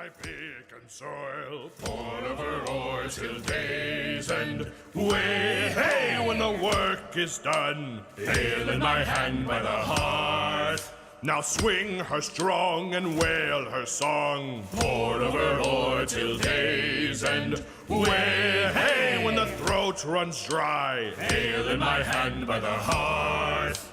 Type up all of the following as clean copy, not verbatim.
I pick and soil, pour over ore till day's end. Way, hey, when the work is done, pail in my hand by the hearth. Now swing her strong and wail her song, pour over ore till day's end. Way, hey, when the throat runs dry, pail in my hand by the hearth.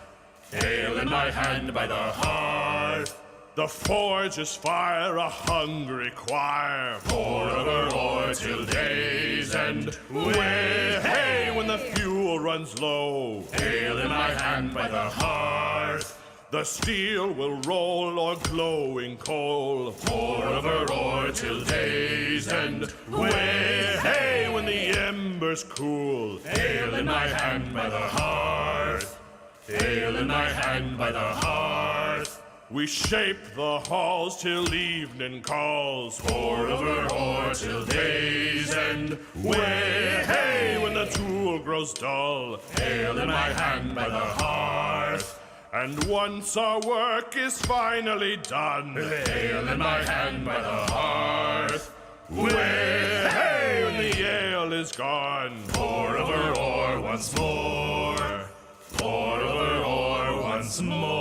Pail in my hand by the hearth. The forge is fire, a hungry choir, pour over ore till day's end. Way, hey, when the fuel runs low, pail in my hand by the hearth. The steel will roll o'er glowing coal, pour over ore till day's end. Way, hey, when the embers cool, pail in my hand by the hearth. Pail in my hand by the hearth. We shape the halls till evening calls, pour over ore till day's end. Way, hey, when the tool grows dull, pail in my hand by the hearth. And once our work is finally done, pail in my hand by the hearth. Way, hey, when the ale is gone, pour over ore once more. Pour over ore once more.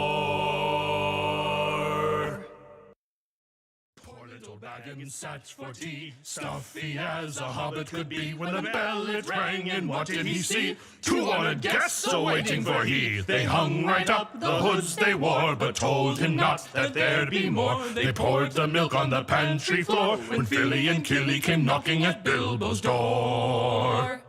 Poor little Baggins sat for tea, stuffy as a hobbit could be, when the bell it rang, and what did he see? 200 guests a-waiting for he. They hung right up the hoods they wore, but told him not that there'd be more. They poured the milk on the pantry floor, when Philly and Killy came knocking at Bilbo's door.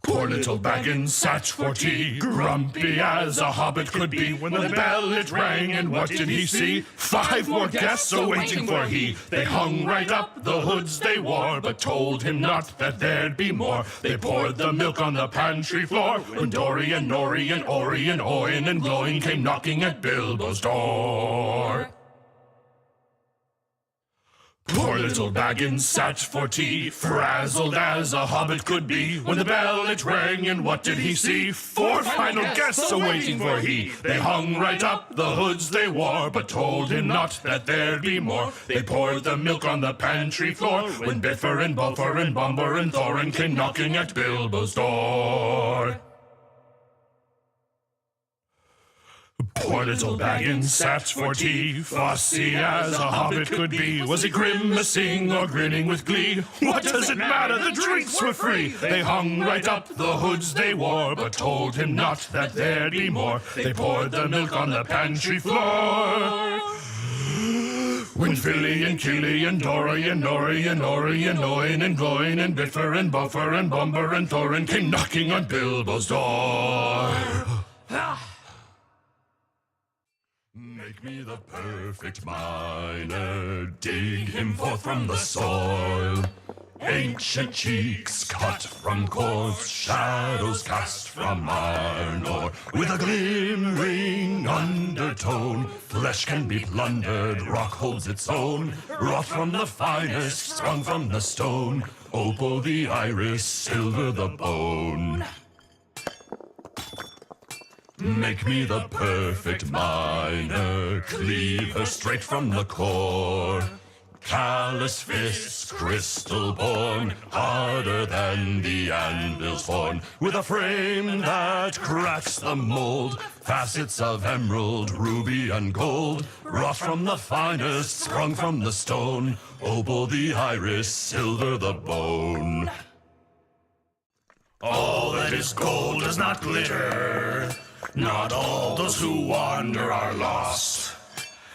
Poor little Baggins sat for tea, grumpy as a hobbit could be, when the bell it rang, and what did he see? 5 more guests a-waiting for he. They hung right up the hoods they wore, but told him not that there'd be more. They poured the milk on the pantry floor, when Dory and Nori and Ori and Oin and Glowing came knocking at Bilbo's door. Poor little Baggins sat for tea, frazzled as a hobbit could be, when the bell it rang, and what did he see? 4 final guests a-waiting for he. They hung right up the hoods they wore, but told him not that there'd be more. They poured the milk on the pantry floor, when Biffer and Buffer and Bumber and Thorin came knocking at Bilbo's door. Poor little Baggins sat for tea, fussy as a hobbit could be. Was he grimacing or grinning with glee? What does it matter? The drinks were free. They hung right up the hoods they wore, but told him not that there'd be more. They poured the milk on the pantry floor, when Philly and Killy and Dory and Nori and Ori and Oin and Gloin and Biffer and Buffer and Bumber and Thorin came knocking on Bilbo's door. Make me the perfect miner, dig him forth from the soil. Ancient cheeks cut from coarse shadows cast from iron ore. With a glimmering undertone, flesh can be plundered, rock holds its own. Wrought from the finest, sprung from the stone, opal the iris, silver the bone. Make me the perfect miner, cleave her straight from the core. Callous fists, crystal born, harder than the anvil's horn. With a frame that cracks the mold, facets of emerald, ruby and gold. Wrought from the finest, sprung from the stone, opal the iris, silver the bone. All that is gold does not glitter, not all those who wander are lost.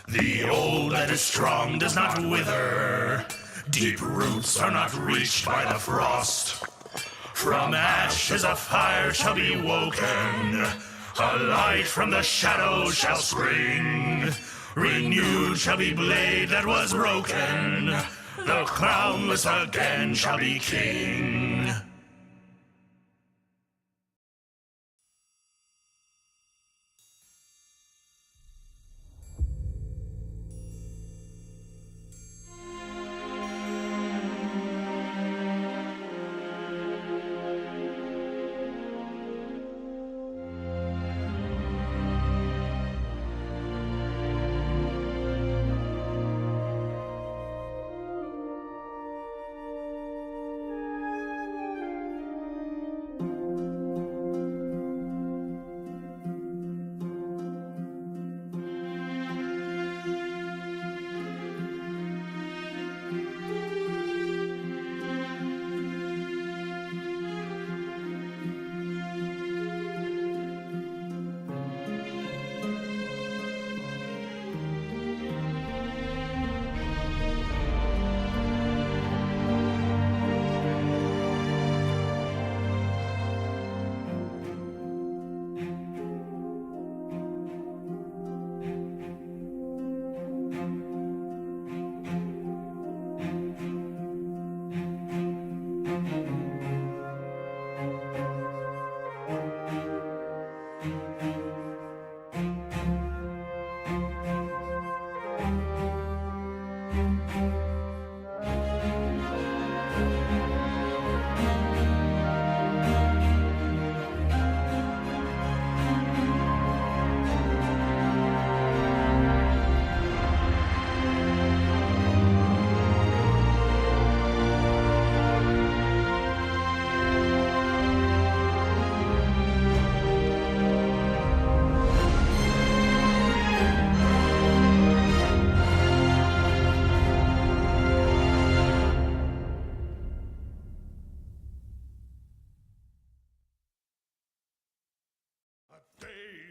The old that is strong does not wither, deep roots are not reached by the frost. From ashes a fire shall be woken, a light from the shadows shall spring. Renewed shall be blade that was broken, the crownless again shall be king.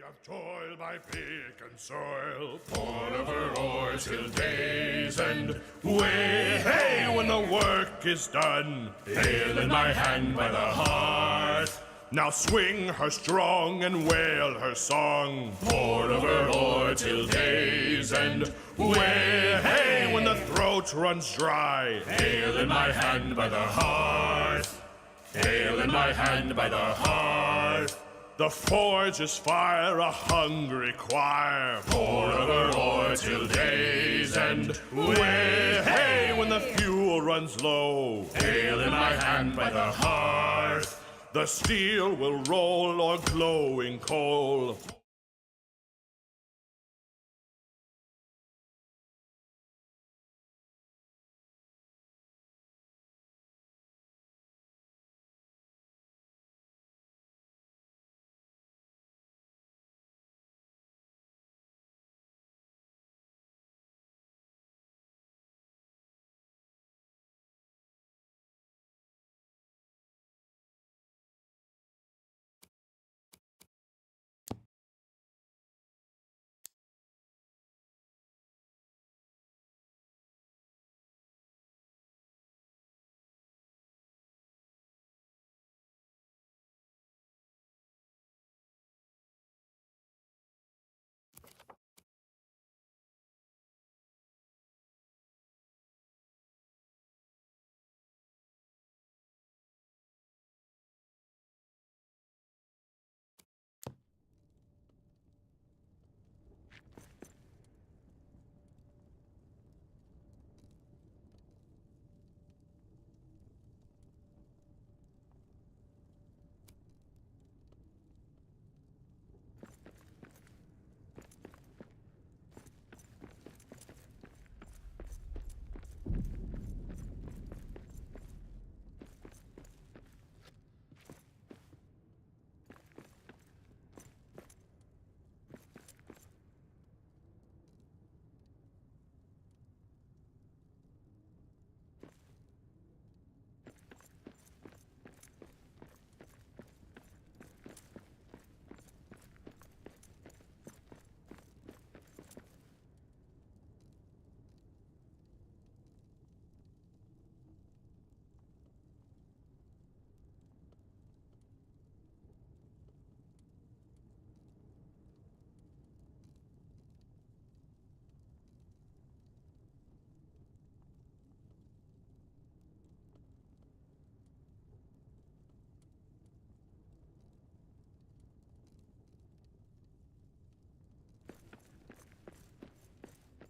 of toil by pick and soil, pour over oars till day's end. Way, hey, when the work is done, pail in my hand by the hearth. Now swing her strong and wail her song, pour over oar till day's end. Way, hey, when the throat runs dry, pail in my hand by the hearth. Pail in my hand by the hearth. The forge is fire, a hungry choir, pour over oar till day's end. Way, hey, when the fuel runs low, pail in my hand by the hearth. The steel will roll o'er glowing coal.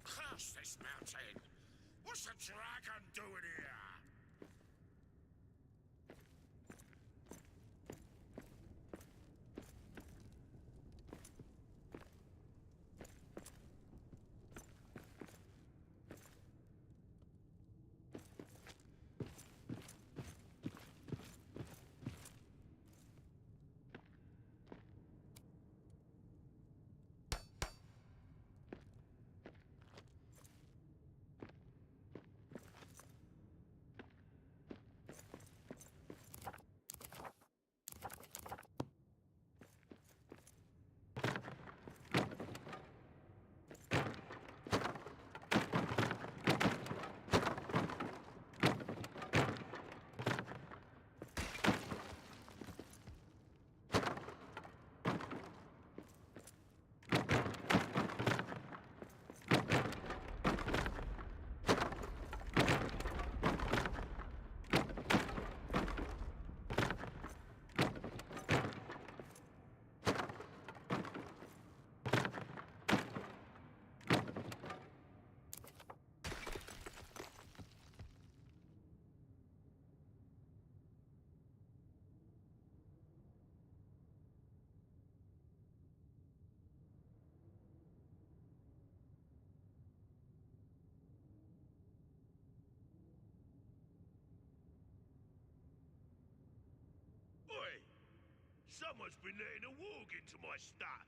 Curse this mountain! What's the dragon doing here? Oi! Someone's been letting a warg into my stuff.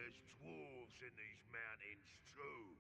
There's dwarves in these mountains too.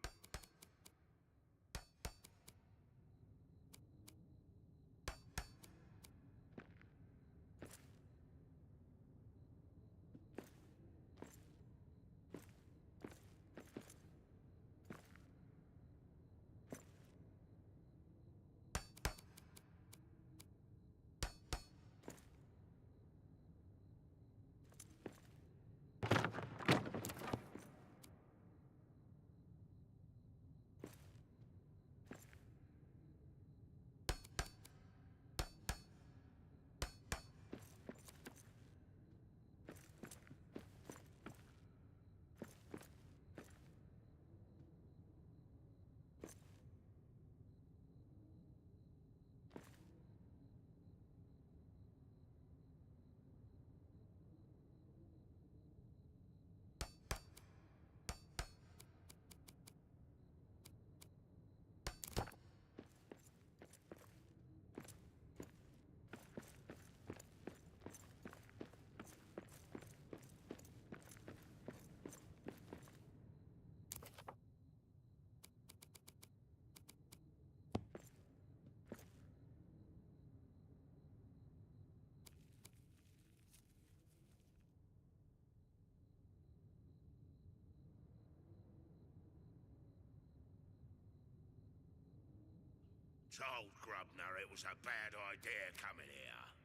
Told Grubner it was a bad idea coming here.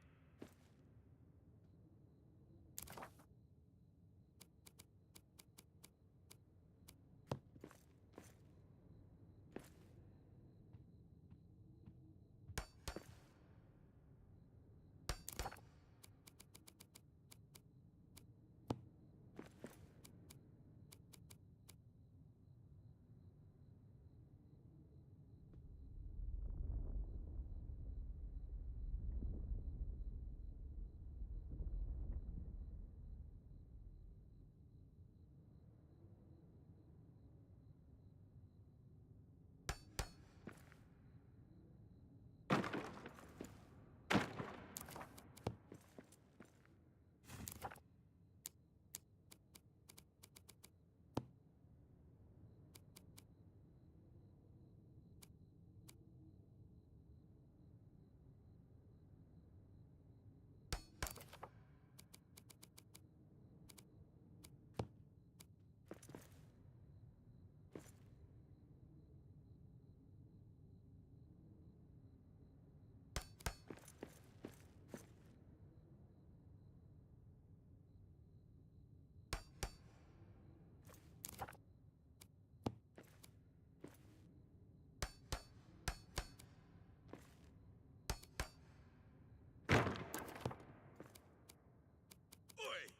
Oi!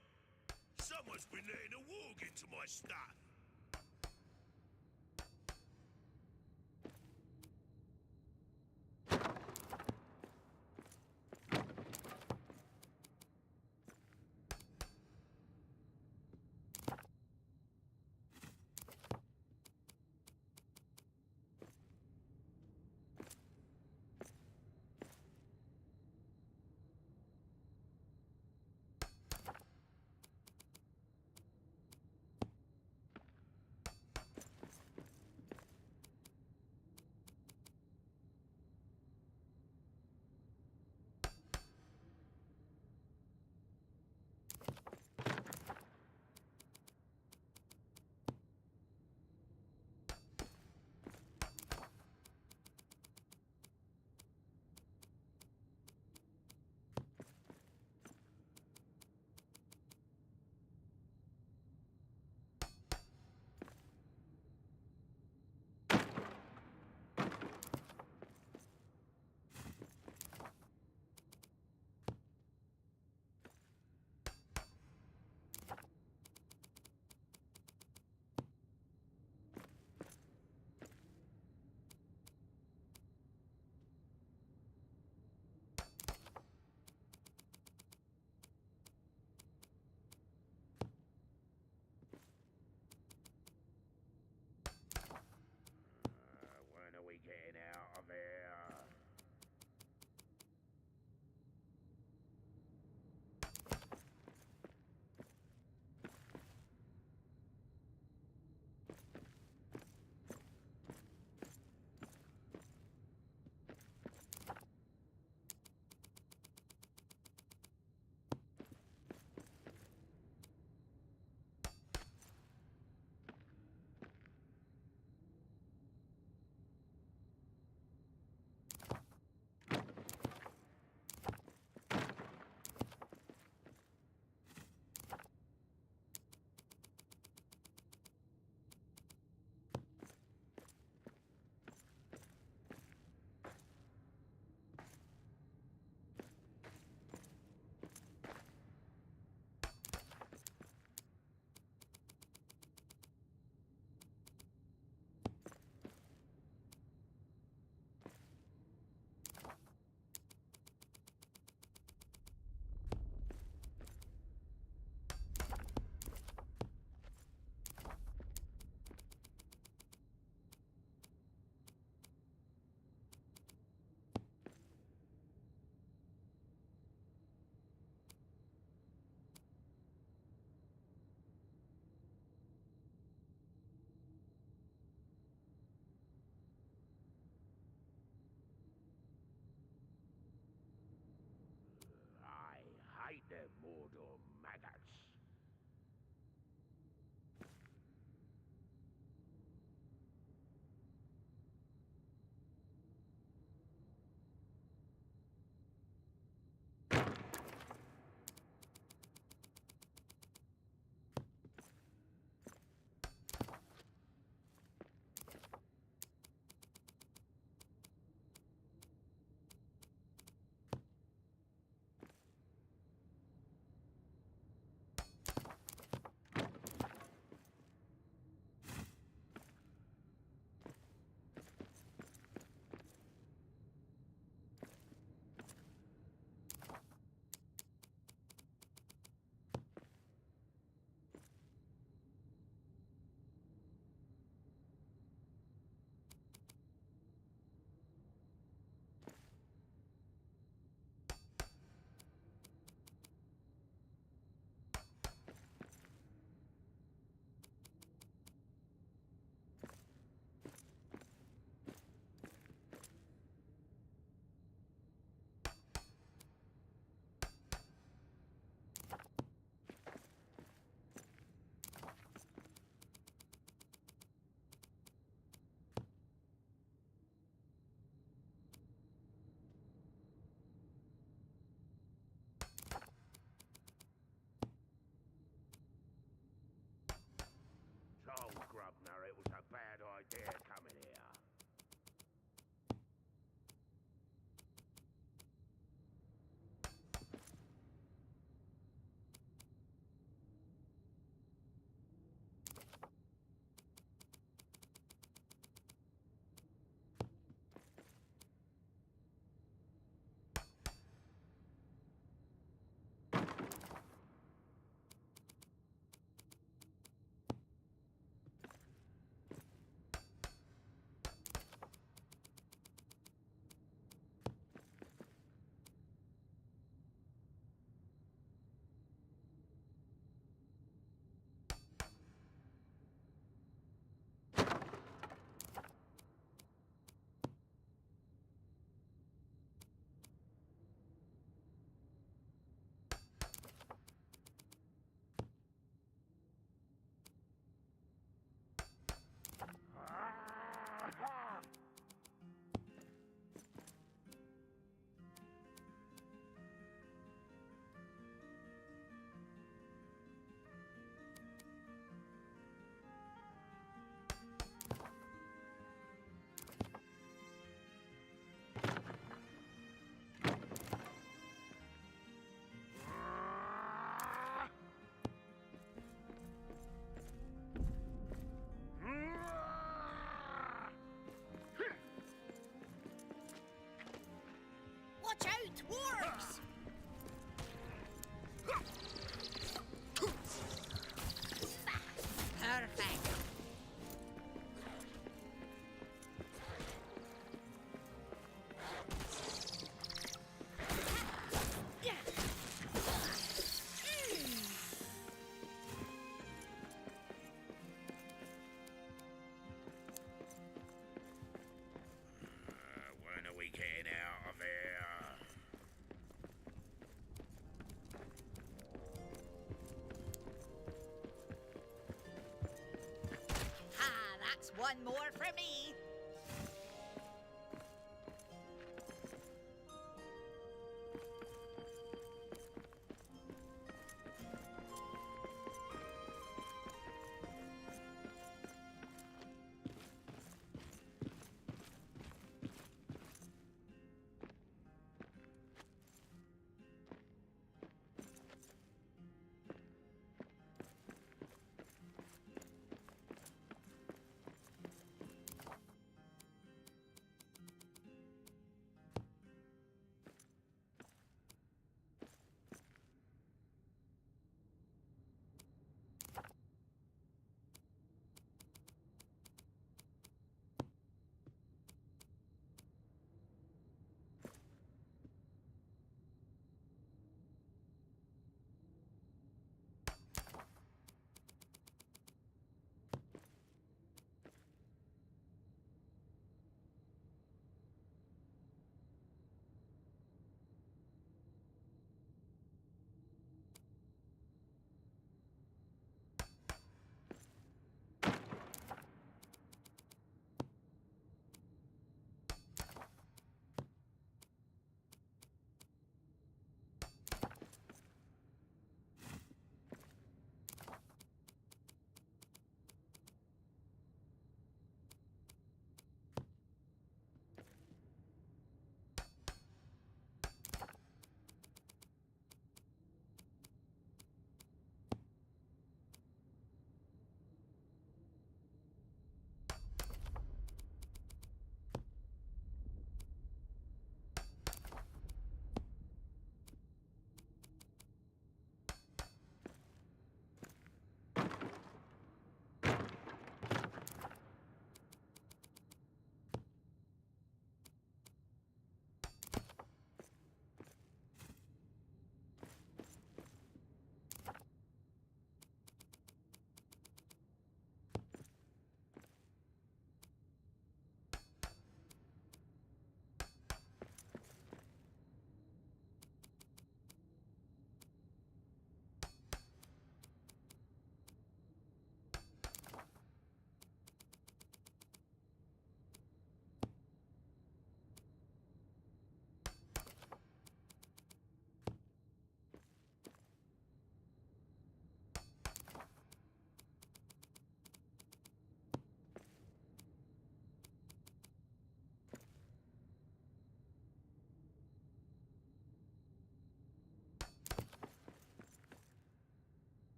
Someone's been letting a warg into my stuff. Here, come in here. Watch out, dwarves! Perfect. When are we getting out of here? Ah, that's one more for me.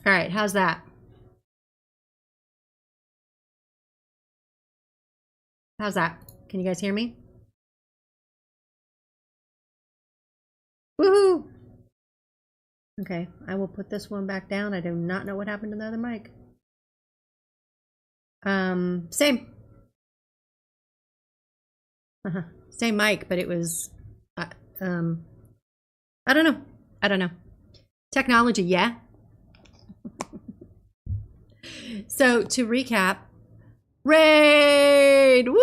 All right, how's that? How's that? Can you guys hear me? Woohoo! Okay, I will put this one back down. I do not know what happened to the other mic. Same. Same mic, but it was, I don't know. I don't know. Technology, yeah. So to recap, raid, woo!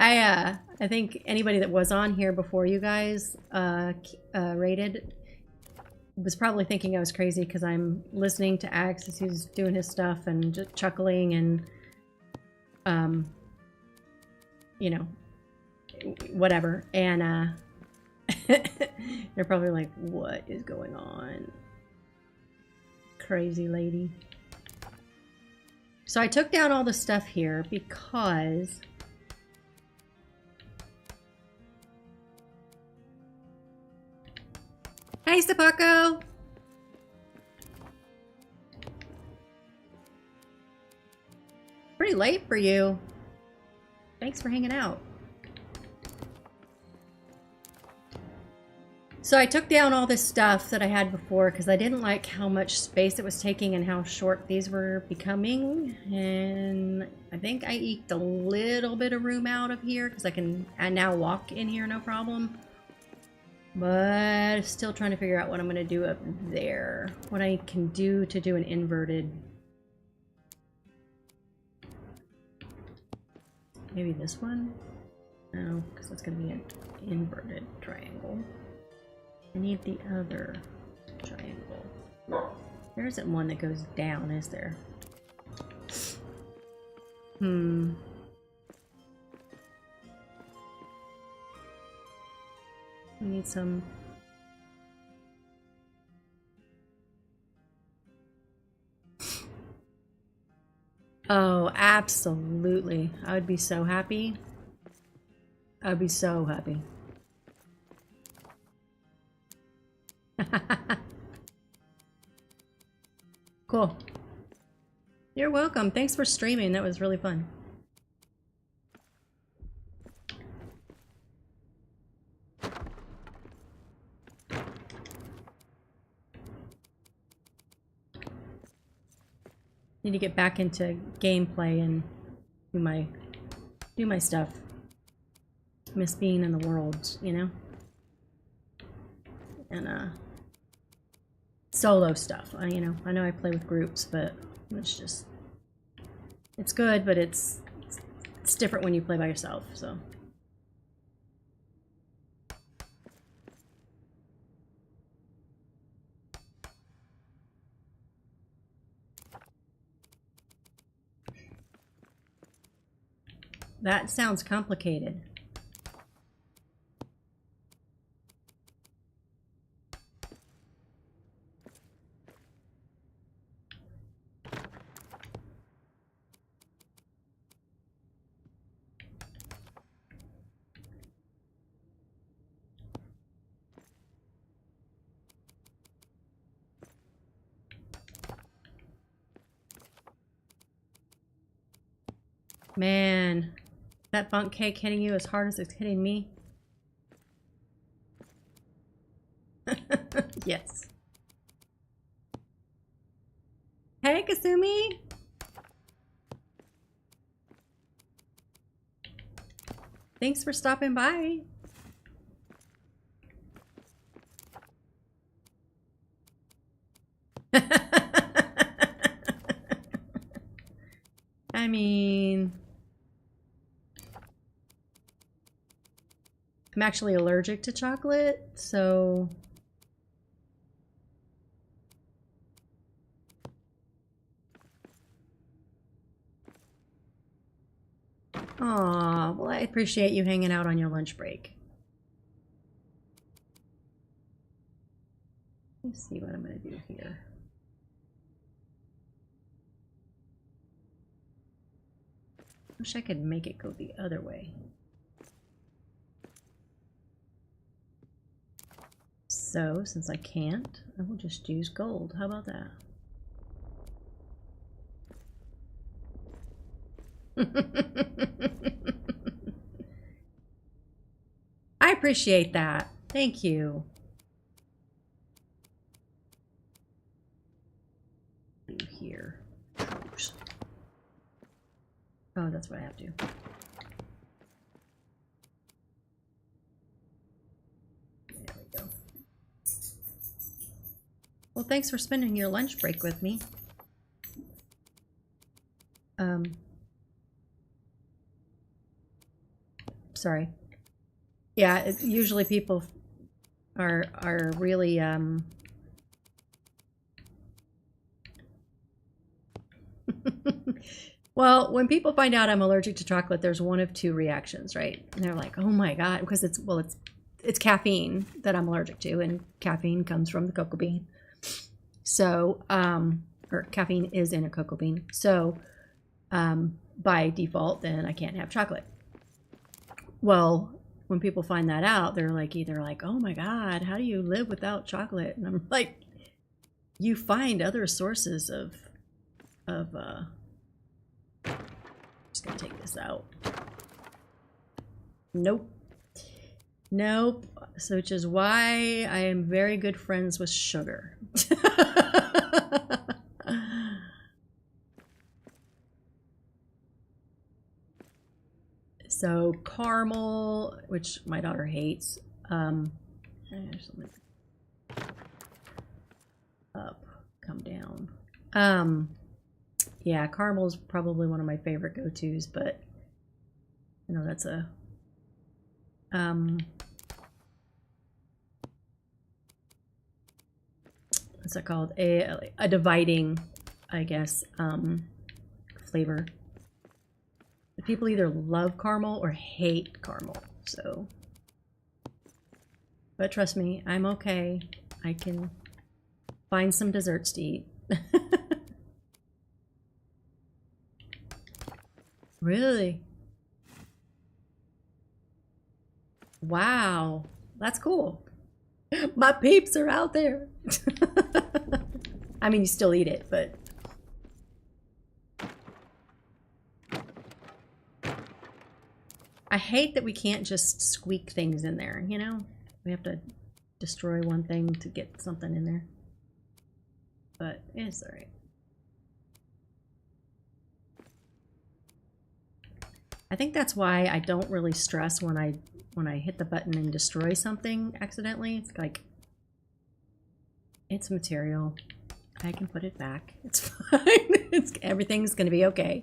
I think anybody that was on here before you guys raided was probably thinking I was crazy because I'm listening to Axe as he's doing his stuff and just chuckling and you know, whatever. And they're probably like, what is going on? Crazy lady. So I took down all the stuff here because hey, Stapako! Pretty late for you. Thanks for hanging out. So I took down all this stuff that I had before because I didn't like how much space it was taking and how short these were becoming. And I think I eked a little bit of room out of here because I now walk in here no problem. But still trying to figure out what I'm going to do up there. What I can do to do an inverted. Maybe this one? No, because that's going to be an inverted triangle. I need the other triangle. There isn't one that goes down, is there? I need some... Oh, absolutely. I would be so happy. I would be so happy. Cool. You're welcome. Thanks for streaming. That was really fun. Need to get back into gameplay and do my stuff. Miss being in the world, you know? And solo stuff. I know I play with groups, but it's just, it's good, but it's different when you play by yourself, so. That sounds complicated. Man, that bunk cake hitting you as hard as it's hitting me. Yes. Hey, Kasumi. Thanks for stopping by. I mean, I'm actually allergic to chocolate, so aw, well, I appreciate you hanging out on your lunch break. Let's see what I'm gonna do here. Wish I could make it go the other way. So, since I can't, I will just use gold. How about that? I appreciate that. Thank you. Here. Oops. Oh, that's what I have to. There we go. Well, thanks for spending your lunch break with me. Sorry. Yeah, usually people are really well, when people find out I'm allergic to chocolate, there's one of two reactions, right? And they're like, "Oh my god," because it's caffeine that I'm allergic to, and caffeine comes from the cocoa bean. So, or caffeine is in a cocoa bean. So, by default, then I can't have chocolate. Well, when people find that out, they're like either like, "Oh my god, how do you live without chocolate?" And I'm like, you find other sources of just gonna take this out. Nope. Nope. So, which is why I am very good friends with sugar. So caramel, which my daughter hates. Up, come down. Yeah, caramel is probably one of my favorite go-tos, but you know that's a what's that called? A dividing, I guess, flavor. People either love caramel or hate caramel, so. But trust me, I'm okay. I can find some desserts to eat. Really? Wow, that's cool. My peeps are out there. I mean, you still eat it, but. I hate that we can't just squeak things in there, you know? We have to destroy one thing to get something in there. But it's alright. I think that's why I don't really stress when I hit the button and destroy something accidentally. It's like, it's material. I can put it back. It's fine. Everything's gonna be okay.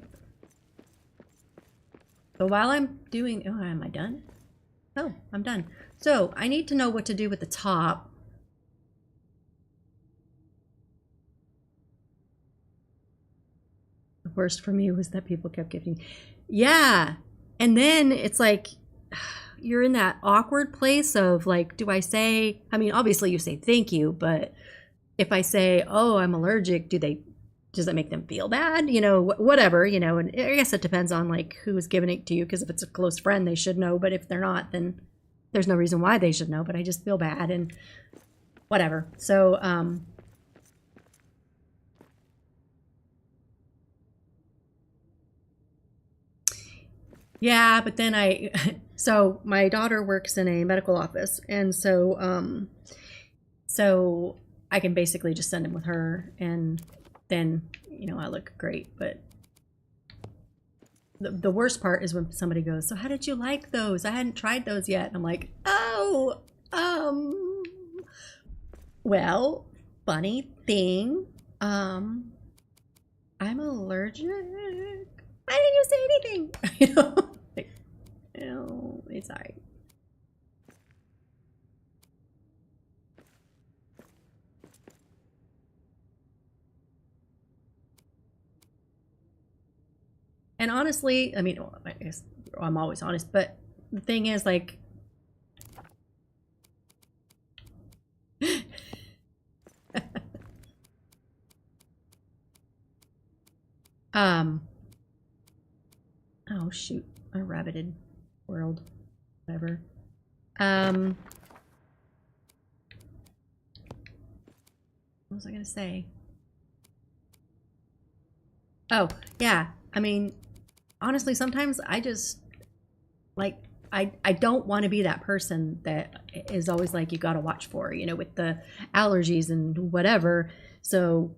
So while I'm doing, oh, am I done? Oh, I'm done. So I need to know what to do with the top. The worst for me was that people kept gifting. Yeah. And then it's like, you're in that awkward place of like, do I say, I mean, obviously you say thank you, but if I say, oh, I'm allergic, does that make them feel bad? You know, whatever, you know, and I guess it depends on like who's giving it to you, because if it's a close friend, they should know, but if they're not, then there's no reason why they should know, but I just feel bad and whatever. So, yeah, but then so my daughter works in a medical office, and so, so I can basically just send him with her, and then, you know, I look great. But the worst part is when somebody goes, so how did you like those? I hadn't tried those yet. And I'm like, oh, well, funny thing, I'm allergic. Why didn't you say anything? You know, like, no, it's all right. And honestly, I mean, well, I guess I'm always honest, but the thing is, like, oh shoot, a rabbited world, whatever. What was I gonna say? Oh, yeah. I mean, honestly, sometimes I just like I don't want to be that person that is always like you got to watch for, you know, with the allergies and whatever. So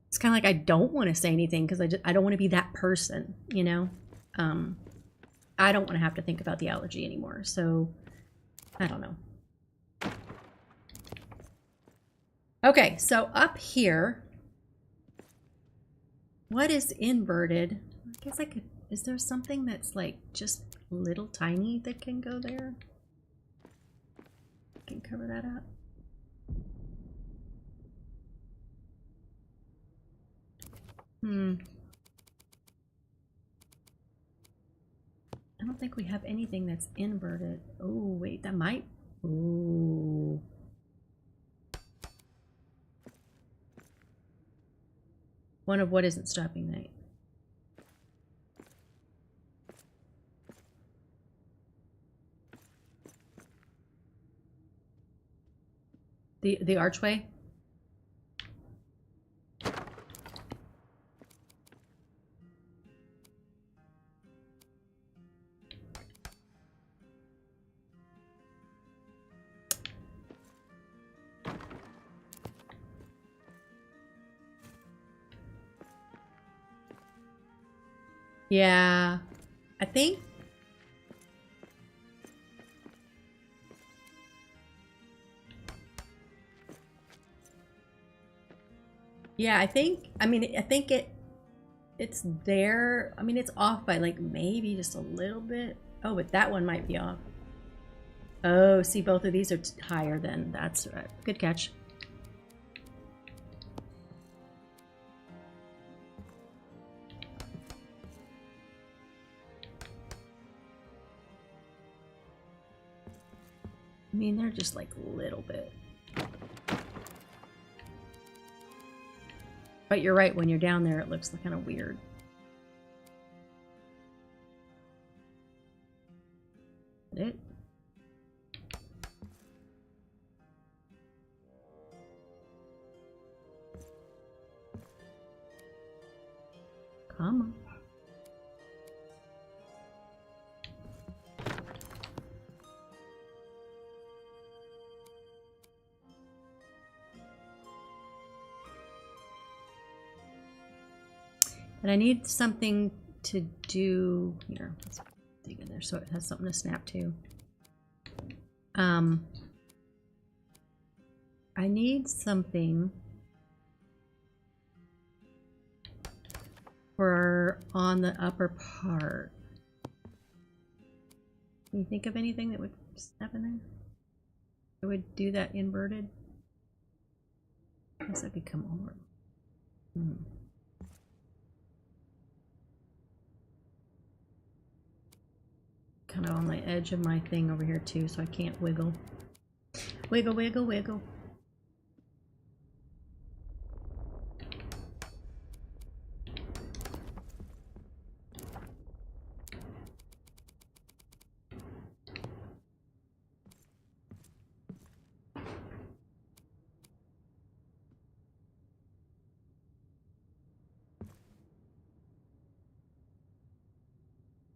it's kind of like I don't want to say anything because I don't want to be that person, you know. I don't want to have to think about the allergy anymore. So I don't know. Okay, so up here, what is inverted? I guess I could. Is there something that's like just little tiny that can go there? Can cover that up. I don't think we have anything that's inverted. Oh, wait, that might. Ooh. One of what isn't stopping night. The archway? Yeah, I think. Yeah, I think. I mean, I think it's there. I mean, it's off by like maybe just a little bit. Oh, but that one might be off. Oh, see, both of these are higher than. That's right. Good catch. I mean, they're just like a little bit. But you're right, when you're down there, it looks kind of weird. It. Come on. And I need something to do here. Let's dig in there so it has something to snap to. I need something for on the upper part. Can you think of anything that would snap in there? It would do that inverted? I guess that could come over. Kind of on the edge of my thing over here too, so I can't wiggle. Wiggle, wiggle, wiggle.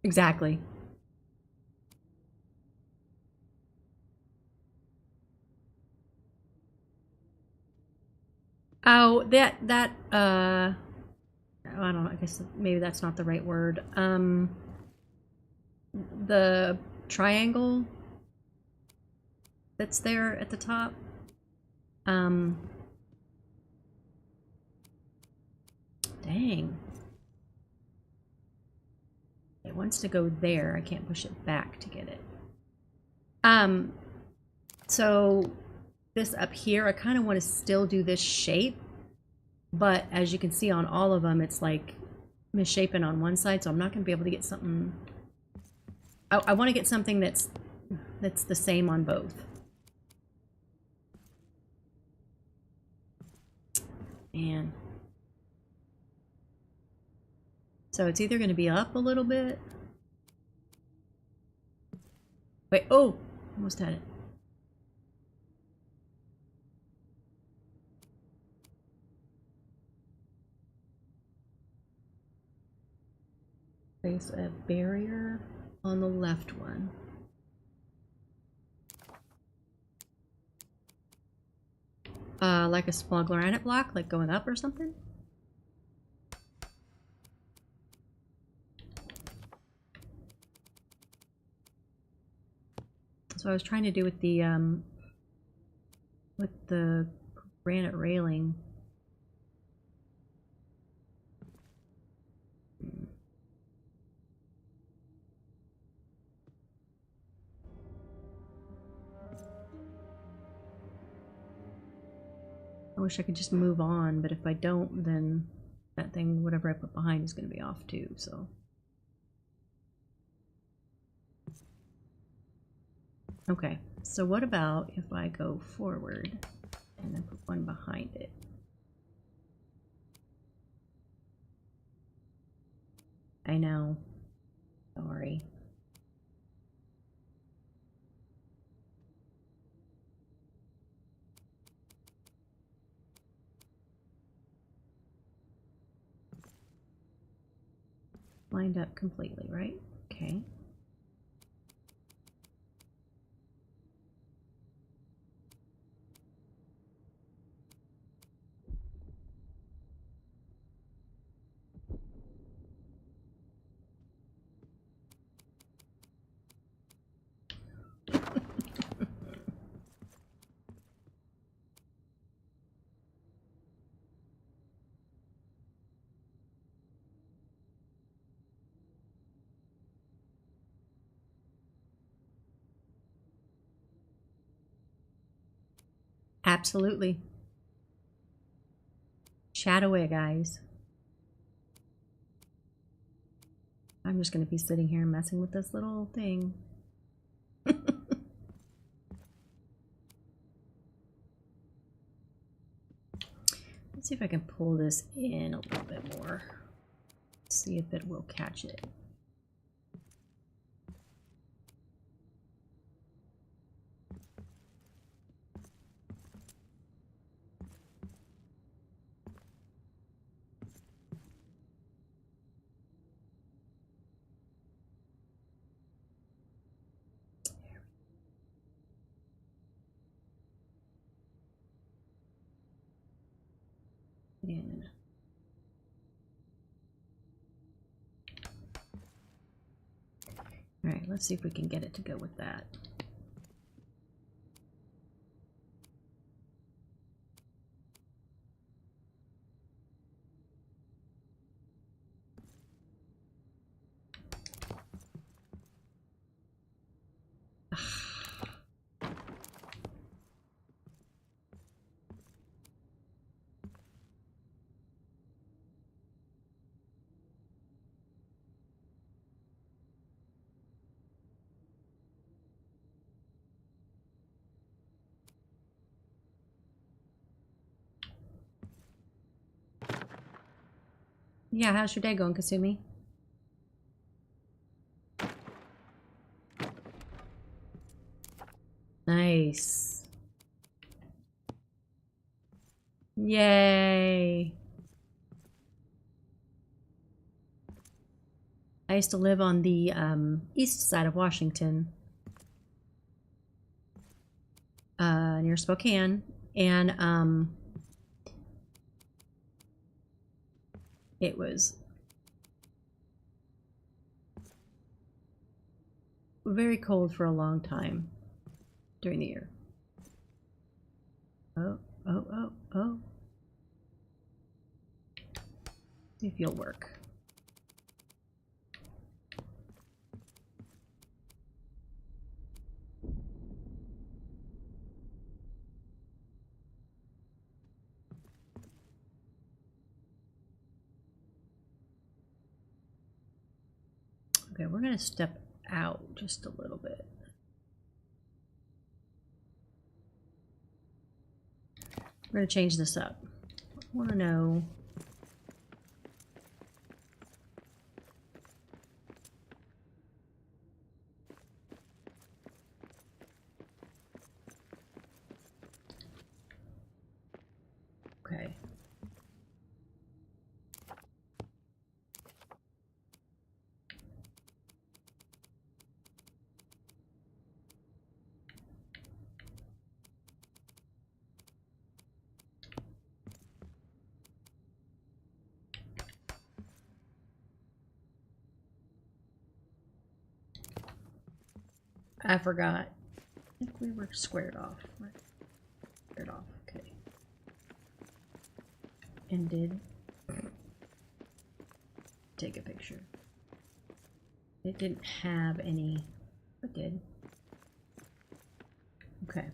Exactly. Oh, I don't know, I guess maybe that's not the right word. The triangle that's there at the top. Dang. It wants to go there. I can't push it back to get it. So this up here, I kind of want to still do this shape, but as you can see on all of them, it's like misshapen on one side, so I'm not going to be able to get something. I want to get something that's the same on both. And so it's either going to be up a little bit. Wait, oh, almost had it. Place a barrier on the left one. Like a small granite block, like going up or something? So I was trying to do with the granite railing. I wish I could just move on, but if I don't, then that thing, whatever I put behind, is going to be off too, so. Okay, so what about if I go forward and then put one behind it? I know. Sorry. Lined up completely, right? Okay. Absolutely. Chat away, guys. I'm just going to be sitting here messing with this little thing. Let's see if I can pull this in a little bit more. See if it will catch it. In. All right, let's see if we can get it to go with that. Yeah, how's your day going, Kasumi? Nice. Yay. I used to live on the east side of Washington, near Spokane, and it was very cold for a long time during the year. Oh, oh, oh, oh. See if you'll work. Okay, we're gonna step out just a little bit. We're gonna change this up. I want to know. Okay. I forgot. I think we were squared off. Right? Squared off. Okay. And did take a picture. It didn't have any. It did. Okay.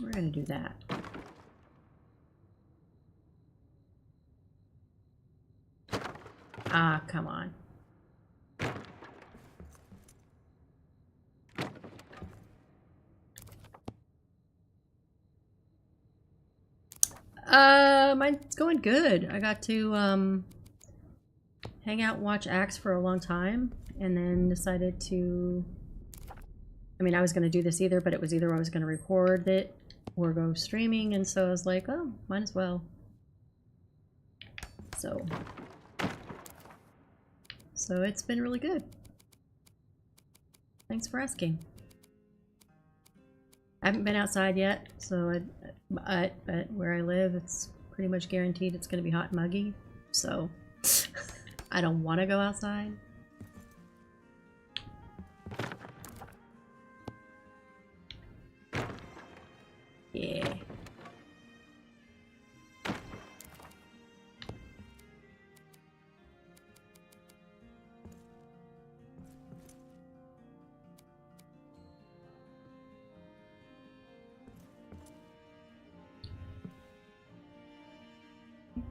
We're gonna do that. Ah, come on. Mine's going good. I got to hang out and watch Axe for a long time, and then decided to. I mean, I was gonna do this either, but it was either I was gonna record it or go streaming, and so I was like, oh, might as well. So it's been really good. Thanks for asking. I haven't been outside yet, so but where I live, it's pretty much guaranteed it's going to be hot and muggy. So I don't want to go outside. Yeah.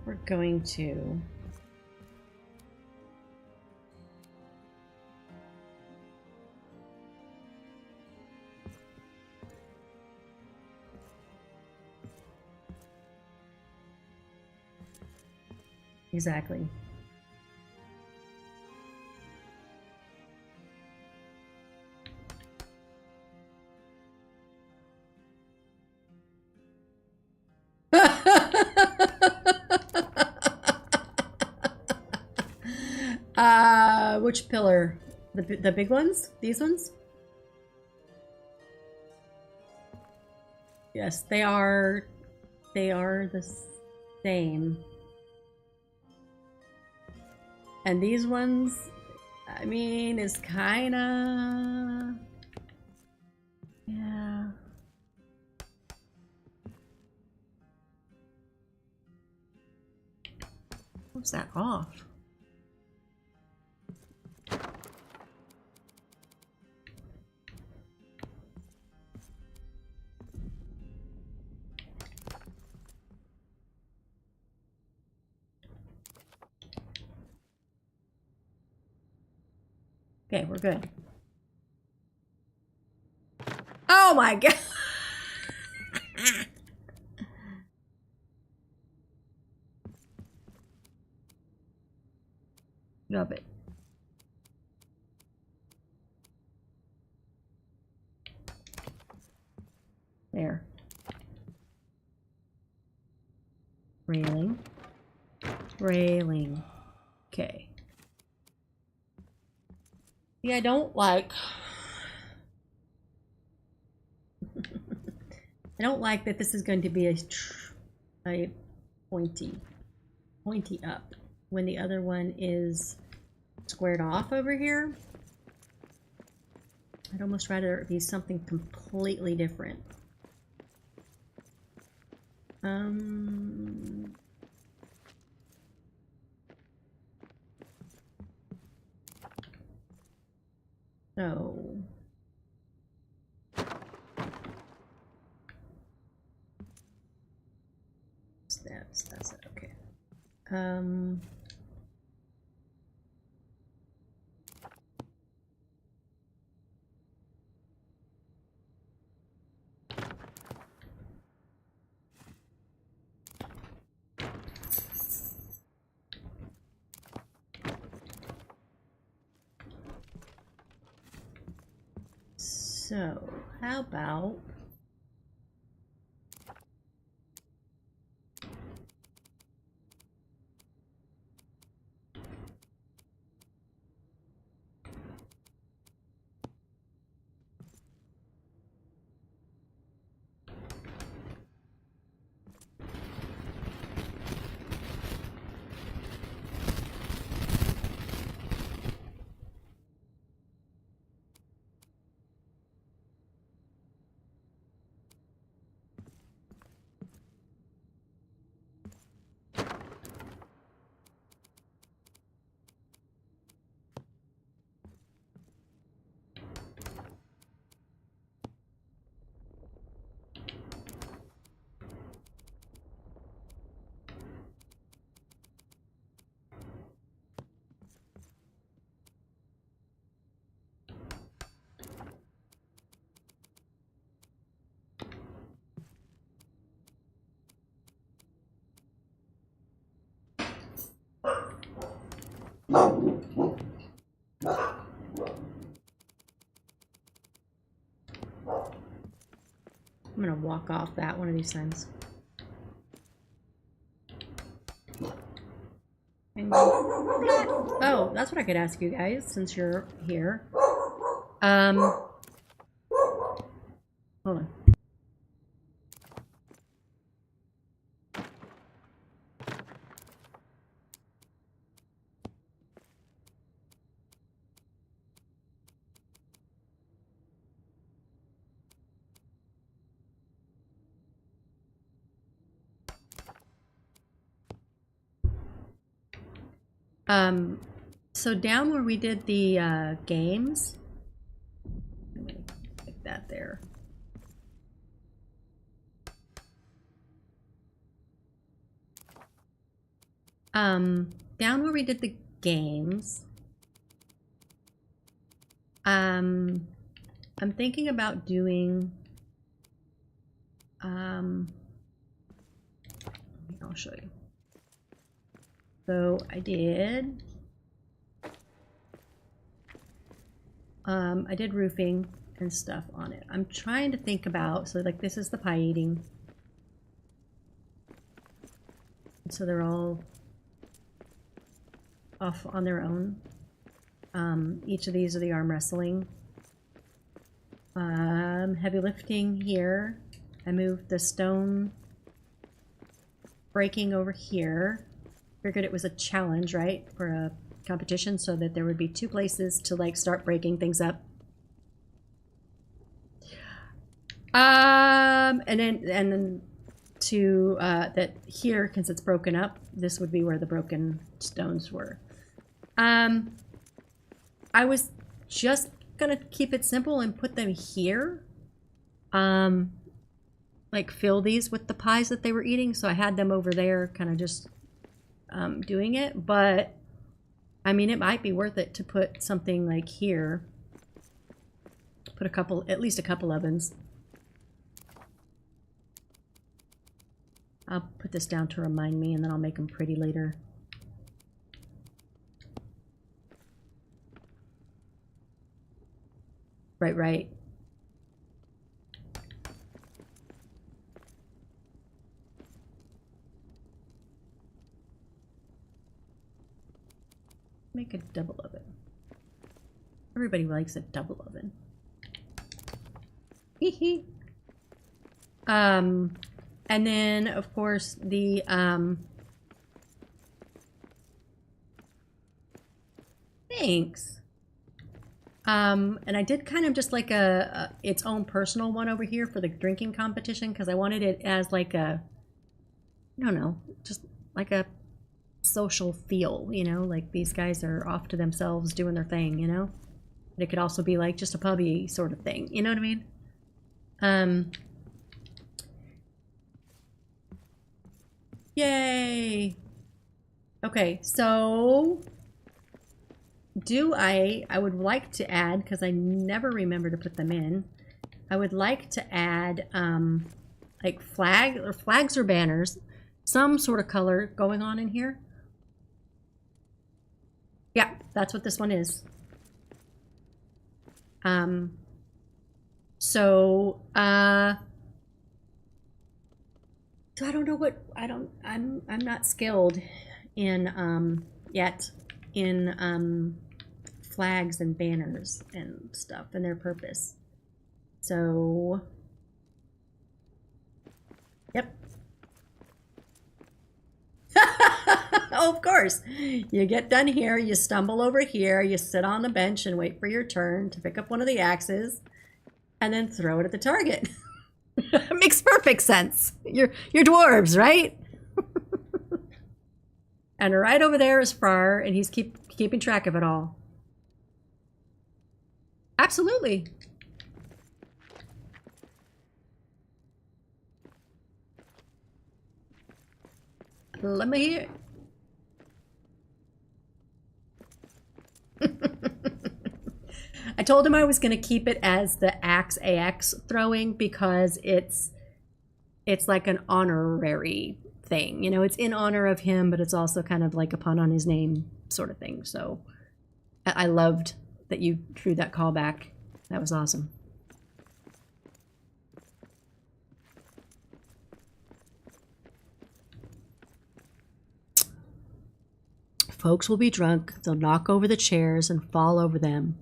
We're going to exactly. Which pillar? The big ones? These ones? Yes, they are the same. And these ones, I mean, is kinda... Yeah. What's that off? Okay, we're good. Oh my god! Love it. There. Railing. Railing. Okay. Yeah, I don't like... I don't like that this is going to be a pointy up when the other one is squared off over here. I'd almost rather it be something completely different. So that's it. Okay. So how about block off that one of these times. Oh, that's what I could ask you guys since you're here. Hold on. So down where we did the games, let me stick that there. Down where we did the games, I'm thinking about doing, I'll show you. So I did roofing and stuff on it. I'm trying to think about, so like this is the pie eating. So they're all off on their own. Each of these are the arm wrestling. Heavy lifting here. I moved the stone breaking over here. Figured it was a challenge, right, for a competition, so that there would be 2 places to like start breaking things up. And then to that here, because it's broken up, this would be where the broken stones were. I was just gonna keep it simple and put them here. Like fill these with the pies that they were eating, so I had them over there kind of just doing it, but I mean, it might be worth it to put something like here. Put a couple, at least a couple ovens. I'll put this down to remind me, and then I'll make them pretty later. Right. Make a double oven. Everybody likes a double oven. Hee hee. And then of course the thanks. And I did kind of just like a its own personal one over here for the drinking competition, because I wanted it as like a, I don't know, just like a social feel, you know, like these guys are off to themselves doing their thing, you know. But it could also be like just a pubby sort of thing, you know what I mean? Yay. Okay, so I would like to add, because I never remember to put them in, I would like to add like flags or banners, some sort of color going on in here. Yeah, that's what this one is. So I don't know what, I'm not skilled in yet in flags and banners and stuff and their purpose. So yep. Oh, of course. You get done here, you stumble over here, you sit on the bench and wait for your turn to pick up one of the axes and then throw it at the target. Makes perfect sense. You're dwarves, right? And right over there is Frar, and he's keeping track of it all. Absolutely. Let me hear. I told him I was going to keep it as the axe AX throwing, because it's like an honorary thing. You know, it's in honor of him, but it's also kind of like a pun on his name sort of thing. So I loved that you drew that callback. That was awesome. Folks will be drunk. They'll knock over the chairs and fall over them.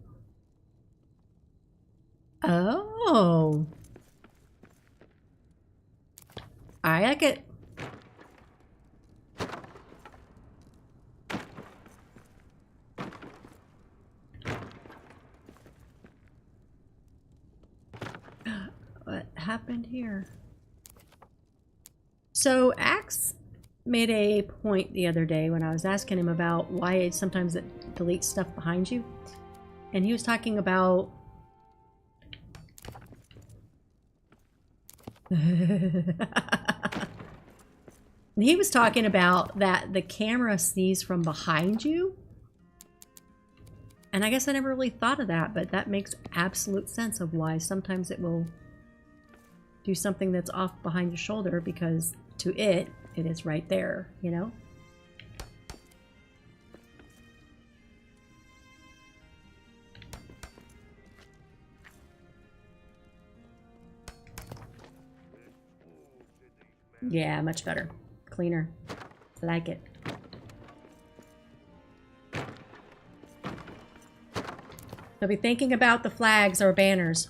Oh. I like it. What happened here? So Axe made a point the other day when I was asking him about why sometimes it deletes stuff behind you. And he was talking about he was talking about that the camera sees from behind you. And I guess I never really thought of that, but that makes absolute sense of why sometimes it will do something that's off behind your shoulder, because to it is right there, you know? Yeah, much better. Cleaner. I like it. So be thinking about the flags or banners.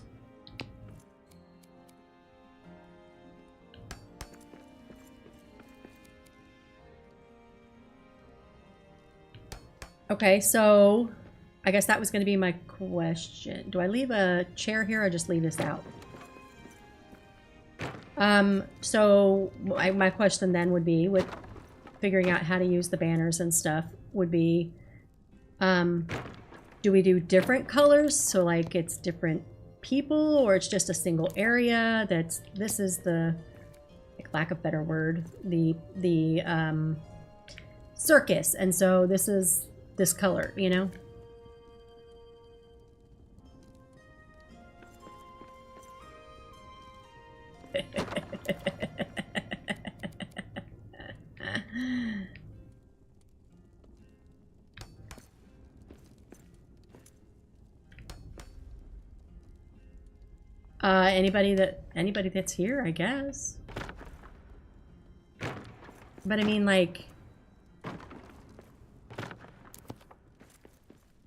Okay, so I guess that was going to be my question. Do I leave a chair here or just leave this out? So my question then would be, with figuring out how to use the banners and stuff, would be, do we do different colors? So like it's different people, or it's just a single area that's, this is the, like, lack of better word, the circus. And so this is this color, you know? Anybody that's here, I guess. But I mean, like,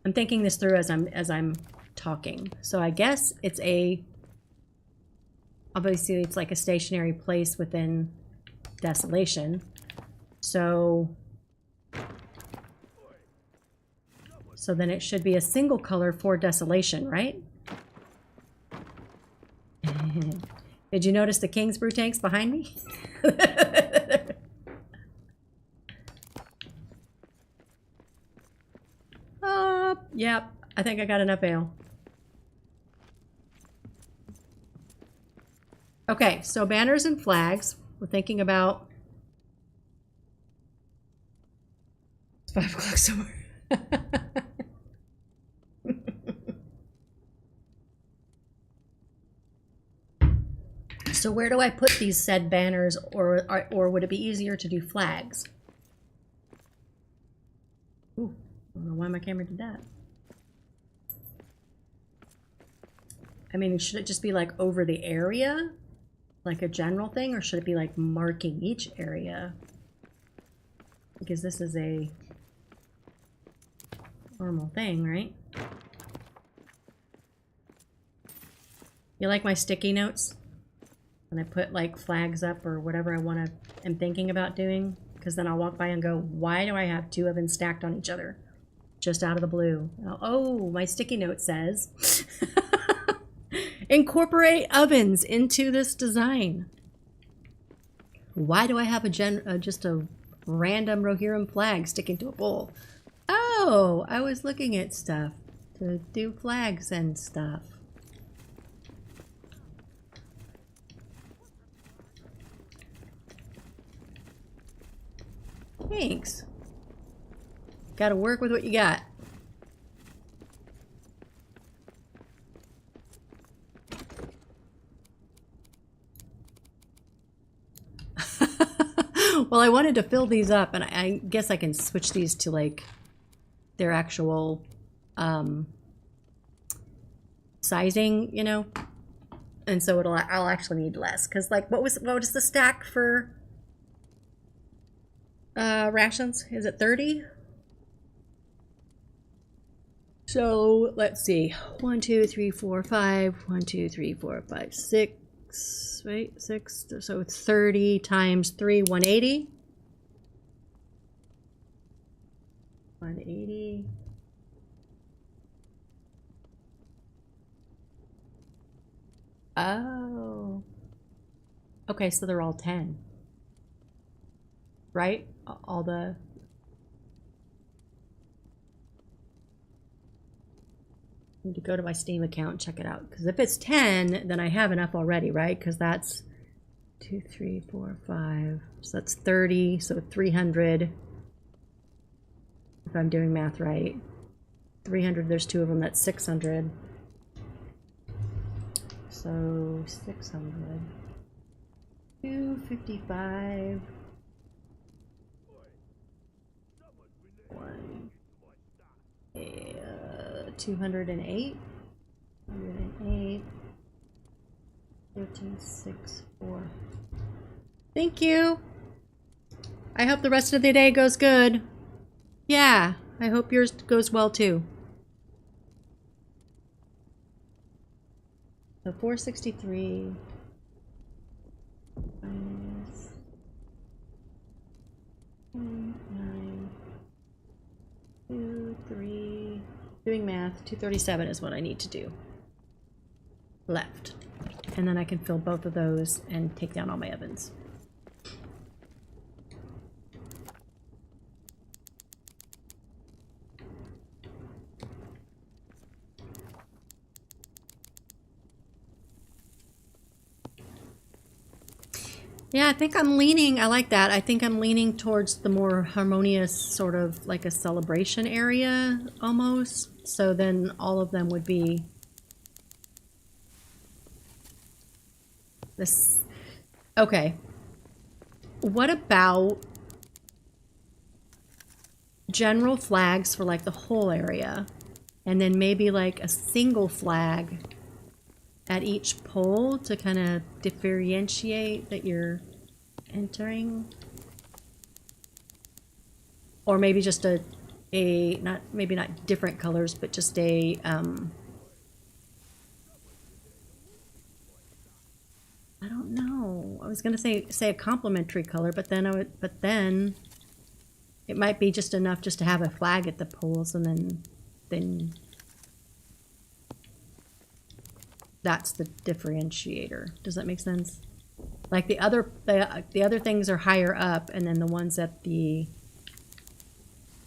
I'm thinking this through as I'm talking. So I guess it's obviously it's like a stationary place within Desolation. So then it should be a single color for Desolation, right? Did you notice the King's Brew tanks behind me? Yep, I think I got enough ale. Okay, so banners and flags. We're thinking about... It's 5 o'clock somewhere. So where do I put these said banners, or would it be easier to do flags? Ooh, I don't know why my camera did that. I mean, should it just be like over the area? Like a general thing? Or should it be like marking each area? Because this is a normal thing, right? You like my sticky notes? When I put like flags up or whatever am thinking about doing? Because then I'll walk by and go, why do I have 2 of them stacked on each other? Just out of the blue. Oh, my sticky note says... Incorporate ovens into this design. Why do I have just a random Rohirrim flag sticking to a pole? Oh, I was looking at stuff to do flags and stuff. Thanks. Gotta work with what you got. Well, I wanted to fill these up, and I guess I can switch these to like their actual sizing, you know. And so I'll actually need less, because like what was the stack for rations? Is it 30? So let's see. 1, 2, 3, 4, 5. 1, 2, 3, 4, 5, 6. Wait, 6. So 30 times 3, 180. 180. Oh. Okay, so they're all 10. Right? All the... I need to go to my Steam account and check it out. Because if it's 10, then I have enough already, right? Because that's 2, 3, 4, 5. So that's 30. So 300. If I'm doing math right. 300, there's 2 of them. That's 600. So 600. 255. 1. 208. 108. 13, 6, 4. Thank you. I hope the rest of the day goes good. Yeah, I hope yours goes well too. So 463 minus 9, 2, 3. Doing math, 237 is what I need to do. Left. And then I can fill both of those and take down all my ovens. Yeah, I think I'm leaning, I like that. I think I'm leaning towards the more harmonious, sort of like a celebration area almost. So then all of them would be this. Okay. What about general flags for like the whole area? And then maybe like a single flag at each pole to kind of differentiate that you're entering, or maybe just a not, maybe not different colors, but just a I don't know. I was gonna say a complementary color, but then it might be just enough just to have a flag at the poles, and then that's the differentiator. Does that make sense? Like the other things are higher up, and then the ones at the...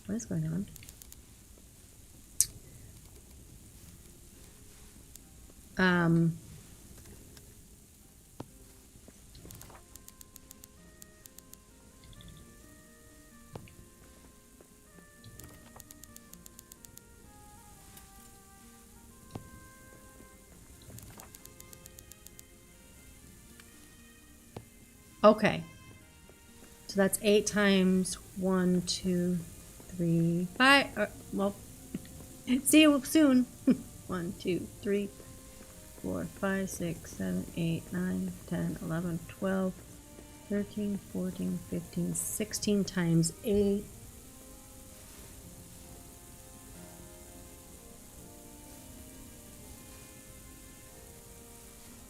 What is going on? Okay. So that's 8 times 1, 2, 3, 5. Well, see you soon. 1, 2, 3, 4, 5, 6, 7, 8, 9, 10, 11, 12, 13, 14, 15, 16 times 8.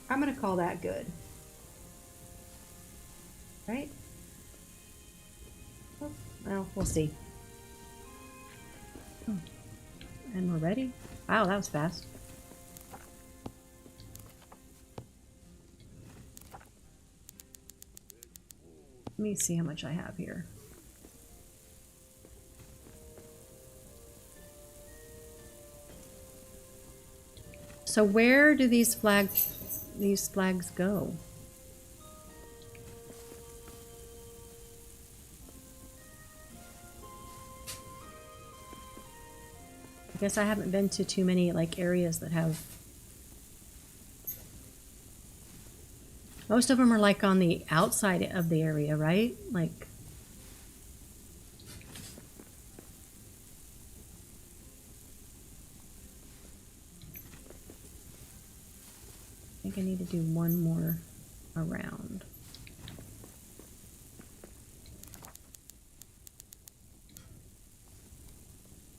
I'm going to call that good. Right? Oh, well, we'll see. Oh. And we're ready? Wow, that was fast. Let me see how much I have here. So where do these flags go? I guess I haven't been to too many like areas that have... Most of them are like on the outside of the area, right? Like... I think I need to do one more around.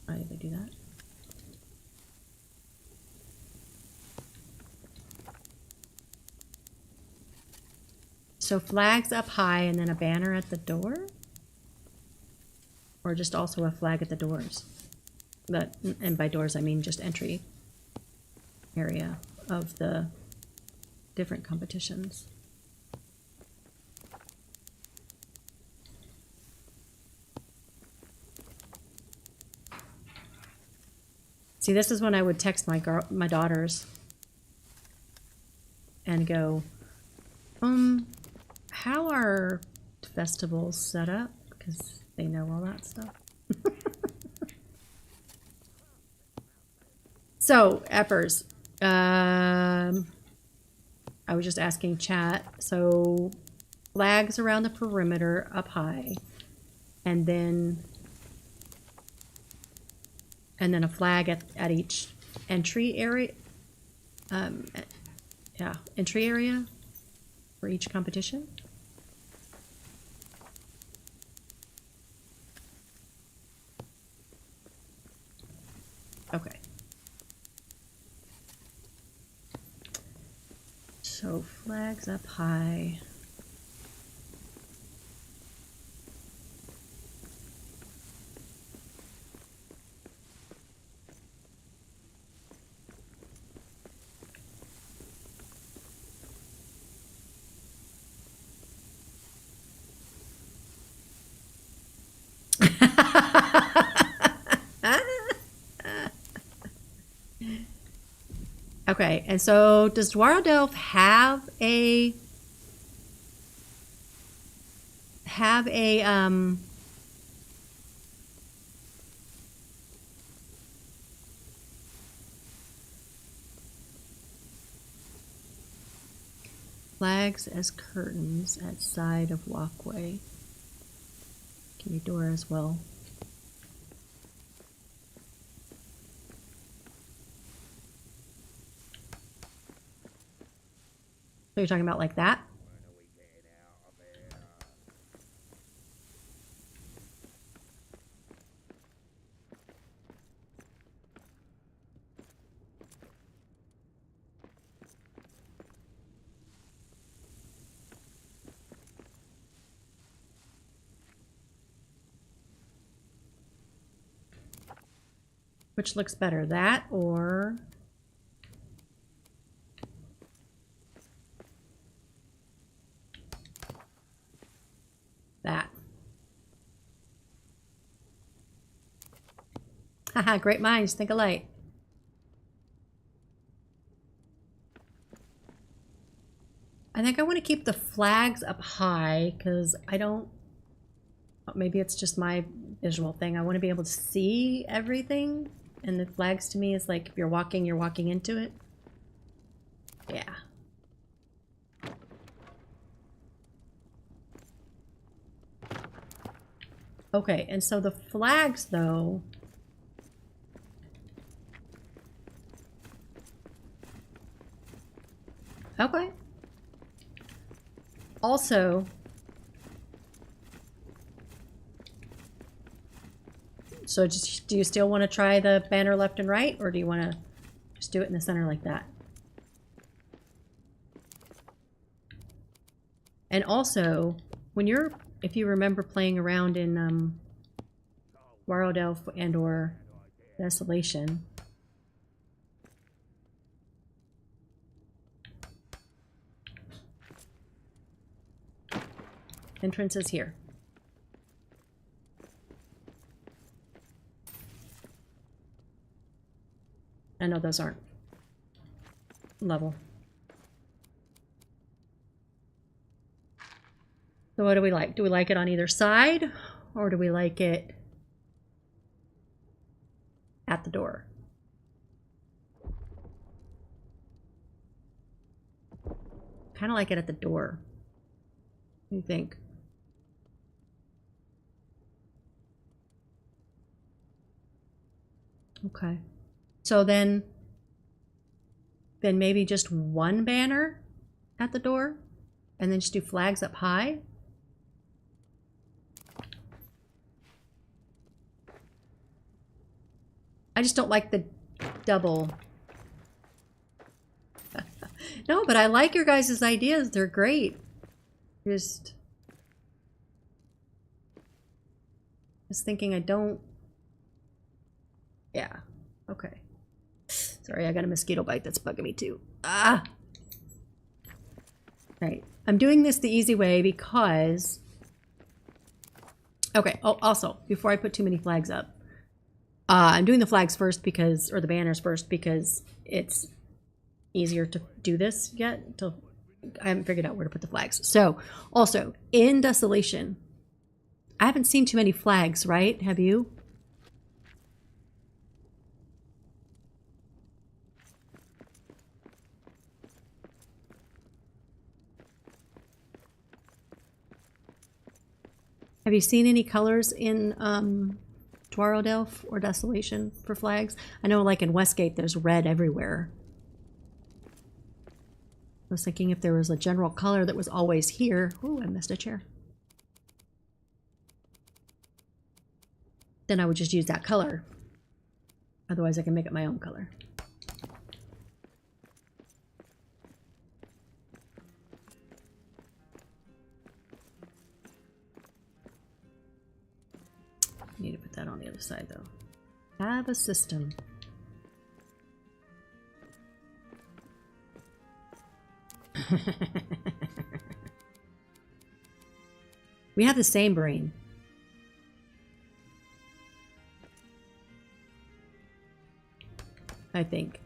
Why did I do that? So flags up high and then a banner at the door? Or just also a flag at the doors? But, and by doors I mean just entry area of the different competitions. See, this is when I would text my daughters and go, how are festivals set up? Because they know all that stuff. So, Eppers, I was just asking chat. So, flags around the perimeter up high, and then a flag at each entry area. Yeah, entry area for each competition. Okay. So flags up high. Okay, and so does Dwarrowdelf have a flags as curtains at side of walkway? Can be door as well. So you're talking about like that? Which looks better, that or that? Haha, great minds think alike. I think I want to keep the flags up high because I don't, maybe it's just my visual thing. I want to be able to see everything. And the flags to me is like if you're walking into it. Yeah. Okay, and so the flags though. Okay. Also, so just, do you still want to try the banner left and right, or do you want to just do it in the center like that? And also, when you're, if you remember playing around in Dwarrowdelf and or Desolation, entrance is here. I know those aren't level. So what do we like? Do we like it on either side, or do we like it at the door? Kind of like it at the door. What do you think? Okay. So then maybe just one banner at the door and then just do flags up high. I just don't like the double. No, but I like your guys' ideas. They're great. Just thinking I don't. Yeah. Okay. Sorry, I got a mosquito bite that's bugging me too. Ah! Right. I'm doing this the easy way because... Okay, oh, also, before I put too many flags up, I'm doing the flags first because, or the banners first because it's easier to do this yet. I haven't figured out where to put the flags. So, also, in Desolation, I haven't seen too many flags, right? Have you? Have you seen any colors in Dwarrowdelf or Desolation for flags? I know like in Westgate there's red everywhere. I was thinking if there was a general color that was always here. Ooh, I missed a chair. Then I would just use that color. Otherwise I can make it my own color. Need to put that on the other side though. Have a system. We have the same brain. I think.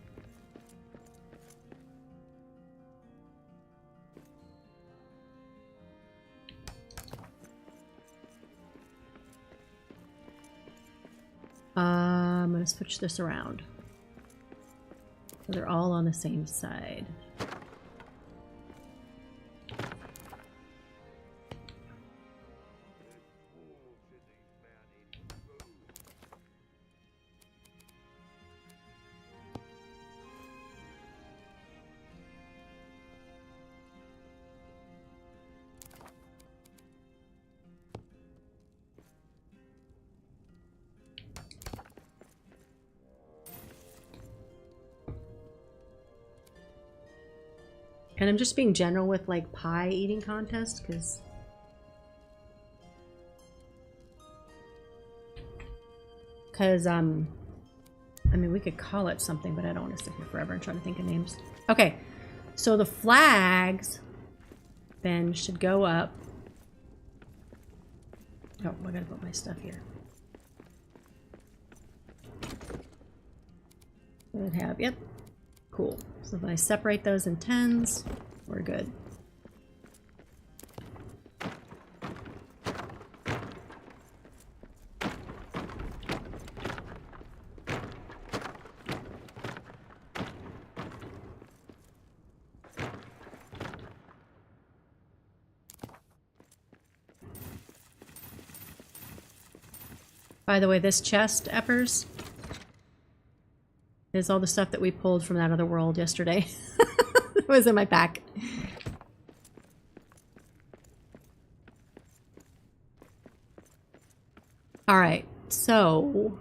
I'm gonna switch this around. So they're all on the same side. And I'm just being general with like pie eating contest because I mean we could call it something, but I don't want to sit here forever and try to think of names. Okay, so the flags then should go up. Oh, I gotta put my stuff here. Would have, yep. Cool. So if I separate those in 10s, we're good. By the way, this chest, Eppers, is all the stuff that we pulled from that other world yesterday. It was in my pack. Alright, so...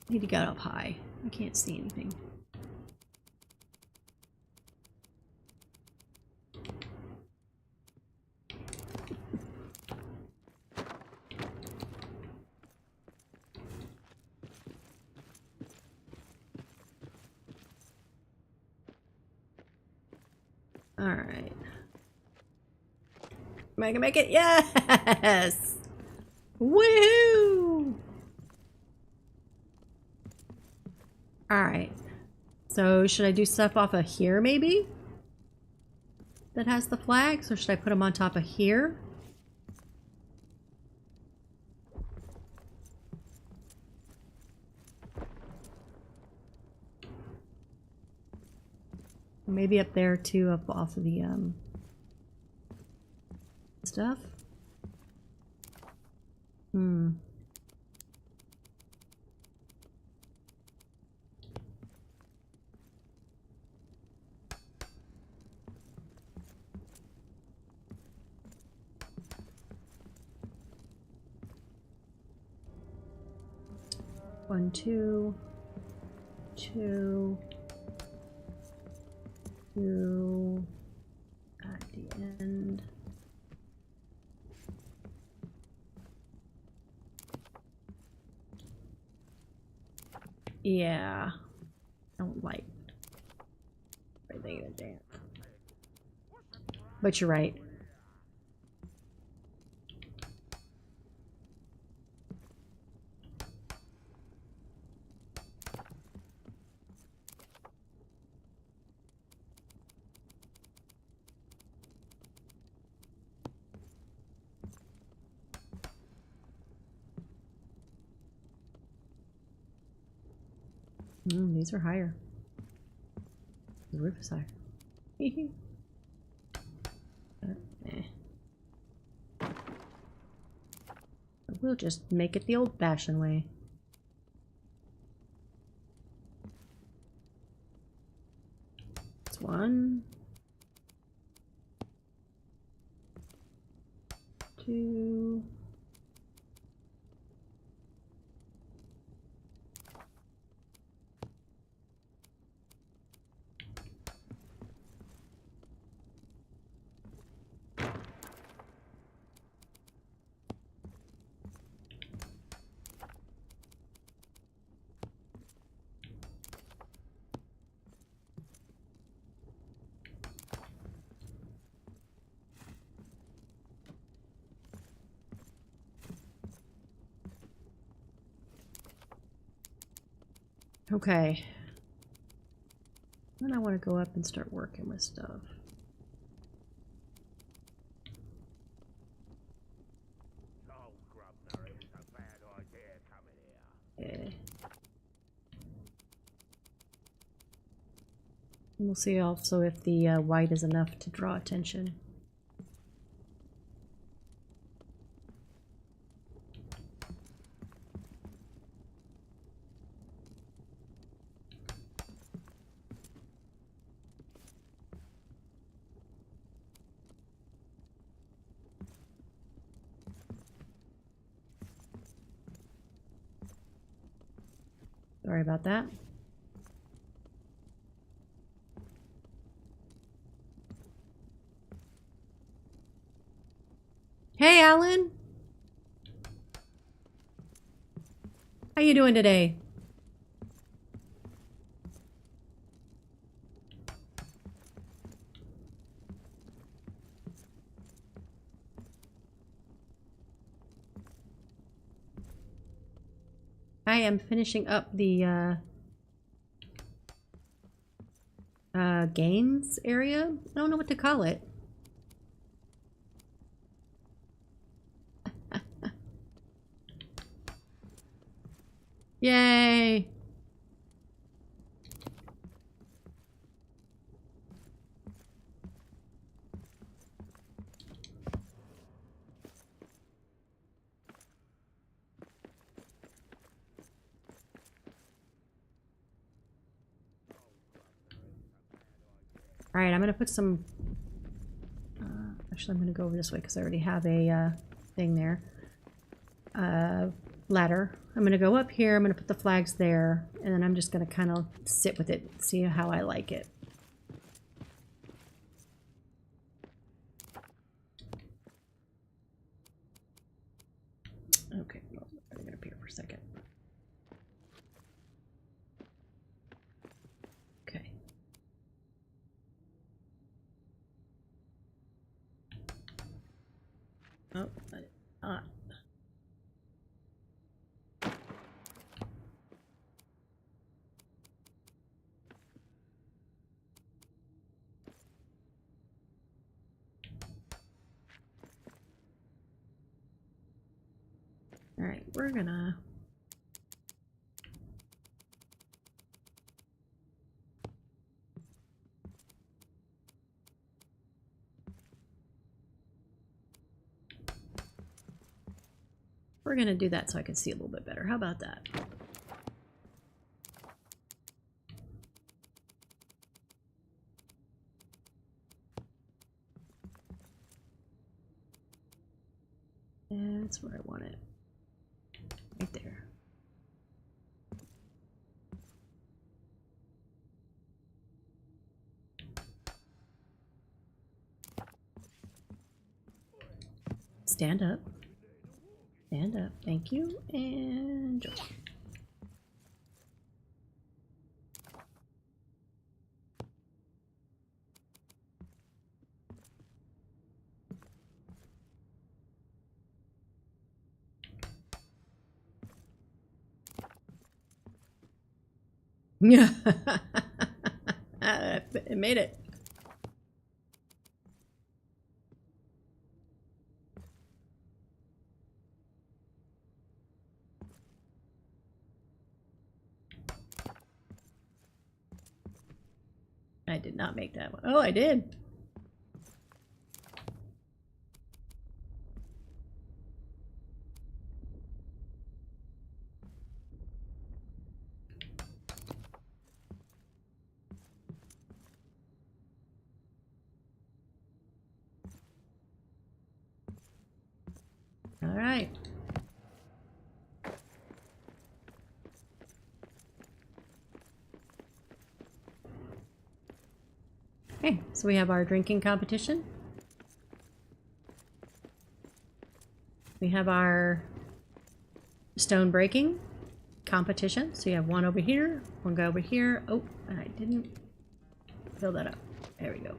I need to get up high. I can't see anything. Alright. Am I gonna make it? Yes! Woohoo! Alright. So should I do stuff off of here maybe? That has the flags? Or should I put them on top of here? Maybe up there too, up off of the stuff. Hmm. One, two, two. to at the end. Yeah, I don't like everything in there. But you're right. These are higher. The roof is higher. We'll just make it the old-fashioned way. That's one. Two. Okay. Then I want to go up and start working with stuff. Okay. And we'll see also if the white is enough to draw attention. Sorry about that. Hey, Alan. How you doing today? I am finishing up the games area. I don't know what to call it. Yay! Alright, I'm gonna put some... actually, I'm gonna go over this way because I already have a thing there. Ladder. I'm gonna go up here, I'm gonna put the flags there, and then I'm just gonna kind of sit with it, see how I like it. Okay, well, I'm gonna appear for a second. Okay. Oh, Alright, we're gonna... We're gonna do that so I can see a little bit better. How about that? That's where I want it. Right there. stand up. Stand up. Thank you. And jump. Yeah. It made it. I did not make that one. Oh, I did. All right. Okay, so we have our drinking competition. We have our stone breaking competition. So you have one over here, one go over here. Oh, I didn't fill that up. There we go.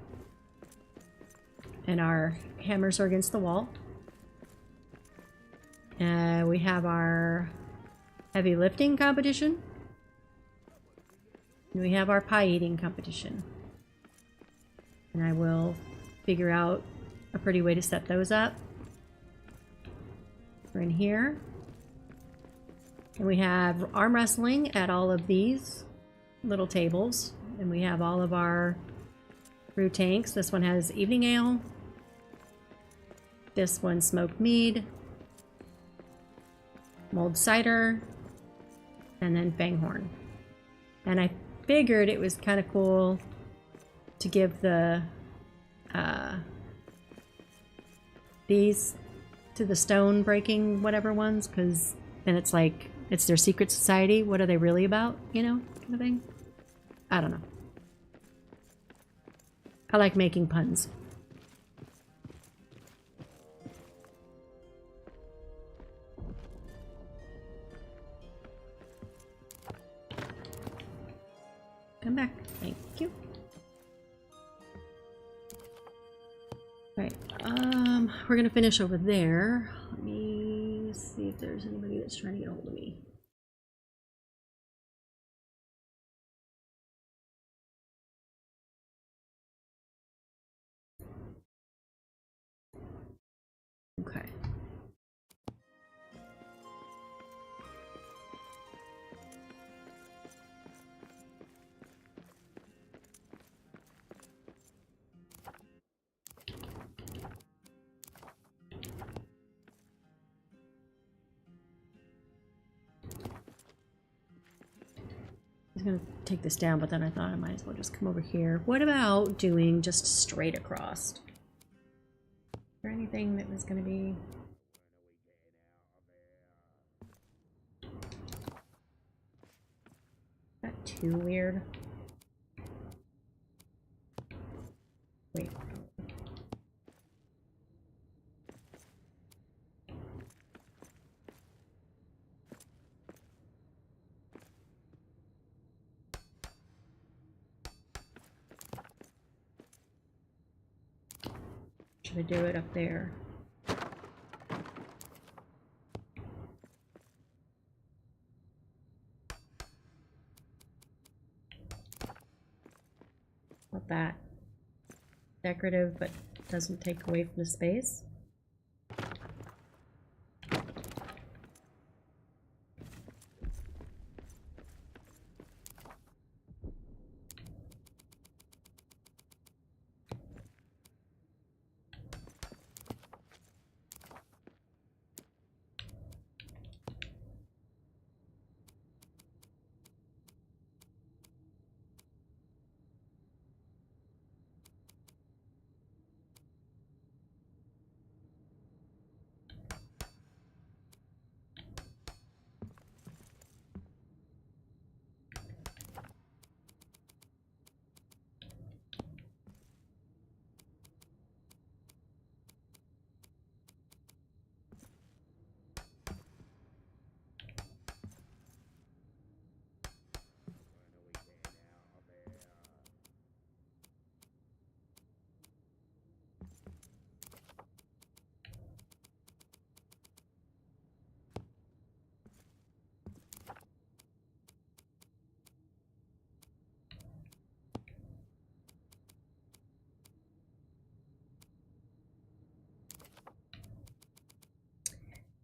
And our hammers are against the wall. We have our heavy lifting competition. And we have our pie eating competition. And I will figure out a pretty way to set those up. We're in here. And we have arm wrestling at all of these little tables. And we have all of our brew tanks. This one has evening ale. This one smoked mead. Mulled cider. And then fanghorn. And I figured it was kind of cool to give the these to the stone breaking whatever ones, because then it's like it's their secret society. What are they really about, you know, kind of thing. I don't know. I like making puns. Come back. Thank you. Right. We're gonna finish over there. Let me see if there's anybody that's trying to get a hold of me. Okay. I was gonna take this down, but then I thought I might as well just come over here. What about doing just straight across? Is there anything that was gonna be... Not too weird. Wait. Should I do it up there? Not that. Decorative, but doesn't take away from the space.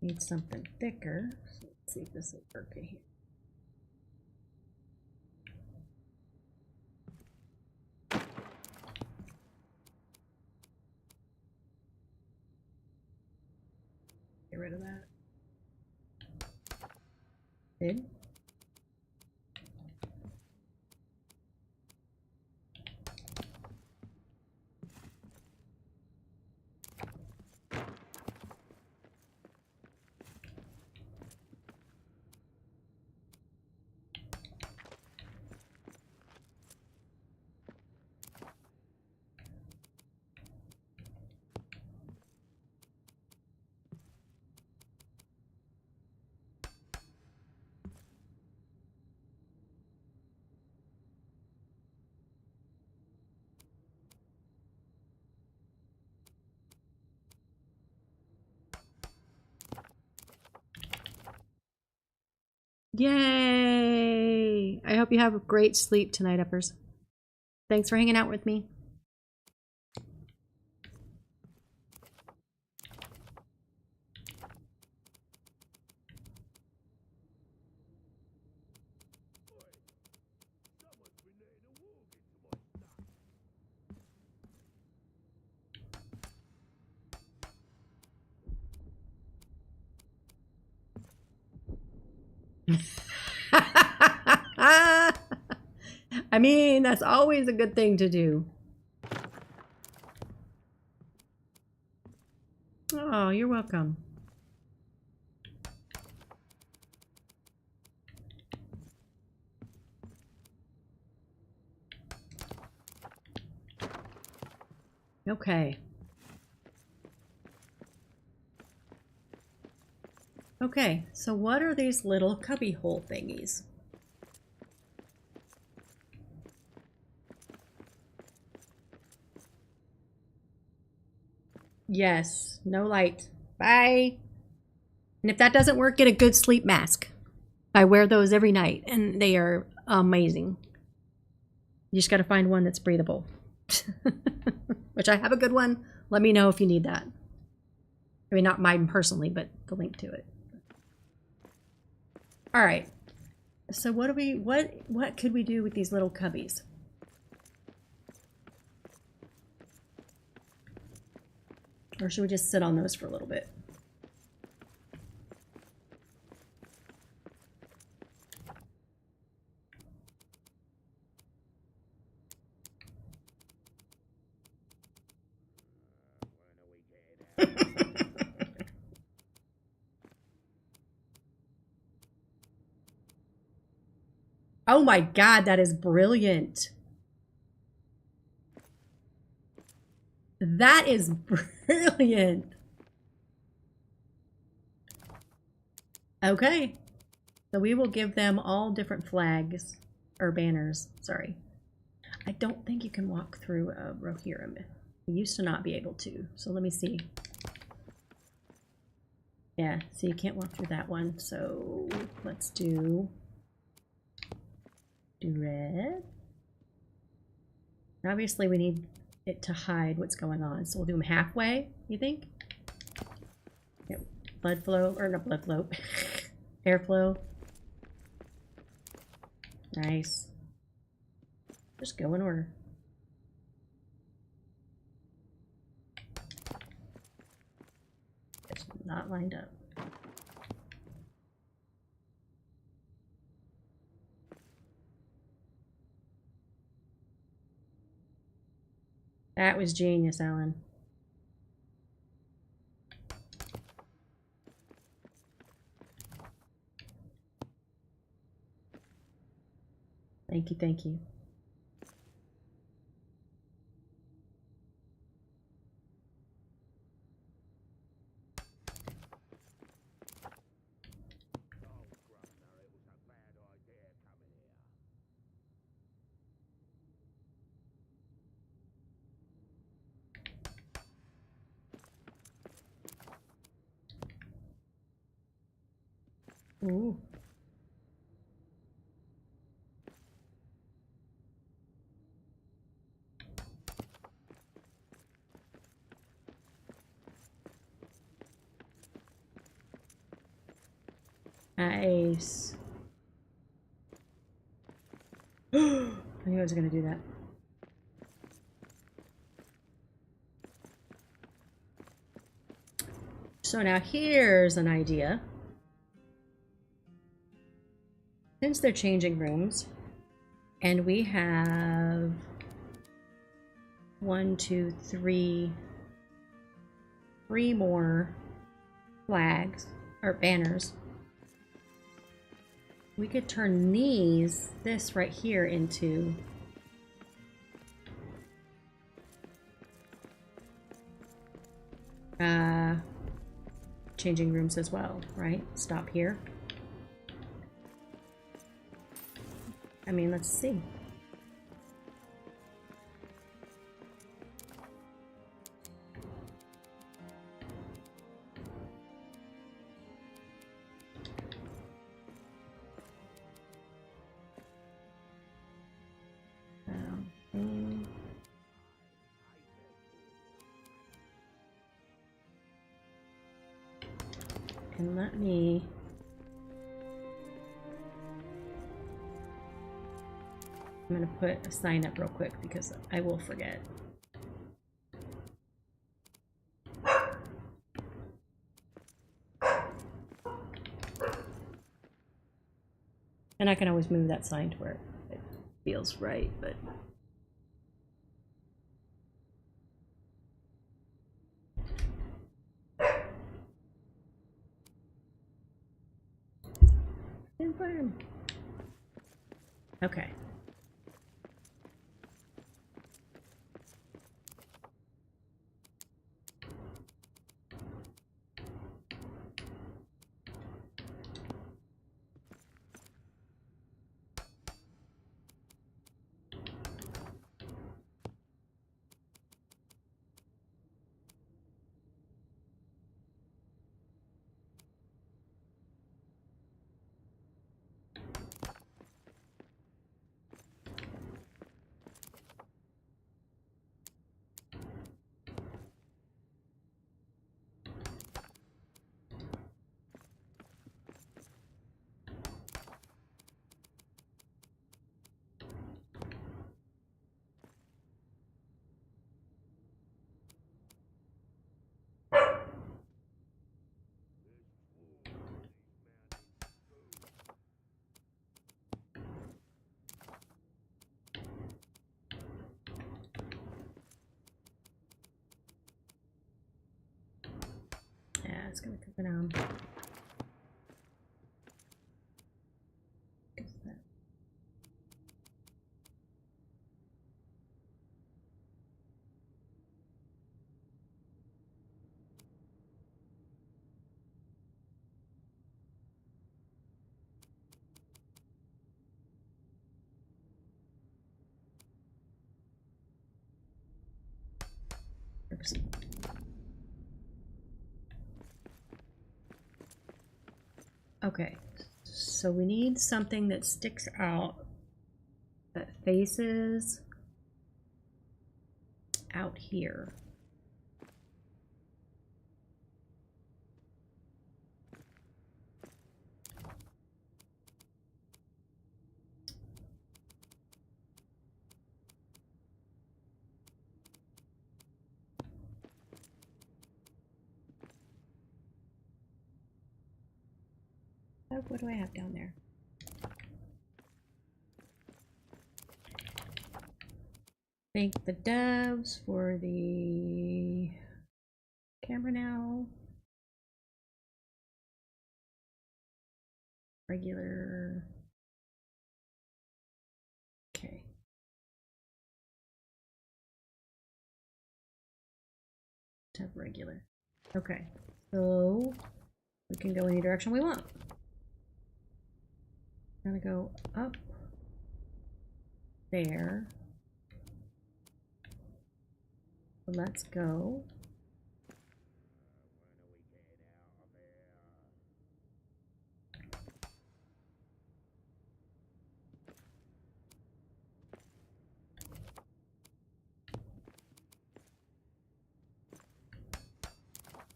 Need something thicker. So let's see if this will work in here. Get rid of that. Good. Yay! I hope you have a great sleep tonight, uppers. Thanks for hanging out with me. I mean, that's always a good thing to do. Oh, you're welcome. Okay. Okay, so what are these little cubby hole thingies? Yes, no light. Bye. And if that doesn't work, get a good sleep mask. I wear those every night, and they are amazing. You just got to find one that's breathable. Which I have a good one. Let me know if you need that. I mean, not mine personally, but the link to it. All right. So what could we do with these little cubbies? Or should we just sit on those for a little bit? Oh my God, that is brilliant. That is brilliant. Okay. So we will give them all different flags, or banners, sorry. I don't think you can walk through a Rohirrim. We used to not be able to, so let me see. Yeah, so you can't walk through that one, so let's do red. Obviously we need it to hide what's going on, so we'll do them halfway, you think? Yep. Blood flow, or not blood flow, airflow. Nice. Just go in order. It's not lined up. That was genius, Alan. Thank you, thank you. Ooh. Nice. I knew I was gonna do that. So now here's an idea. Since they're changing rooms, and we have 1, 2, 3, 3 more flags or banners, we could turn this right here into changing rooms as well, right? Stop here. I mean, let's see. And let me I'm gonna put a sign up real quick because I will forget. And I can always move that sign to where it feels right, but confirm. Okay. Yeah, it's gonna come down. Oops. Okay, so we need something that sticks out, that faces out here. What do I have down there? Thank the devs for the camera now. Regular. Okay. Tab regular. Okay. So we can go any direction we want. I'm gonna go up there. So let's go.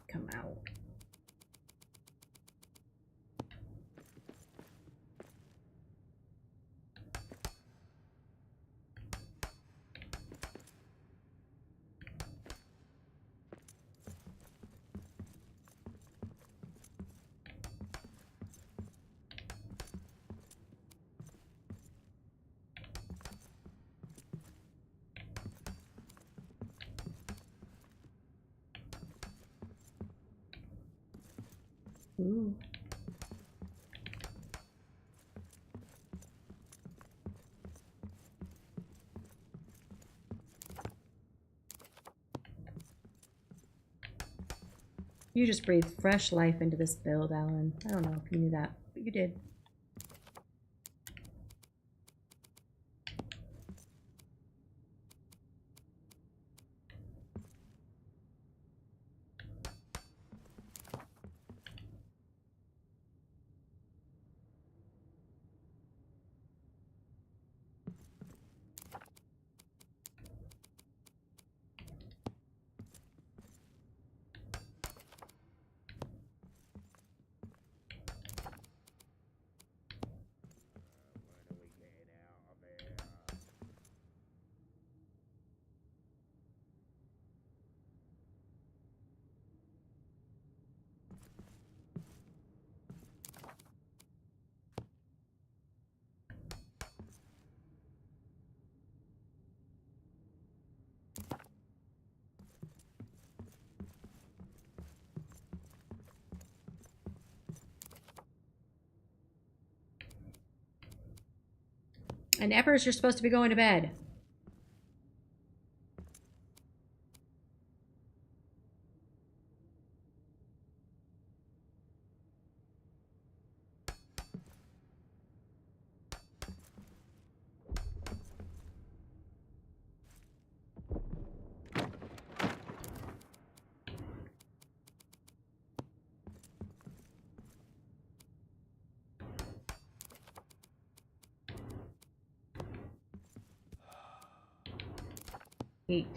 Come out. Ooh. You just breathed fresh life into this build, Alan. I don't know if you knew that, but you did. And Evers, you're supposed to be going to bed. Eat.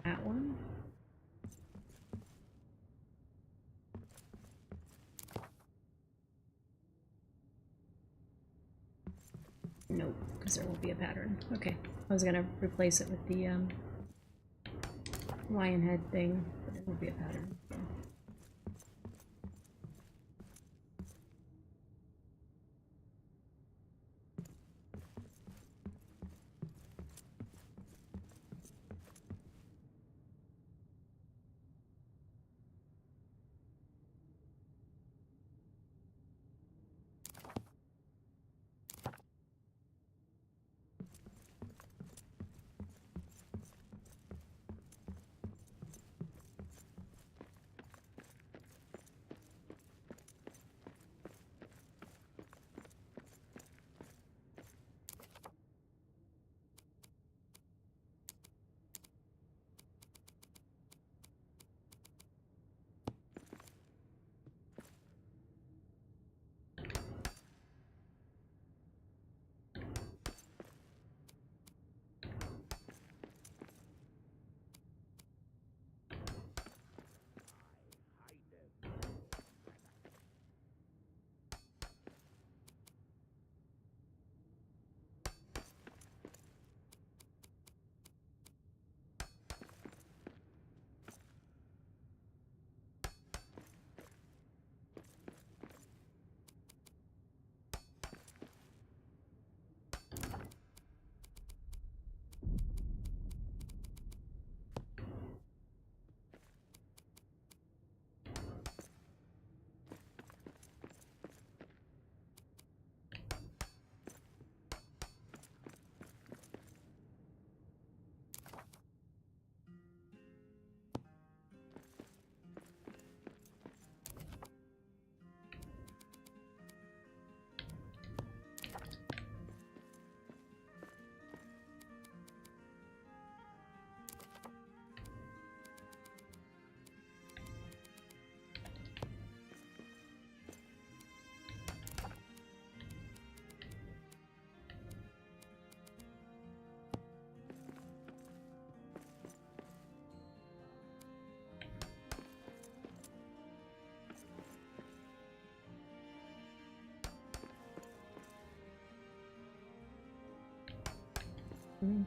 That one. Nope, because there won't be a pattern. Okay, I was gonna replace it with the lion head thing, but there won't be a pattern. So. fine.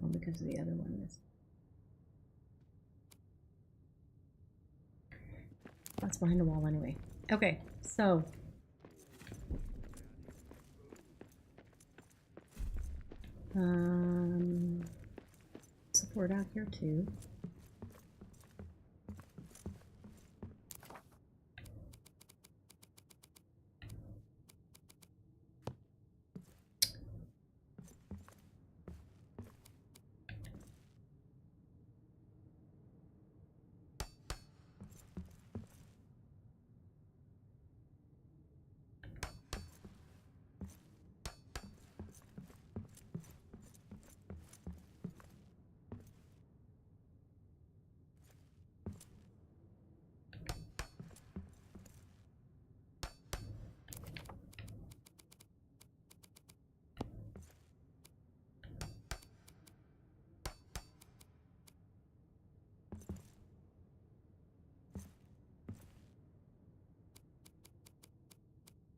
Well, because of the other one is. That's behind the wall anyway. Okay, so. Support out here too.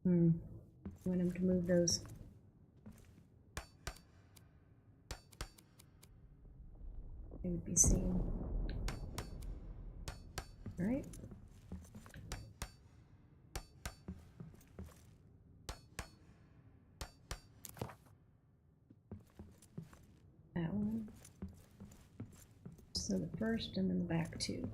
I want him to move those. They would be seen. All right. That one. So the first and then the back two.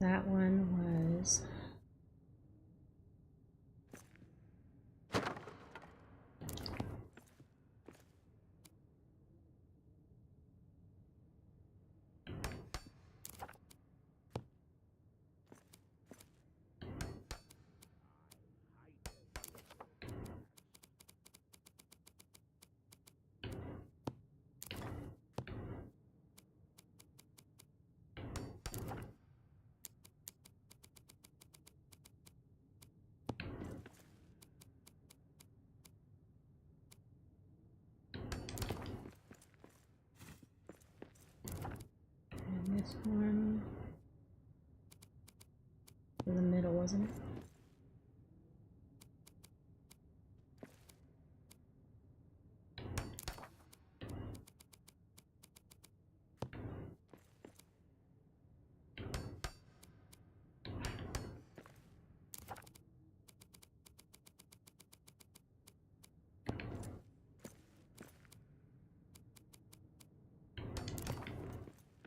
That one was This one. In the middle, wasn't it?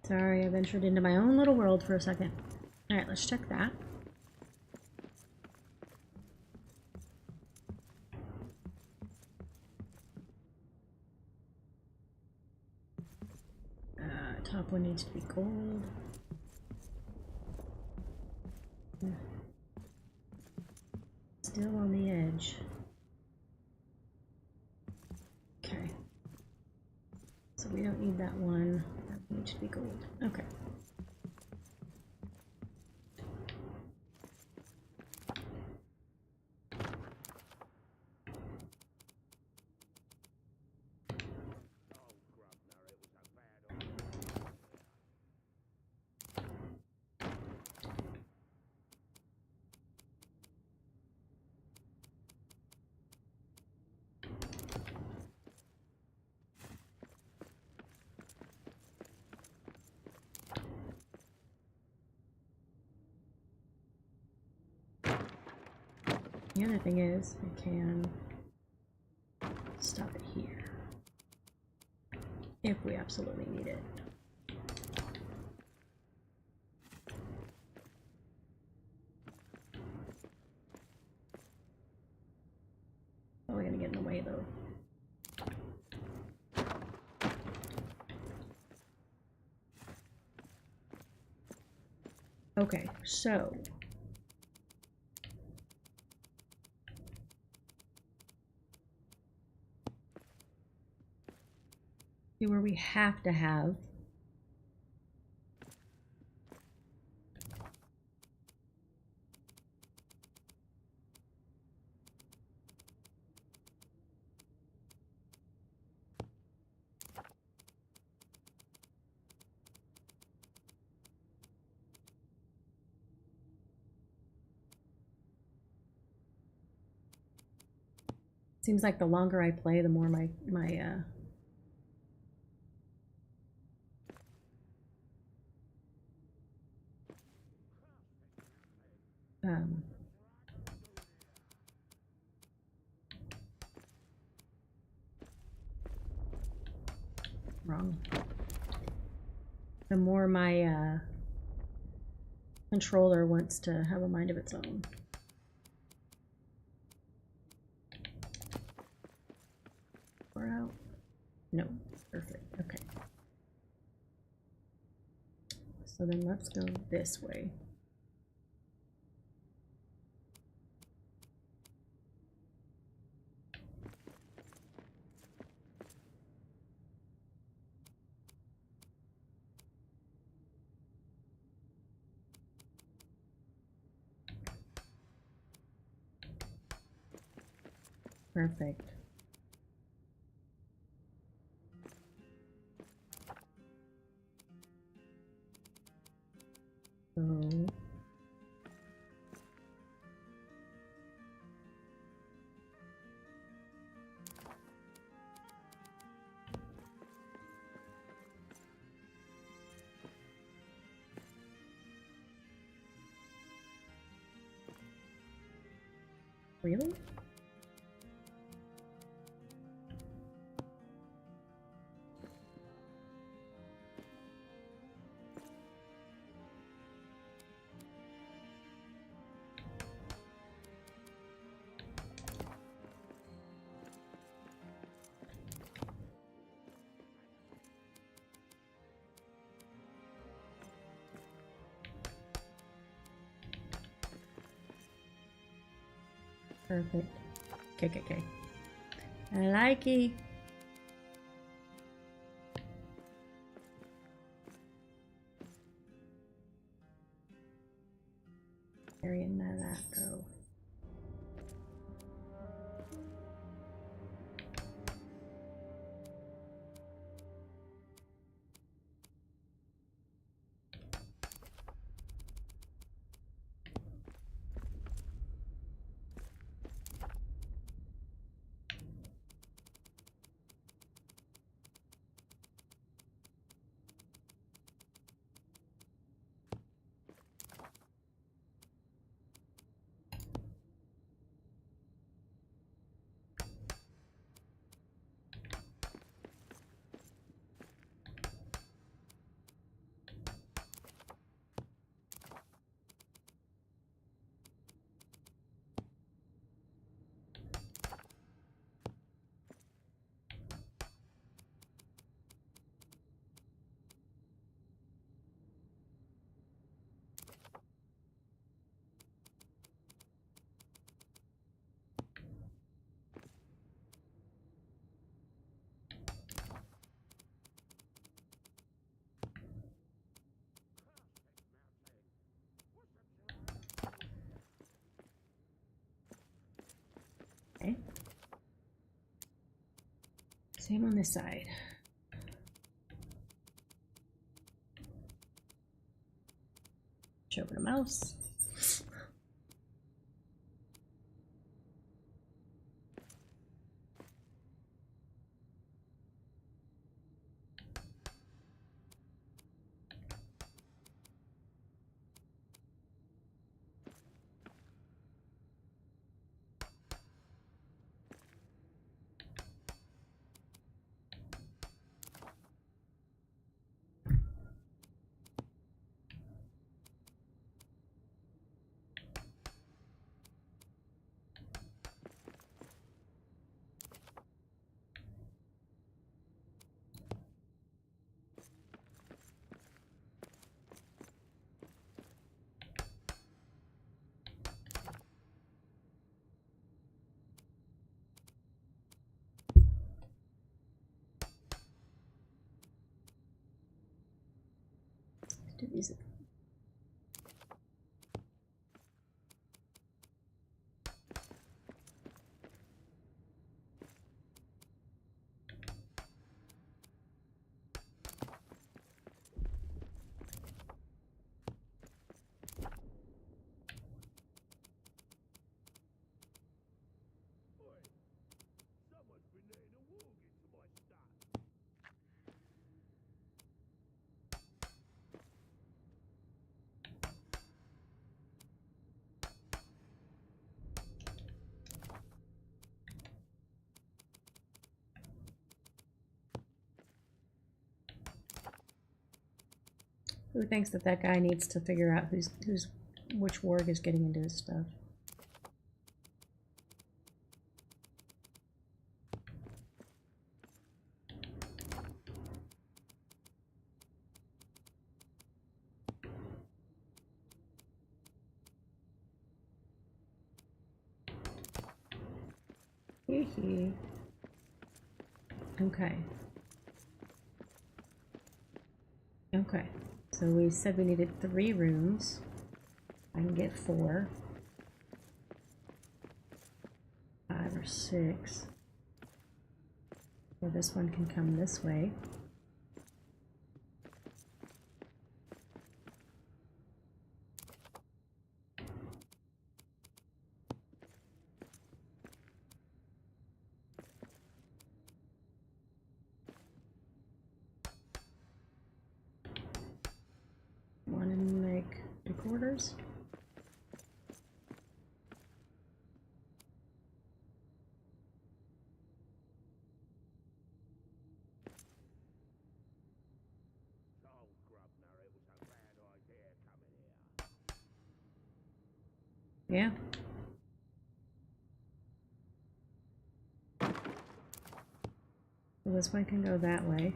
Sorry, I ventured into my own little world for a second. Alright, let's check that. Top one needs to be gold. Still on the edge. Okay. So we don't need that one. That needs to be gold. Okay. The other thing is, I can stop it here if we absolutely need it. Probably gonna get in the way though. Okay, so where we have to have seems like the longer I play, the more my wrong. The more my controller wants to have a mind of its own. We're out. No, perfect. Okay. So then let's go this way. Perfect. So really? Perfect. Okay. I like it. Carrying that go. Okay. Same on this side. Switch over to mouse. Do these. Someone's been letting a warg into my stuff. Who thinks that that guy needs to figure out which warg is getting into his stuff? Hee. Okay. Okay. So we said we needed 3 rooms. I can get 4. 5 or 6. Well, this one can come this way. One in like 3/4. Told Grubner it was a bad idea coming here. Yeah. Well, this one can go that way.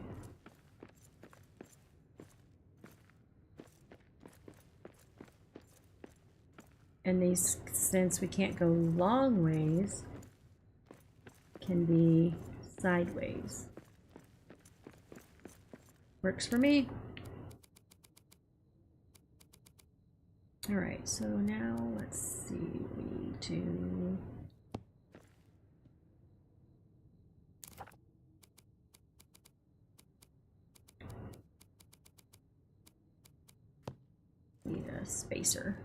And these, since we can't go long ways, can be sideways. Works for me. Alright, so now let's see, we need to need a spacer.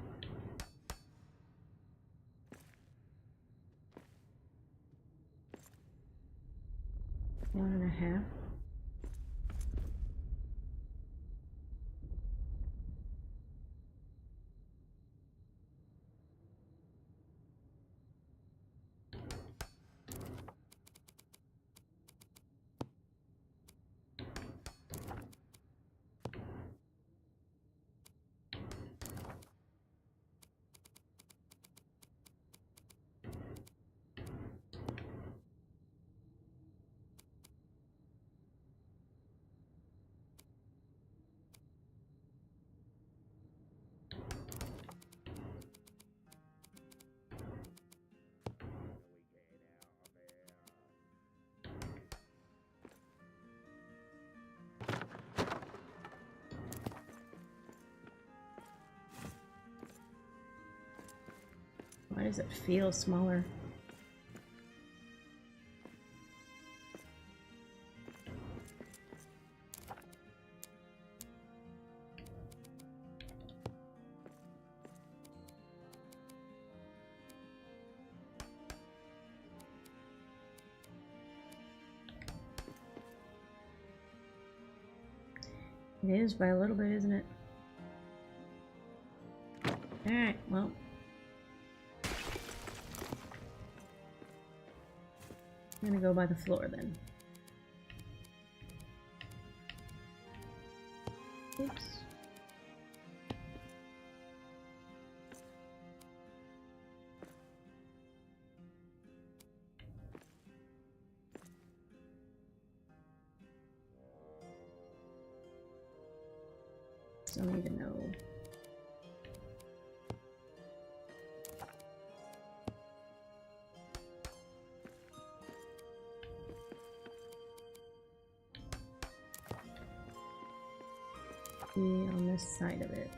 1.5. Why does it feel smaller? It is by a little bit, isn't it? Alright, well. I'm gonna go by the floor then. Oops. Don't even know. Be on this side of it.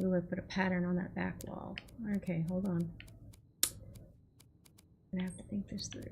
Ooh, I put a pattern on that back wall. Okay, hold on. I have to think this through.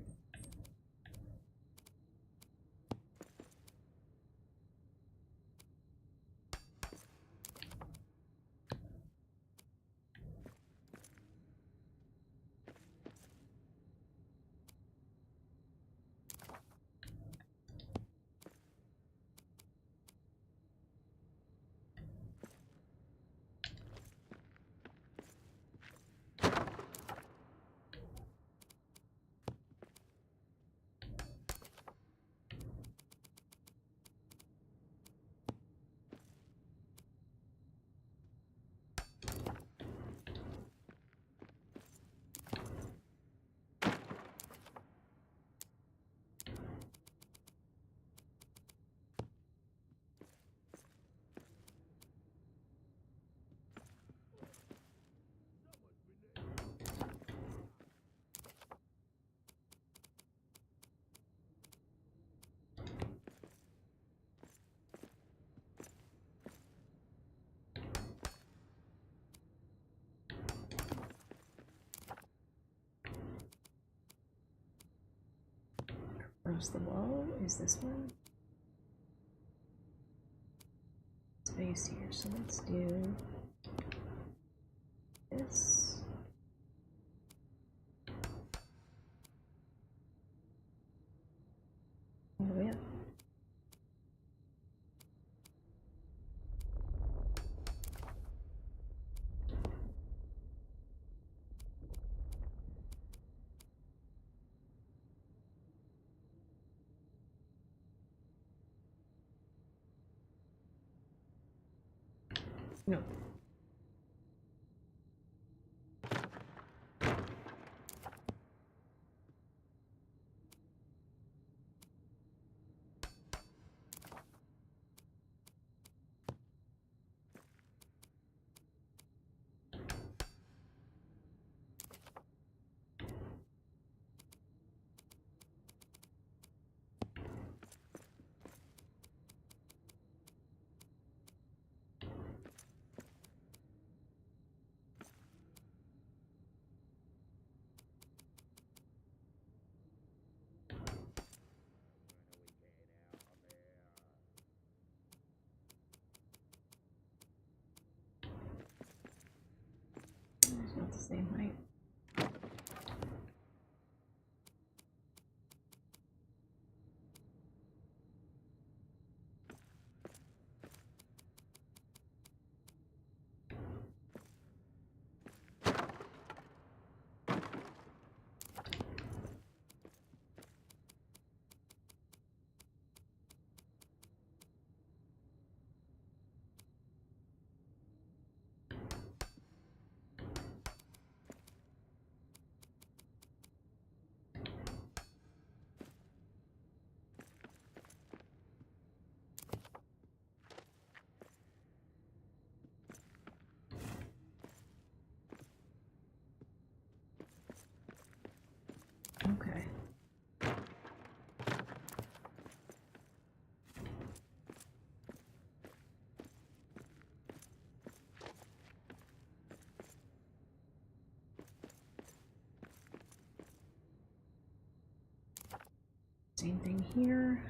Across the wall is this one. Space here, so let's do this. All the way up. No. It's not the same height. Same thing here.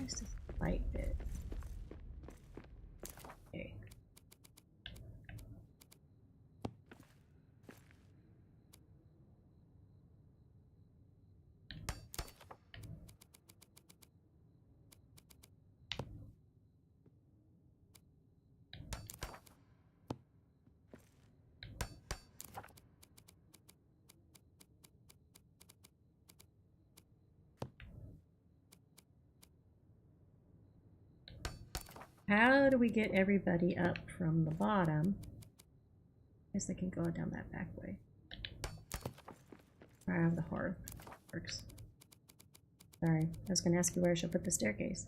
Just a slight bit. Okay. How do we get everybody up from the bottom? I guess they can go down that back way. I have the hearth. Works. Sorry, I was gonna ask you where I should put the staircase.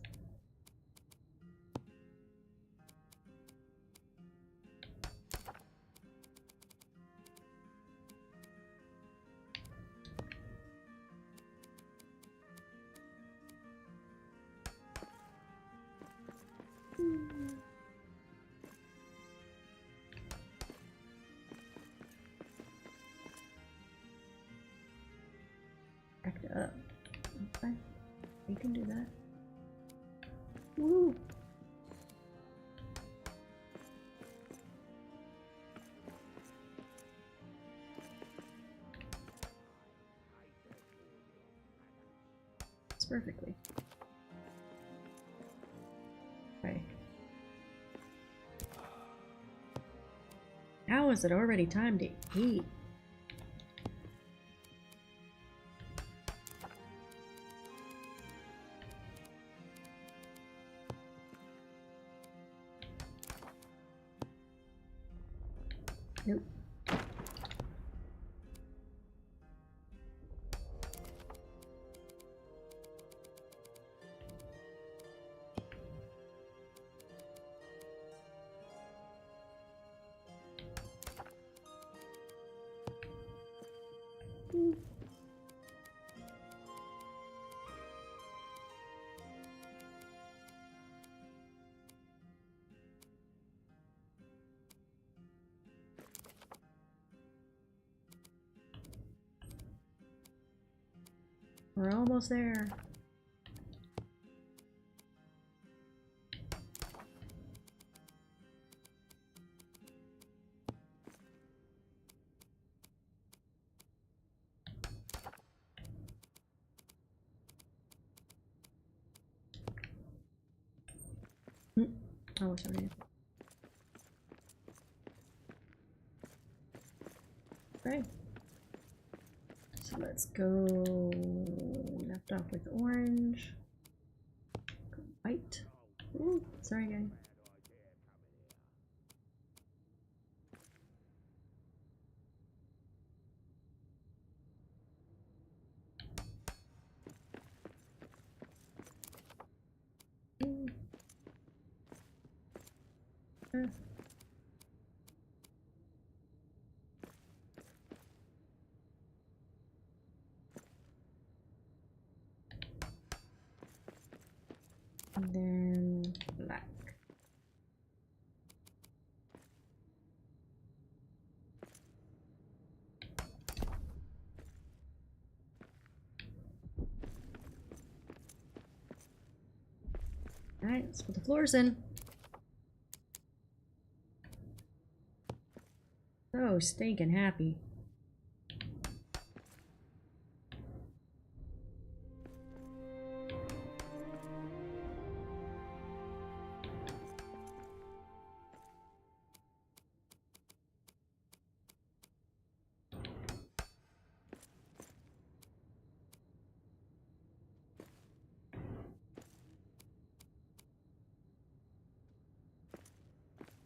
Back it up. Okay, you can do that. Woo! It's perfectly. Okay. How is it already time to eat? Nope. We're almost there. I wish I did. Okay. So let's go left off with orange. Go white. Ooh, sorry guys. And then black. Alright, let's put the floors in. So stinking happy.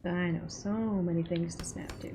I know, so many things to snap to.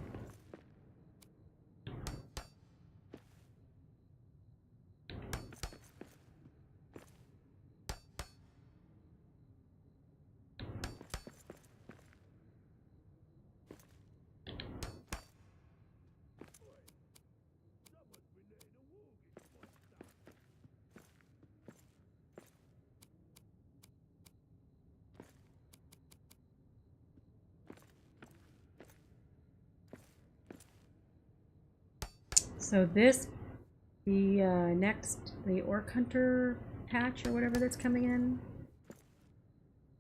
So this, the next, the Orc Hunter patch or whatever that's coming in.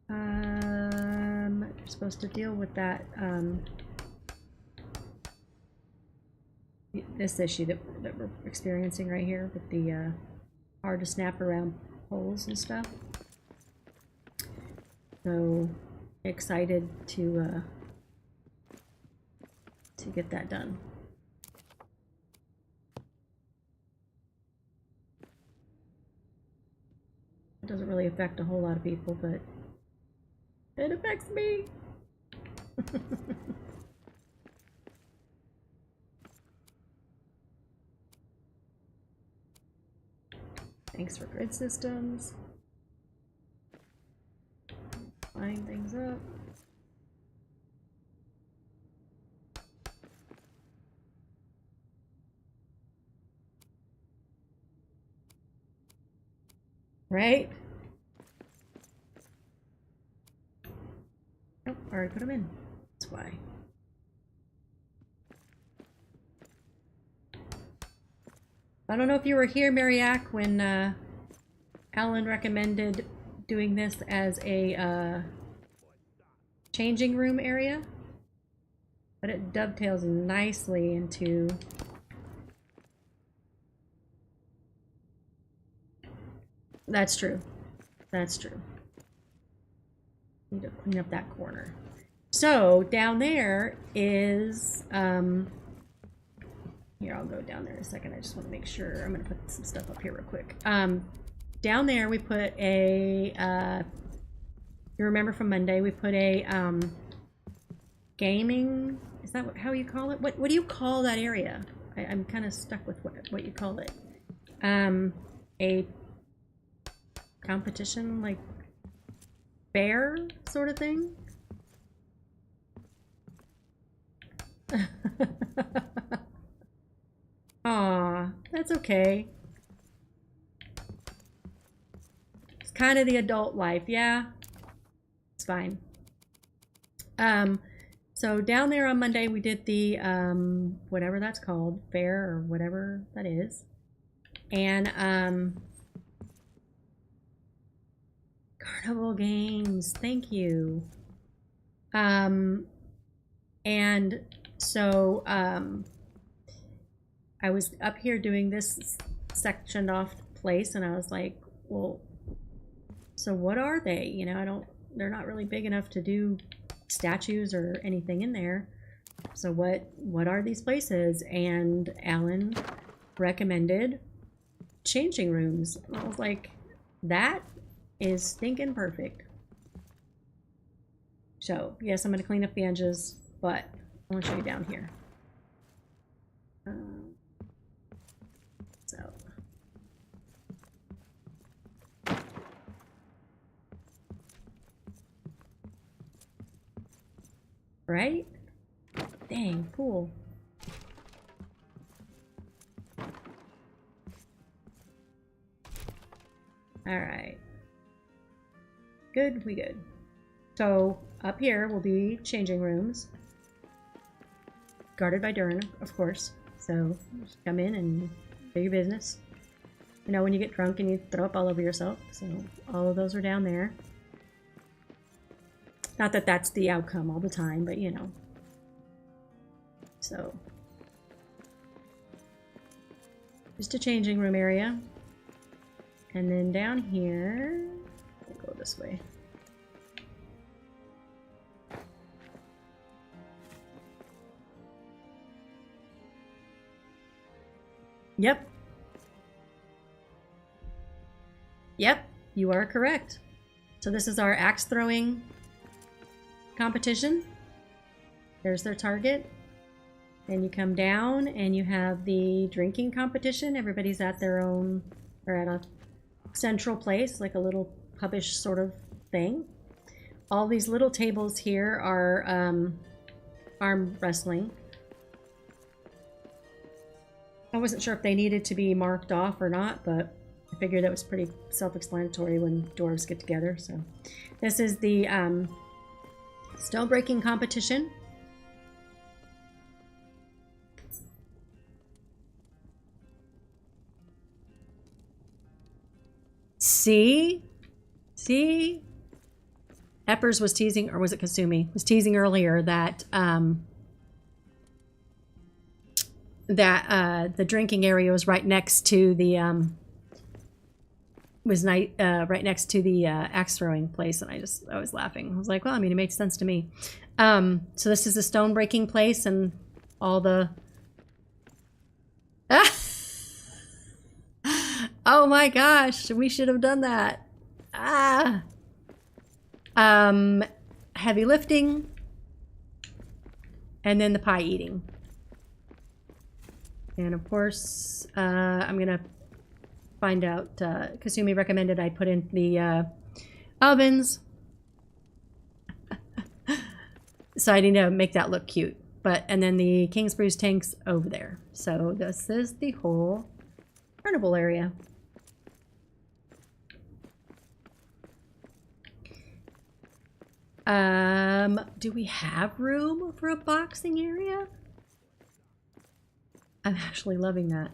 You're supposed to deal with that, this issue that we're experiencing right here with the hard to snap around poles and stuff. So excited to get that done. It doesn't really affect a whole lot of people, but it affects me. Thanks for grid systems. Lining things up. Right? Oh, already put them in. That's why. I don't know if you were here, Mariac, when Alan recommended doing this as a changing room area, but it dovetails nicely into That's true. That's true. Need to clean up that corner. So down there is here, I'll go down there in a second. I just want to make sure. I'm gonna put some stuff up here real quick. Down there we put a you remember from Monday we put a gaming, is that how you call it? What do you call that area? I'm kind of stuck with what you call it. A competition, like fair sort of thing. Aw, that's okay. It's kind of the adult life, yeah. It's fine. So down there on Monday we did the whatever that's called, fair or whatever that is. And Carnival Games, thank you. And so I was up here doing this sectioned off place, and I was like, well, so what are they? You know, they're not really big enough to do statues or anything in there. So what are these places? And Alan recommended changing rooms. And I was like, that is stinking perfect. So yes, I'm going to clean up the edges, but I want to show you down here. So right? Dang, cool. All right. Good, we good. So up here will be changing rooms, guarded by Durin, of course. So just come in and do your business. You know, when you get drunk and you throw up all over yourself. So all of those are down there. Not that that's the outcome all the time, but you know. So just a changing room area. And then down here, we'll go this way. Yep. Yep, you are correct. So this is our axe throwing competition. There's their target. And you come down and you have the drinking competition. Everybody's at their own, or at a central place, like a little pubish sort of thing. All these little tables here are arm wrestling. I wasn't sure if they needed to be marked off or not, but I figured that was pretty self-explanatory when dwarves get together. So this is the stone breaking competition. See? See? Eppers was teasing, or was it Kasumi? Was teasing earlier that the drinking area was right next to the right next to the axe throwing place, and I was laughing. I was like, well, I mean, it makes sense to me. So this is a stone breaking place, and all the oh my gosh, we should have done that. Heavy lifting, and then the pie eating. And of course, I'm gonna find out, Kasumi recommended I put in the ovens. So I need to make that look cute. And then the King's Brews tank's over there. So this is the whole carnival area. Do we have room for a boxing area? I'm actually loving that.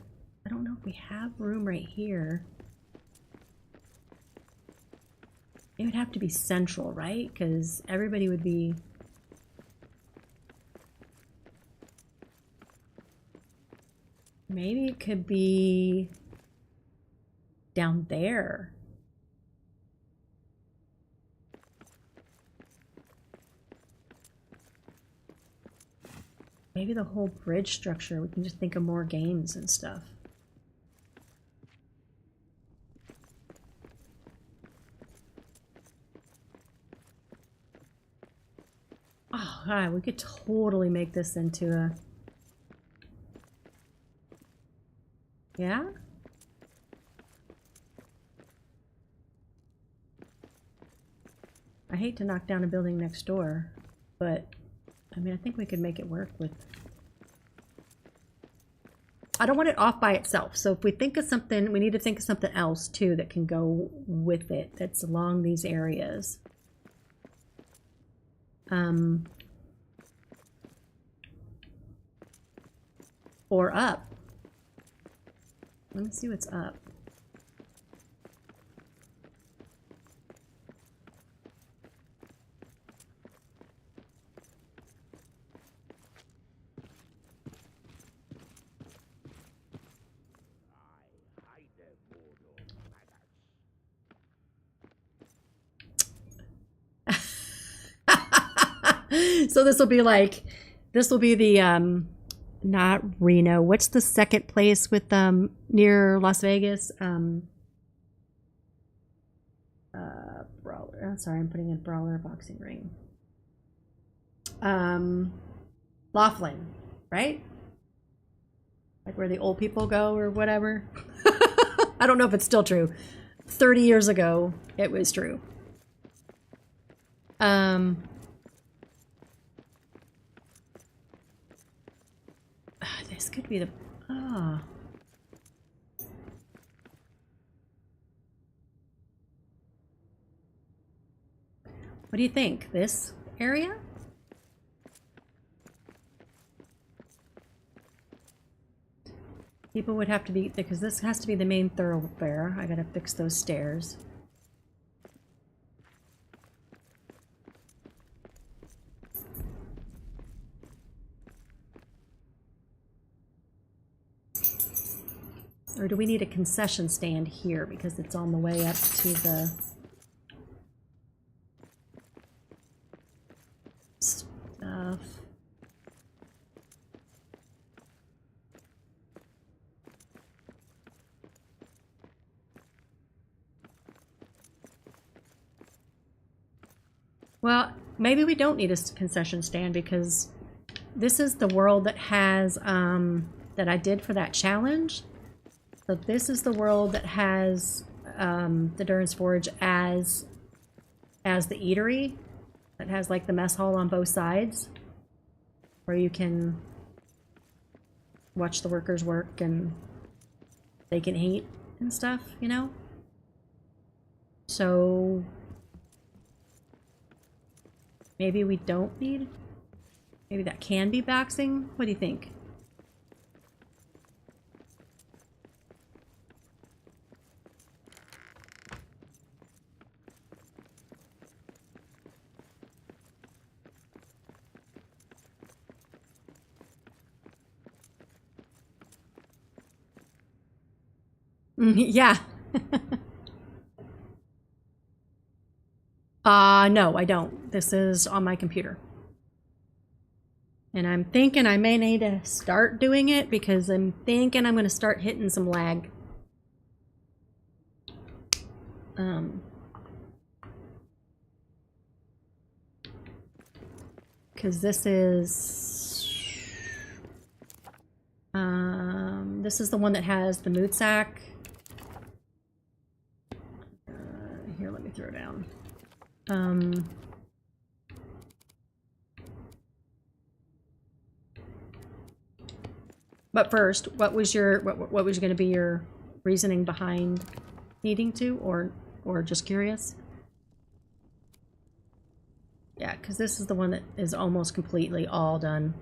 I don't know if we have room right here. It would have to be central, right? Because everybody would be... Maybe it could be down there. Maybe the whole bridge structure, we can just think of more games and stuff. Oh god, we could totally make this into a... Yeah? I hate to knock down a building next door, but I mean, I think we could make it work with... I don't want it off by itself. So if we think of something, we need to think of something else too that can go with it, that's along these areas. Or up. Let me see what's up. So this will be like, this will be the, not Reno. What's the second place with, near Las Vegas? Brawler. Oh, sorry, I'm putting in Brawler boxing ring. Laughlin, right? Like where the old people go or whatever. I don't know if it's still true. 30 years ago, it was true. This could be the... What do you think? This area? People would have to be... Because this has to be the main thoroughfare. I gotta fix those stairs. Or do we need a concession stand here because it's on the way up to the stuff? Well, maybe we don't need a concession stand because this is the world that has, that I did for that challenge. So this is the world that has the Durin's Forge as the eatery. That has like the mess hall on both sides. Where you can watch the workers work and they can eat and stuff, you know? So maybe we don't need... Maybe that can be boxing? What do you think? Yeah. No, I don't. This is on my computer. And I'm thinking I may need to start doing it because I'm thinking I'm going to start hitting some lag. Because this is the one that has the mood sack. Here, let me throw down. But first, what was going to be your reasoning behind needing to, or just curious? Yeah, because this is the one that is almost completely all done.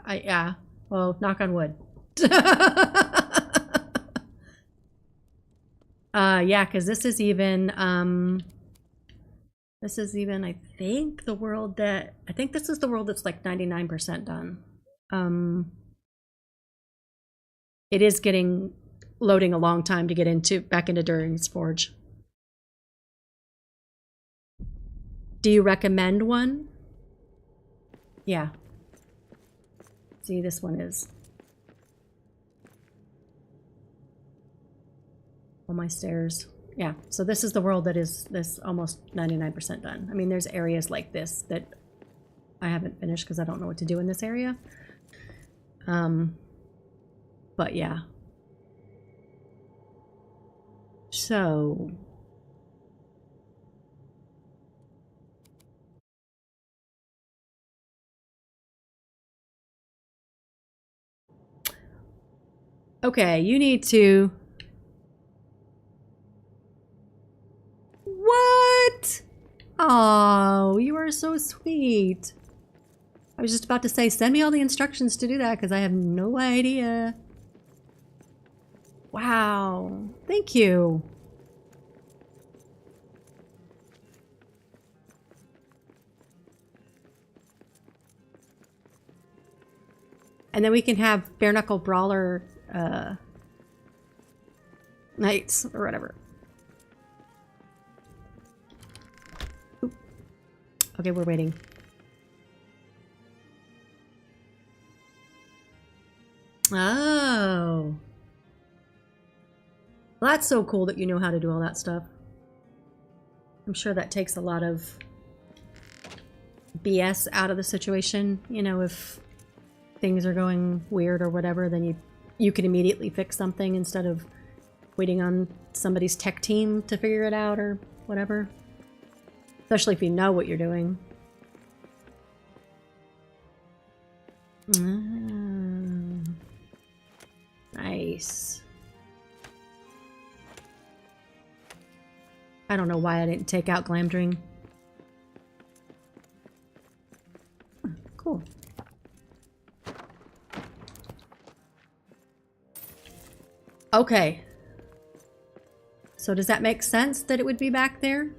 Yeah. Well, knock on wood. Yeah, because this is even, I think this is the world that's like 99% done. It is loading a long time to get back into During's Forge. Do you recommend one? Yeah. See, this one is. All my stairs. Yeah, so this is the world that is this almost 99% done. I mean, there's areas like this that I haven't finished because I don't know what to do in this area. But yeah. So. Okay, you need to. What? Oh, you are so sweet. I was just about to say, send me all the instructions to do that because I have no idea. Wow. Thank you. And then we can have bare knuckle brawler nights or whatever. Oop. Okay, we're waiting. Oh. Well, that's so cool that you know how to do all that stuff. I'm sure that takes a lot of BS out of the situation. You know, if things are going weird or whatever, then you can immediately fix something instead of waiting on somebody's tech team to figure it out or whatever. Especially if you know what you're doing. Nice. I don't know why I didn't take out Glamdring. Cool. Okay. So does that make sense that it would be back there?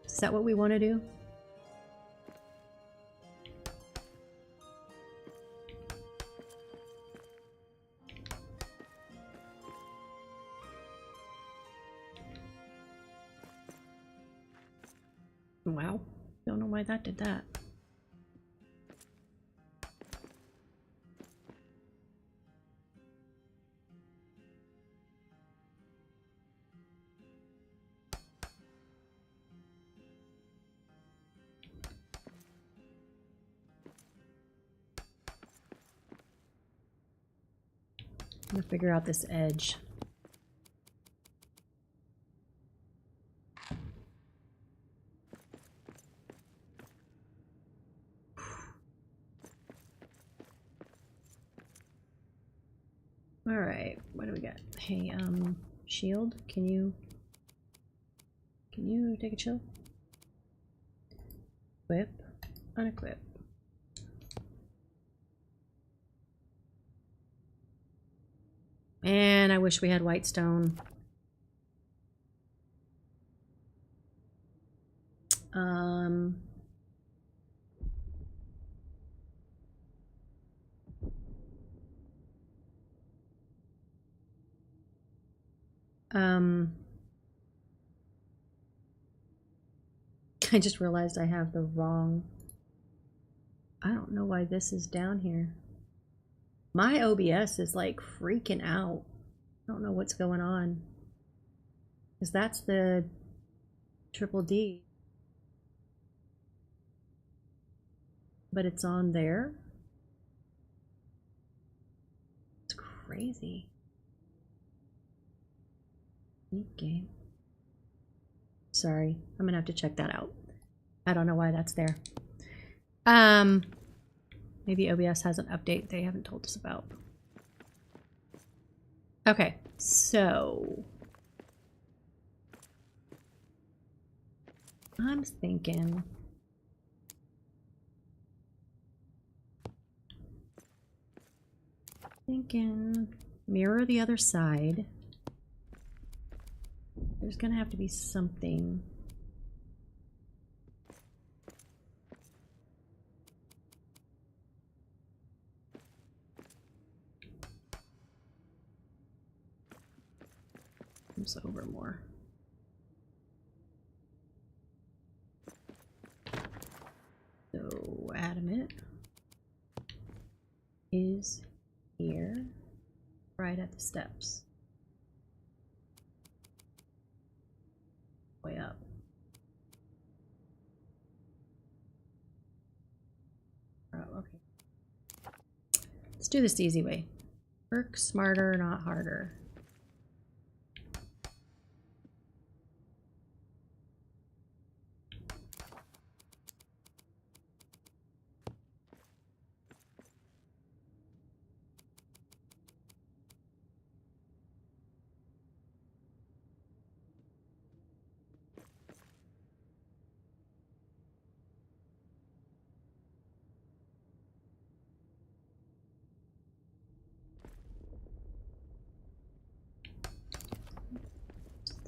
Is that what we want to do? Wow. Don't know why that did that. I'm gonna figure out this edge. All right, what do we got? Hey, shield, can you take a chill? Equip, unequip. And I wish we had white stone. I just realized I have the wrong... I don't know why this is down here. My OBS is like freaking out. I don't know what's going on. Because that's the triple D. But it's on there. It's crazy. Neat game. Sorry, I'm gonna have to check that out. I don't know why that's there. Maybe OBS has an update they haven't told us about. Okay, so I'm thinking mirror the other side. There's gonna have to be something. Comes over more. So adamant is here, right at the steps. Way up. Oh, okay. Let's do this the easy way. Work smarter, not harder.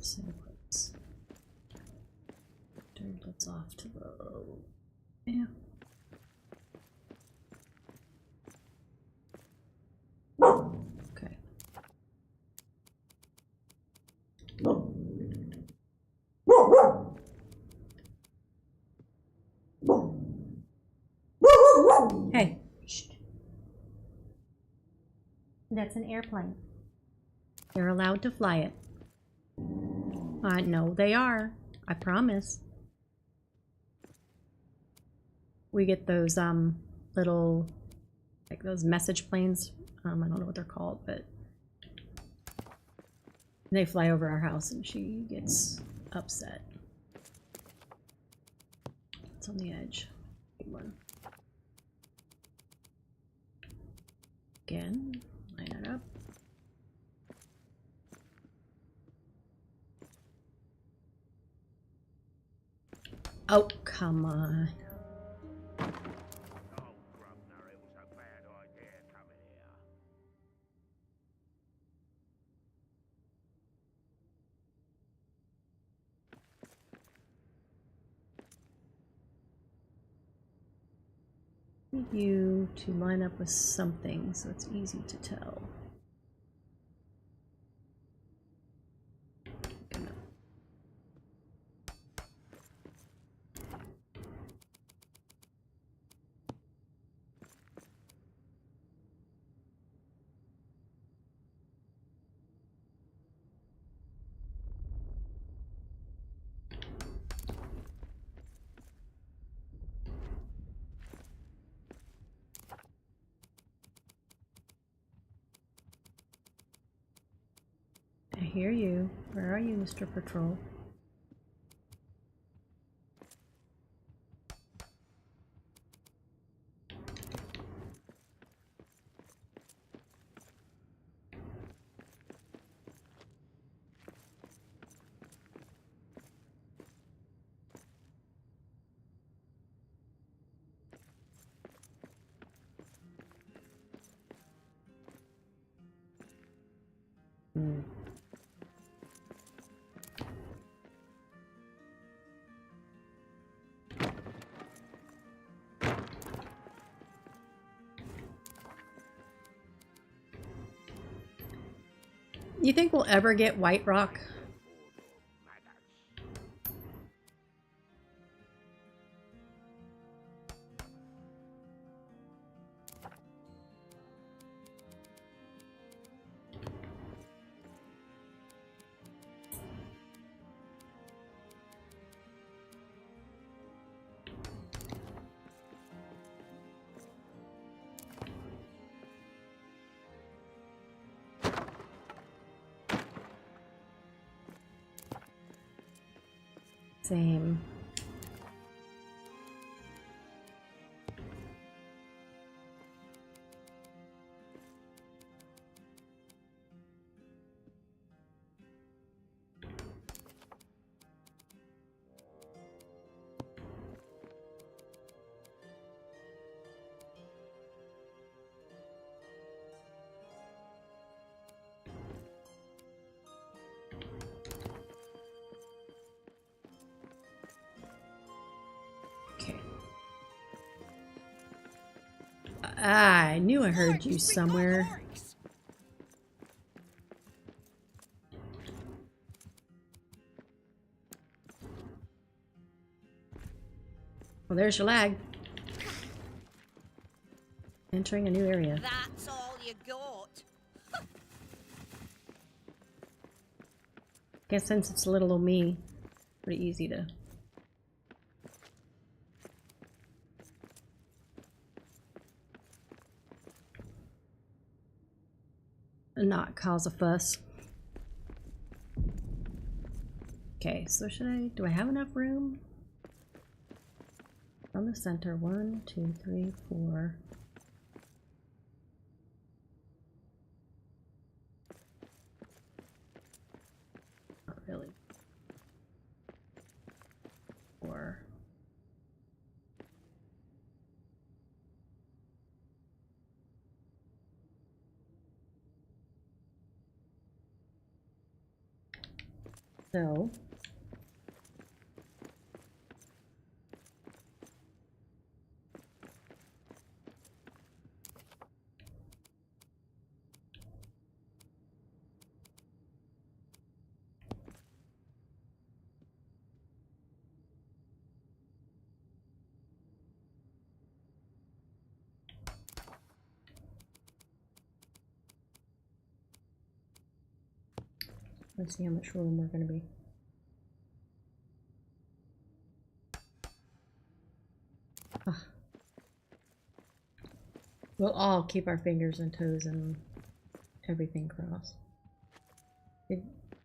Samples. Turn that's off to low. Yeah. Okay. Hey. Shh. That's an airplane. They're allowed to fly it. No, they are. I promise. We get those little, like those message planes. I don't know what they're called, but they fly over our house and she gets upset. It's on the edge. Big one. Again, line it up. Oh, come on. Need you to line up with something so it's easy to tell. I hear you. Where are you, Mr. Patrol? You think we'll ever get white rock? Same. I knew I heard you somewhere. Well, there's your lag. Entering a new area. That's all you got. Guess since it's little old me, pretty easy to... not cause a fuss. Okay, so do I have enough room? From the center, 1, 2, 3, 4. Not really. 4. So let's see how much room we're going to be. Ah. We'll all keep our fingers and toes and everything crossed.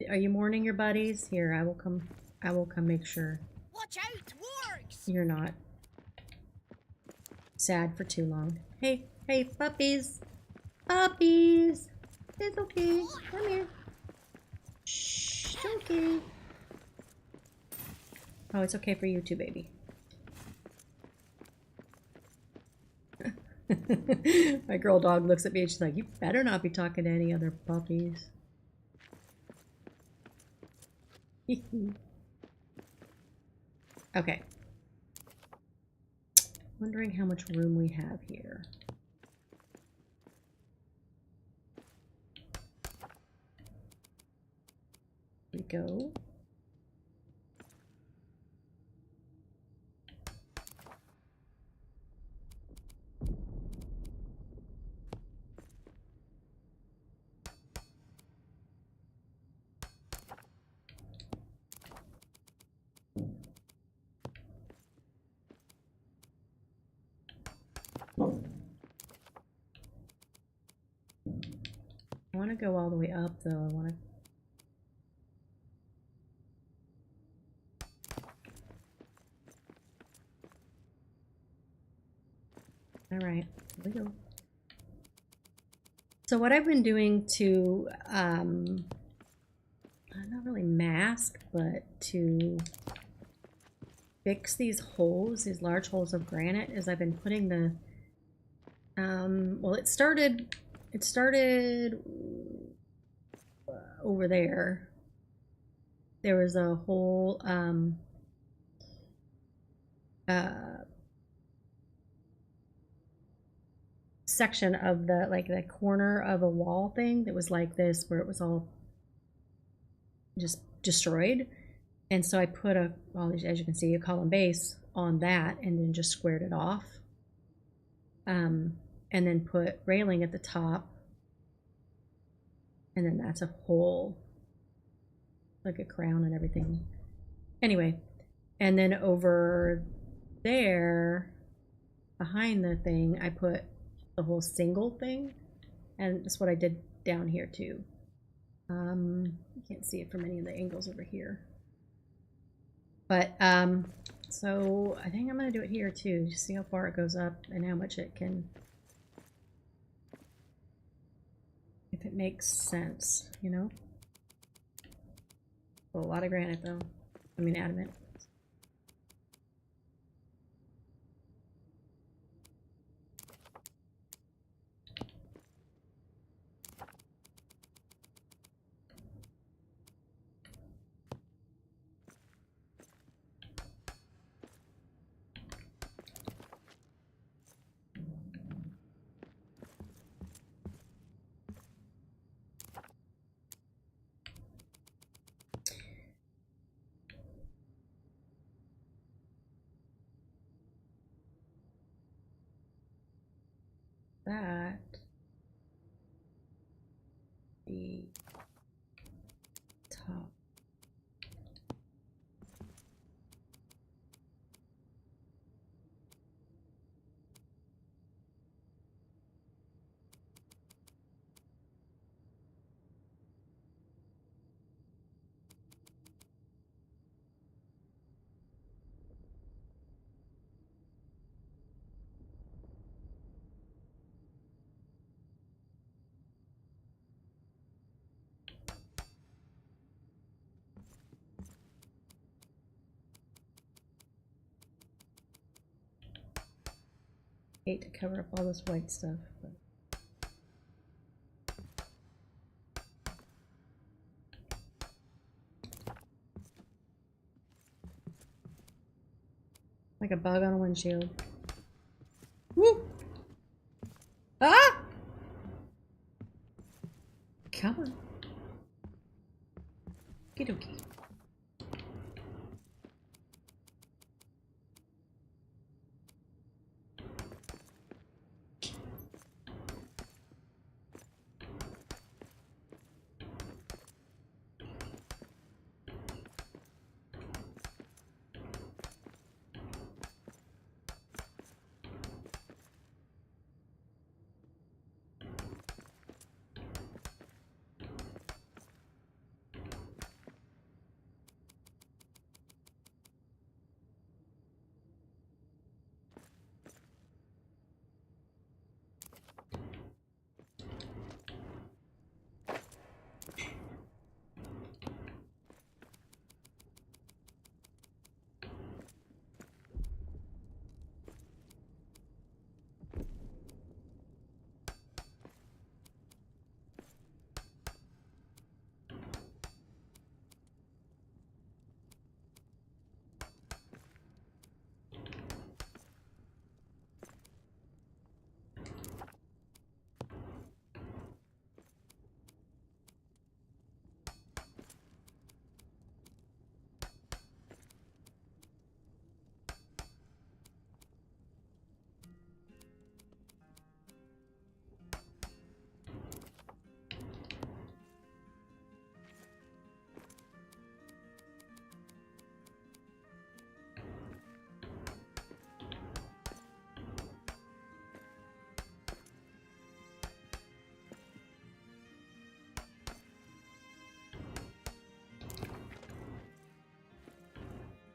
Are you mourning your buddies? Here, I will come make sure Watch out, wargs! you're not sad for too long. Hey, hey, puppies! Puppies! It's okay. Come here. Shh, it's okay. Oh, it's okay for you too, baby. My girl dog looks at me and she's like, you better not be talking to any other puppies. Okay. Wondering how much room we have here. Here we go. I want to go all the way up though. I want to... Alright, here we go. So what I've been doing to, not really mask, but to fix these holes, these large holes of granite, is I've been putting the, well, it started over there. There was a whole, section of the, like the corner of a wall thing that was like this, where it was all just destroyed. And so I put a, well, as you can see, a column base on that and then just squared it off. And then put railing at the top. And then that's a whole, like a crown and everything. Anyway, and then over there, behind the thing, I put the whole single thing. And that's what I did down here too. You can't see it from any of the angles over here. But, so I think I'm going to do it here too. Just see how far it goes up and how much it can, if it makes sense, you know? A lot of granite though. I mean adamant. That the top. Hate to cover up all this white stuff, but like a bug on a windshield. Woo! Ah! Come on. Okie dokie.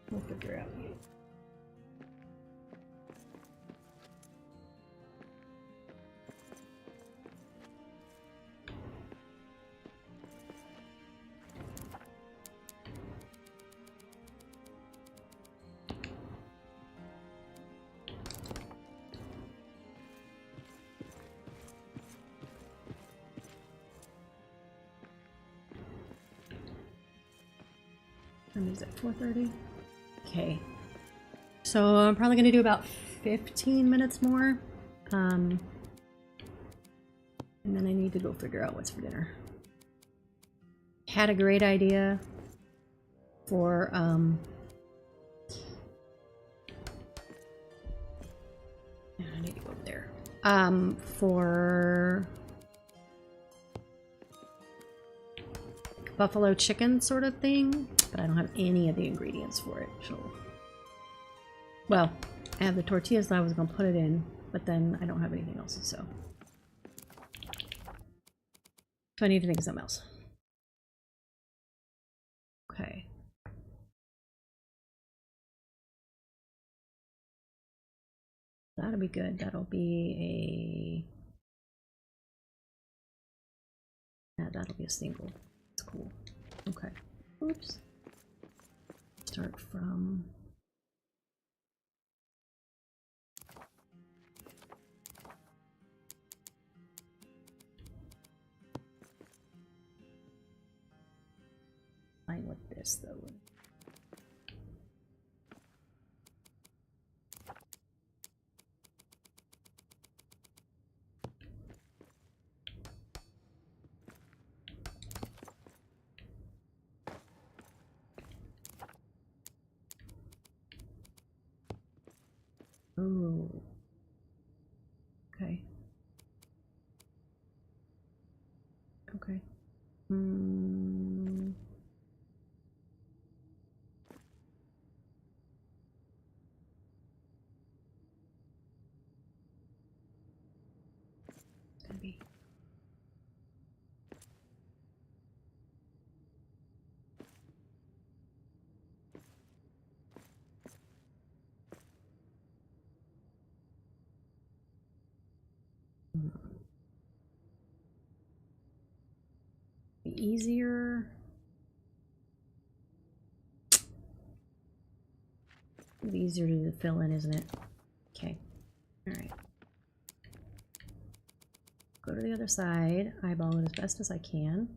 We'll figure out. And is it 4:30? Okay. So I'm probably gonna do about 15 minutes more. And then I need to go figure out what's for dinner. Yeah. had a great idea for I need to go up there. For buffalo chicken sort of thing, but I don't have any of the ingredients for it. So, well, I have the tortillas that I was gonna put it in, but then I don't have anything else. So I need to think of something else. Okay. That'll be good. That'll be a... Yeah, that'll be a single. That's cool. Okay. Oops. Start from... Fine with this, though. Oh. Okay. Okay. Hmm. Gonna be. Be easier. It'll be easier to fill in, isn't it? Okay. Alright. Go to the other side, eyeball it as best as I can.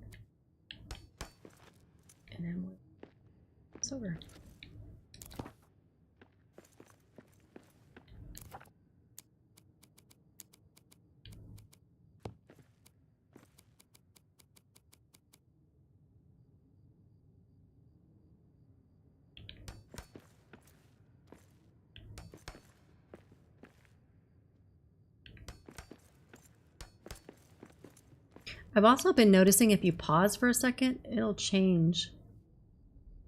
And then it's over. I've also been noticing if you pause for a second, it'll change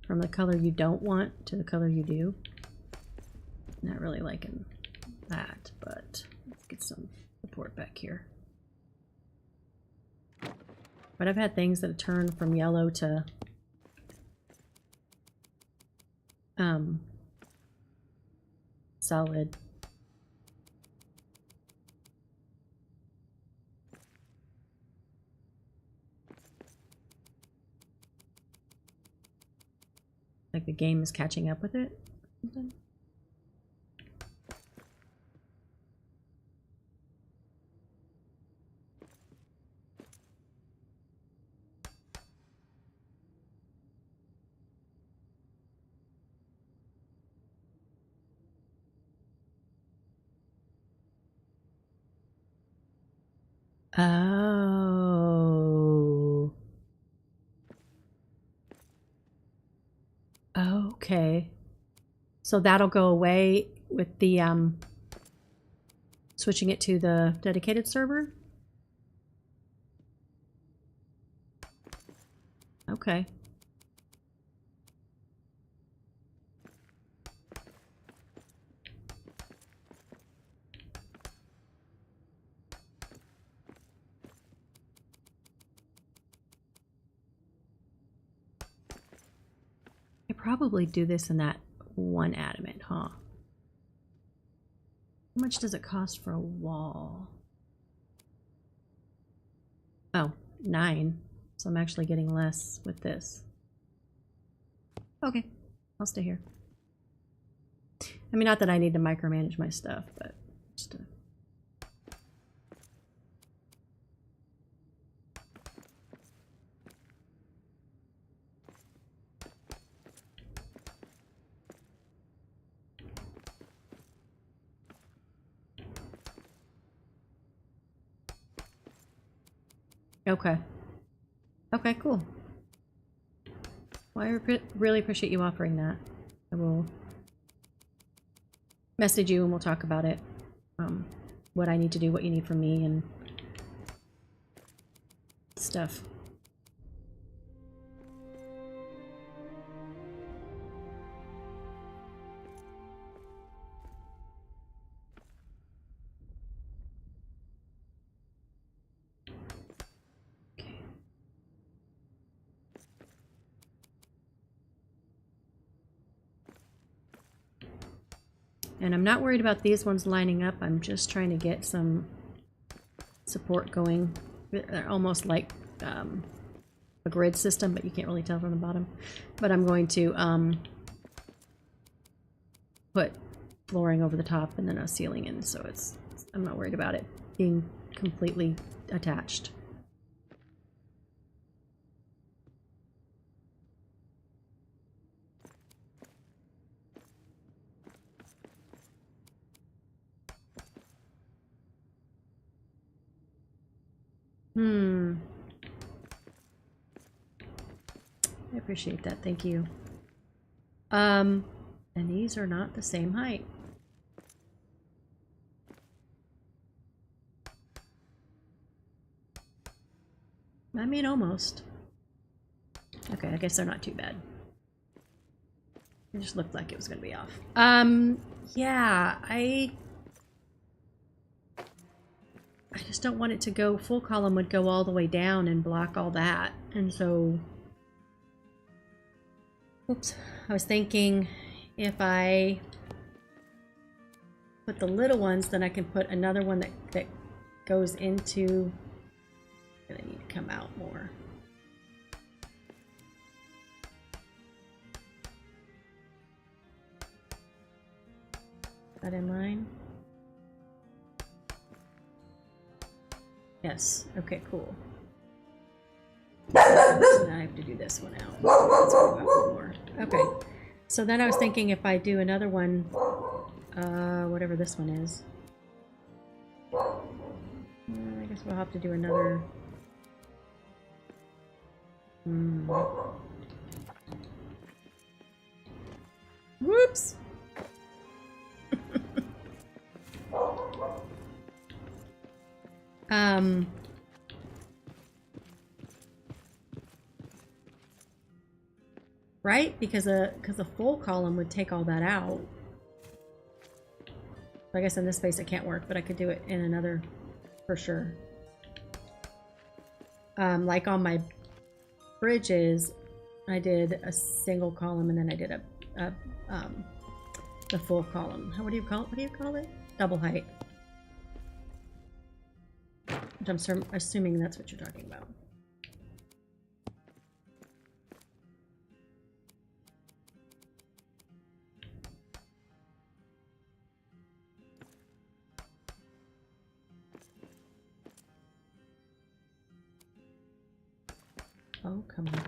from the color you don't want to the color you do. Not really liking that, but let's get some support back here. But I've had things that have turned from yellow to solid. Like the game is catching up with it. Oh. Okay. So that'll go away with the switching it to the dedicated server? Okay. I probably do this in that one adamant, huh? How much does it cost for a wall? Oh, 9. So I'm actually getting less with this. Okay, I'll stay here. I mean, not that I need to micromanage my stuff, but just to... Okay. Okay, cool. Well, I really appreciate you offering that. I will message you and we'll talk about it. What I need to do, what you need from me, and stuff. And I'm not worried about these ones lining up. I'm just trying to get some support going. They're almost like a grid system, but you can't really tell from the bottom. But I'm going to put flooring over the top and then a ceiling in, so I'm not worried about it being completely attached. I appreciate that, thank you. And these are not the same height. I mean, almost. Okay, I guess they're not too bad. It just looked like it was gonna be off. Yeah, I just don't want it to go, full column would go all the way down and block all that. And so, oops, I was thinking if I put the little ones, then I can put another one that goes into, gonna need to come out more. Is that in line? Yes. Okay, cool. So now I have to do this one out. Let's go out one more. Okay. So then I was thinking if I do another one, whatever this one is. I guess we'll have to do another. Whoops! Right? Because a full column would take all that out. I guess in this space it can't work, but I could do it in another for sure. Like on my bridges, I did a single column and then I did the full column. What do you call it? What do you call it? Double height. Which I'm assuming that's what you're talking about. Oh, come on.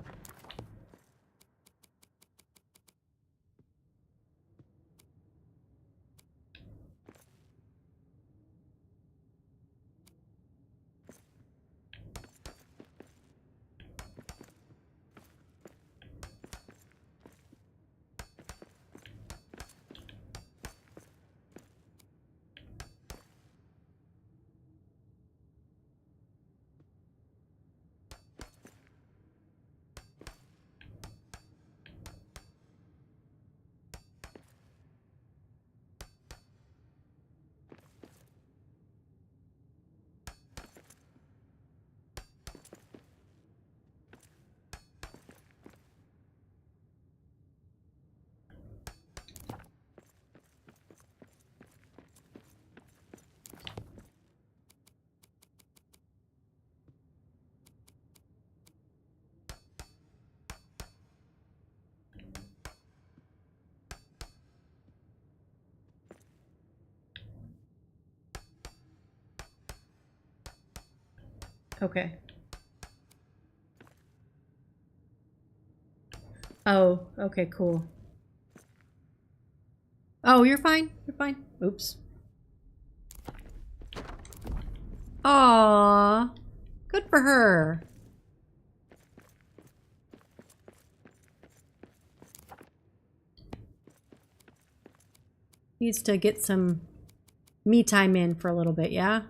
Okay. Oh, okay, cool. Oh, you're fine. You're fine. Oops. Aww. Good for her. needs to get some me time in for a little bit, yeah?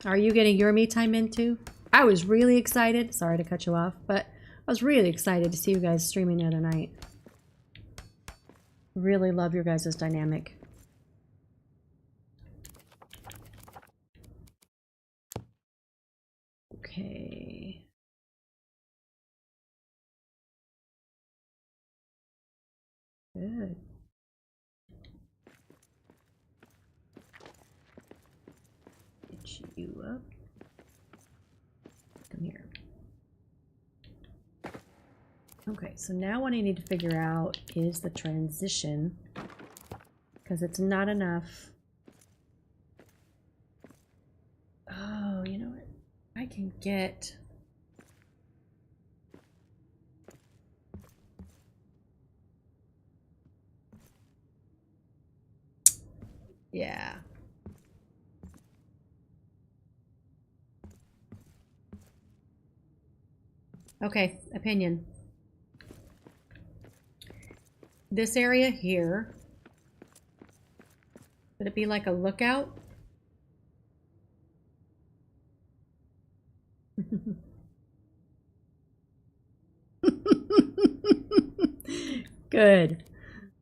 Are you getting your me time in too? I was really excited. Sorry to cut you off, but I was really excited to see you guys streaming the other night. Really love your guys' dynamic. Okay. Good. Get you up. Come here. Okay, so now what I need to figure out is the transition, because it's not enough. Oh, you know what? I can get... Yeah. Okay, opinion. This area here, would it be like a lookout? Good.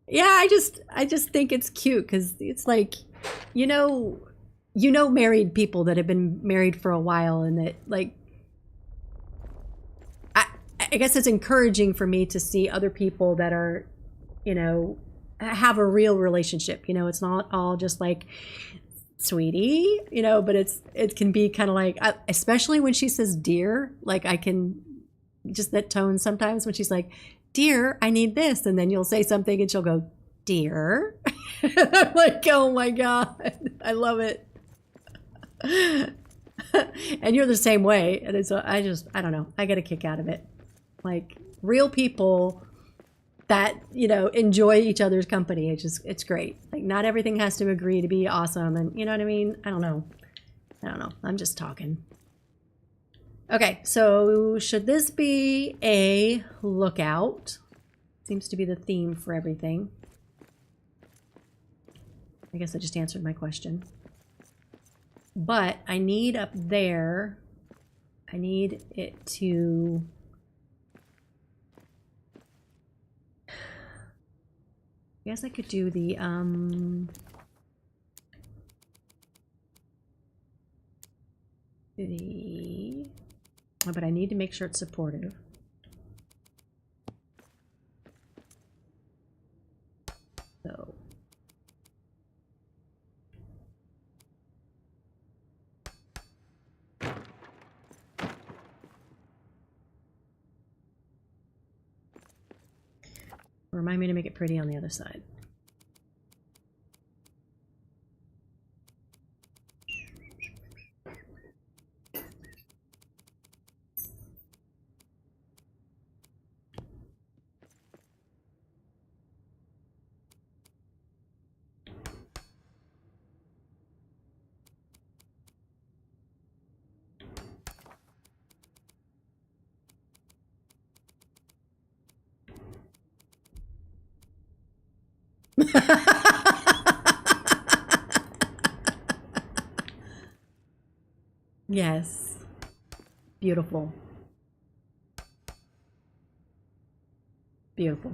Yeah, I just think it's cute because it's like, you know married people that have been married for a while, and that like I guess it's encouraging for me to see other people that are, you know, have a real relationship. You know, it's not all just like, sweetie, you know, but it can be kind of like, especially when she says dear, like I can just that tone sometimes when she's like, dear, I need this, and then you'll say something and she'll go, dear. I'm like, oh my God, I love it. And you're the same way, and it's I don't know, I get a kick out of it. Like real people that, you know, enjoy each other's company. It's great. Like not everything has to agree to be awesome, and you know what I mean? I don't know. I'm just talking. Okay, so should this be a lookout? Seems to be the theme for everything. I guess I just answered my question. But I need up there, I need it to... I guess I could do the, oh, but I need to make sure it's supportive. So. Remind me to make it pretty on the other side. Yes. Beautiful. Beautiful.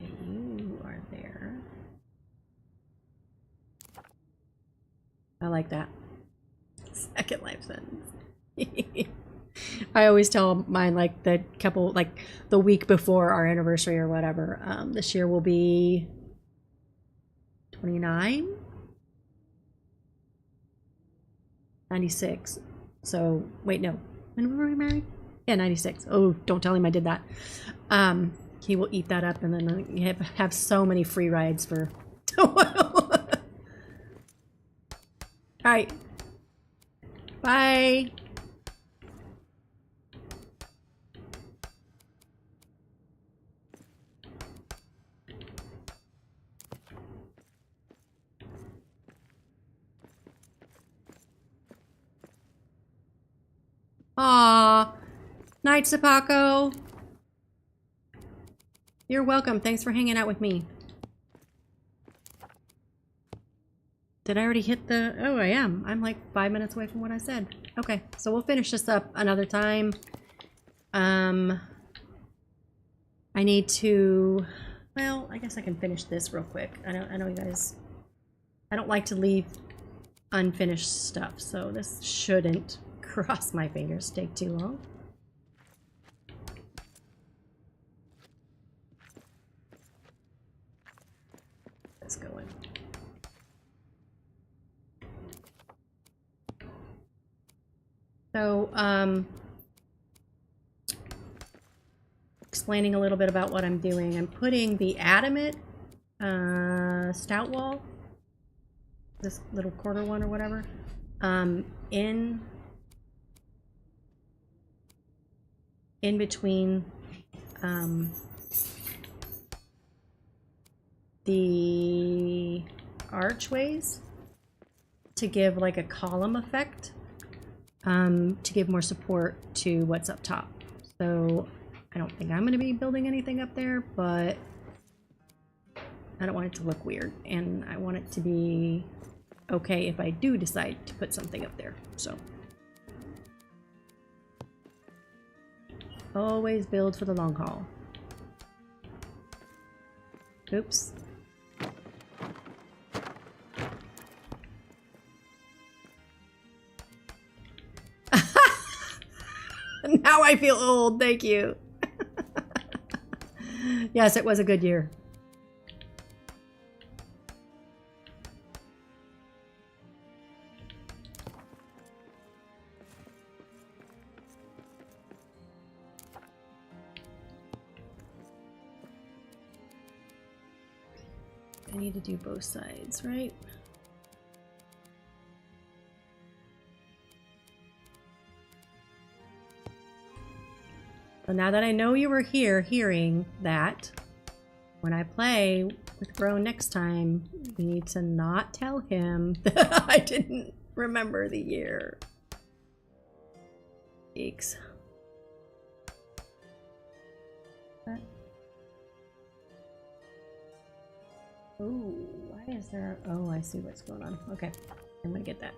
You are there. I like that. Second life sentence. I always tell mine like the couple, like the week before our anniversary or whatever. This year will be 29? 96. So, wait, no. When were we married? Yeah, 96. Oh, don't tell him I did that. He will eat that up, and then have so many free rides for a while. All right. Bye. Aw. Night, Sapako. You're welcome. Thanks for hanging out with me. Did I already hit the... Oh, I am. I'm like 5 minutes away from what I said. Okay, so we'll finish this up another time. I need to... Well, I guess I can finish this real quick. I know you guys... I don't like to leave unfinished stuff, so this shouldn't, cross my fingers, take too long. Let's go in. So, explaining a little bit about what I'm doing. I'm putting the adamant stout wall, this little quarter one or whatever, in between the archways to give like a column effect, to give more support to what's up top. So I don't think I'm going to be building anything up there, but I don't want it to look weird, and I want it to be okay if I do decide to put something up there. So always build for the long haul. Oops. Now I feel old, thank you. Yes, it was a good year. I need to do both sides, right? So now that I know you were here hearing that, when I play with Bro next time, we need to not tell him that I didn't remember the year. Eeks. Oh, why is there... Oh, I see what's going on. Okay, I'm gonna get that.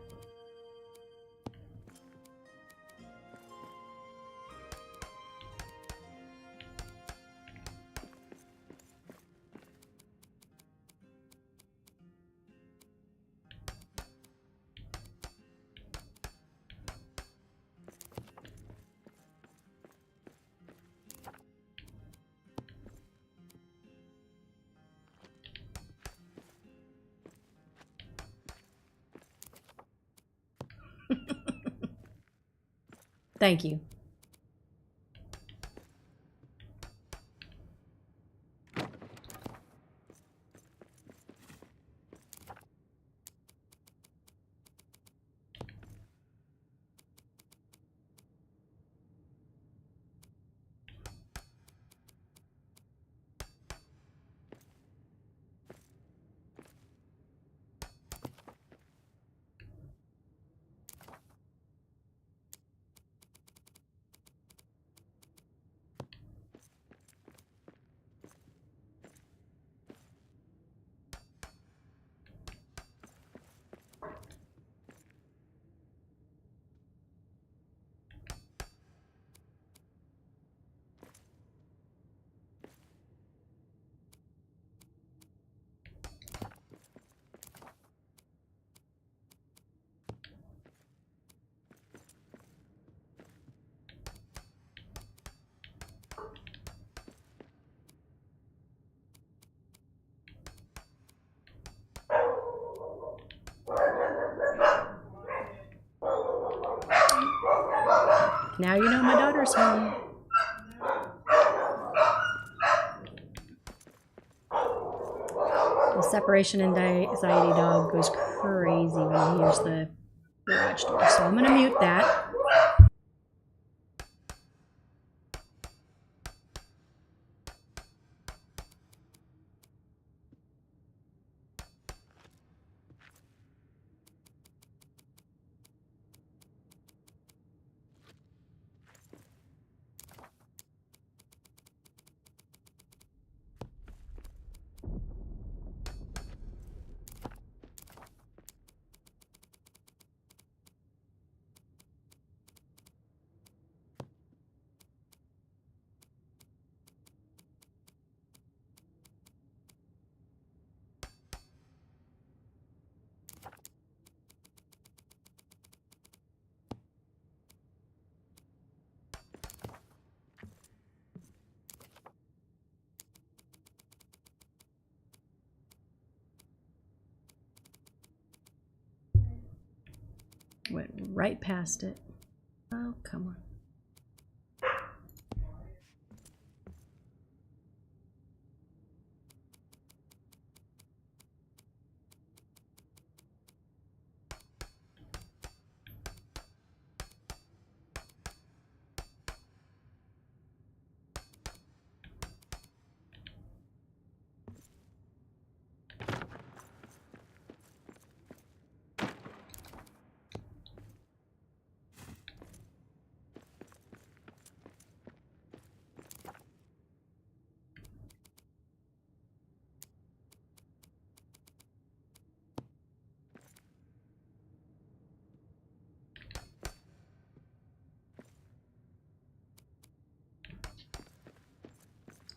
Thank you. Now you know my daughter's home. The separation anxiety dog goes crazy when he hears the garage door, so I'm gonna mute that. Went right past it. Oh, come on.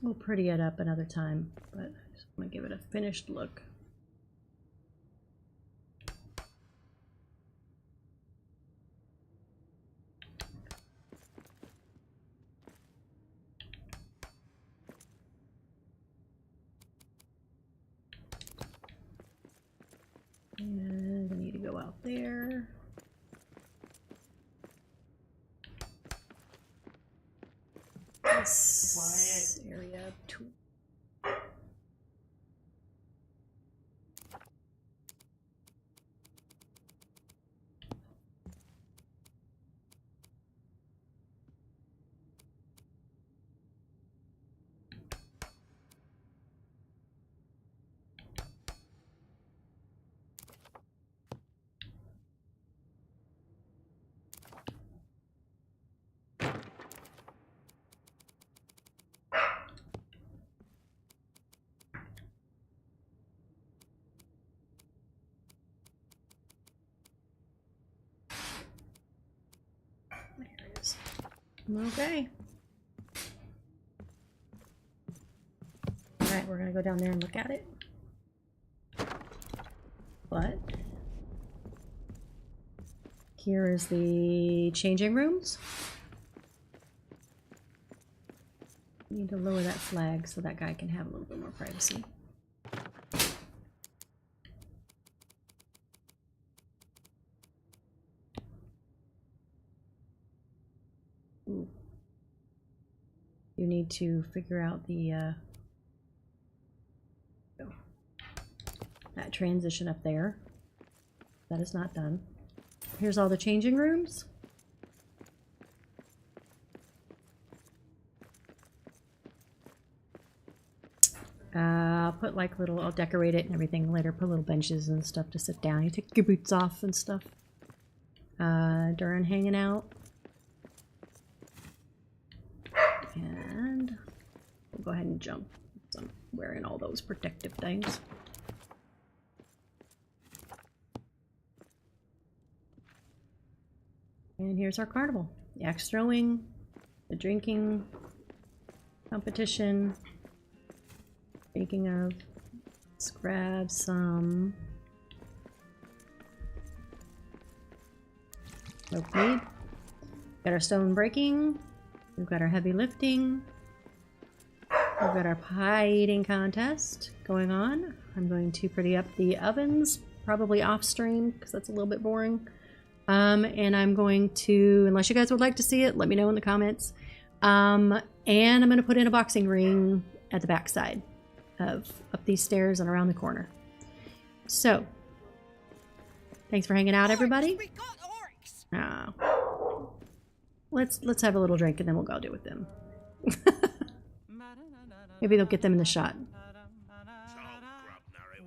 We'll pretty it up another time, but I just want to give it a finished look. And I need to go out there. This area too. There it is. Okay. Alright, we're gonna go down there and look at it. But here is the changing rooms. Need to lower that flag so that guy can have a little bit more privacy. Ooh. You need to figure out the that transition up there. That is not done. Here's all the changing rooms. I'll put like little, I'll decorate it and everything later, put little benches and stuff to sit down. You take your boots off and stuff during hanging out. And we'll go ahead and jump. So I'm wearing all those protective things. And here's our carnival. The axe throwing, the drinking competition. Speaking of, let's grab some rope lead. Got our stone breaking. We've got our heavy lifting. We've got our pie eating contest going on. I'm going to pretty up the ovens, probably off stream because that's a little bit boring. And I'm going to, unless you guys would like to see it, let me know in the comments. And I'm going to put in a boxing ring at the back side of up these stairs and around the corner. So, thanks for hanging out, everybody. We got orcs. Let's have a little drink and then we'll go do with them. Maybe they'll get them in the shot.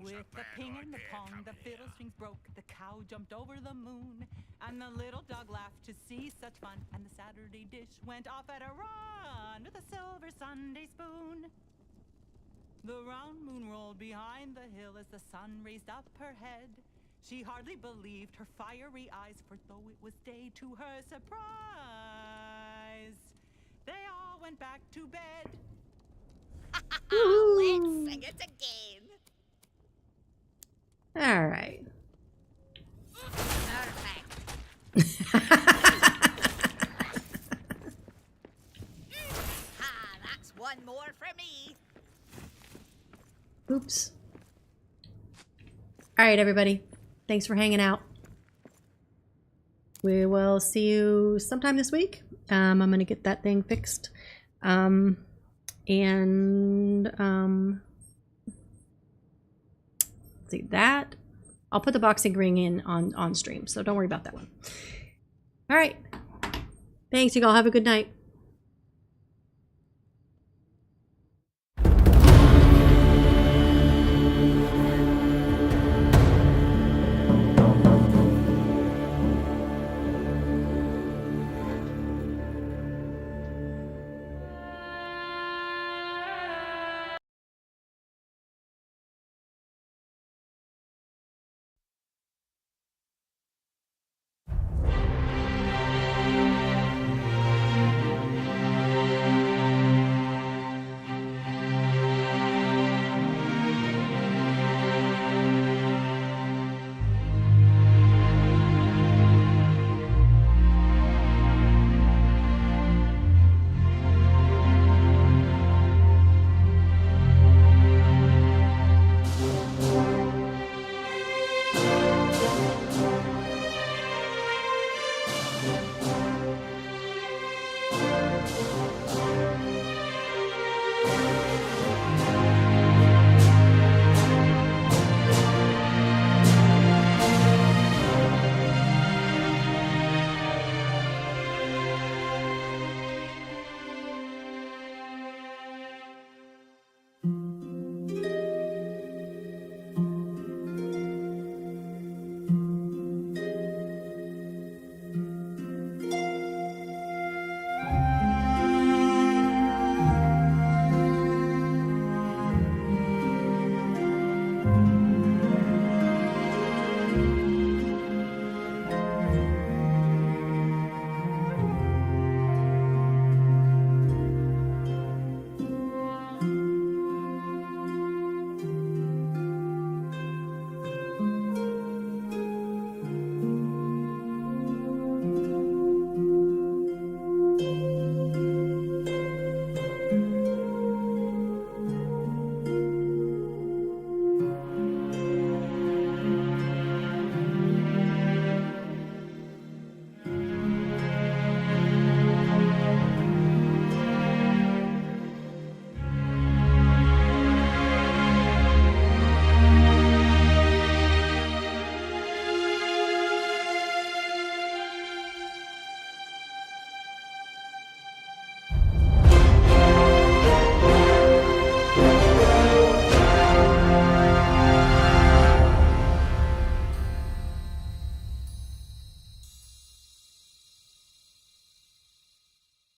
With the ping and the pong, the fiddle strings broke, the cow jumped over the moon, and the little dog laughed to see such fun, and the Saturday dish went off at a run with a silver Sunday spoon. The round moon rolled behind the hill as the sun raised up her head. She hardly believed her fiery eyes, for though it was day, to her surprise, they all went back to bed. Let's sing it again. All right. Perfect. That's one more for me. Oops. All right, everybody. Thanks for hanging out. we will see you sometime this week. I'm going to get that thing fixed. See that. I'll put the boxing ring in on stream, so don't worry about that one. All right. Thanks, you all. Have a good night.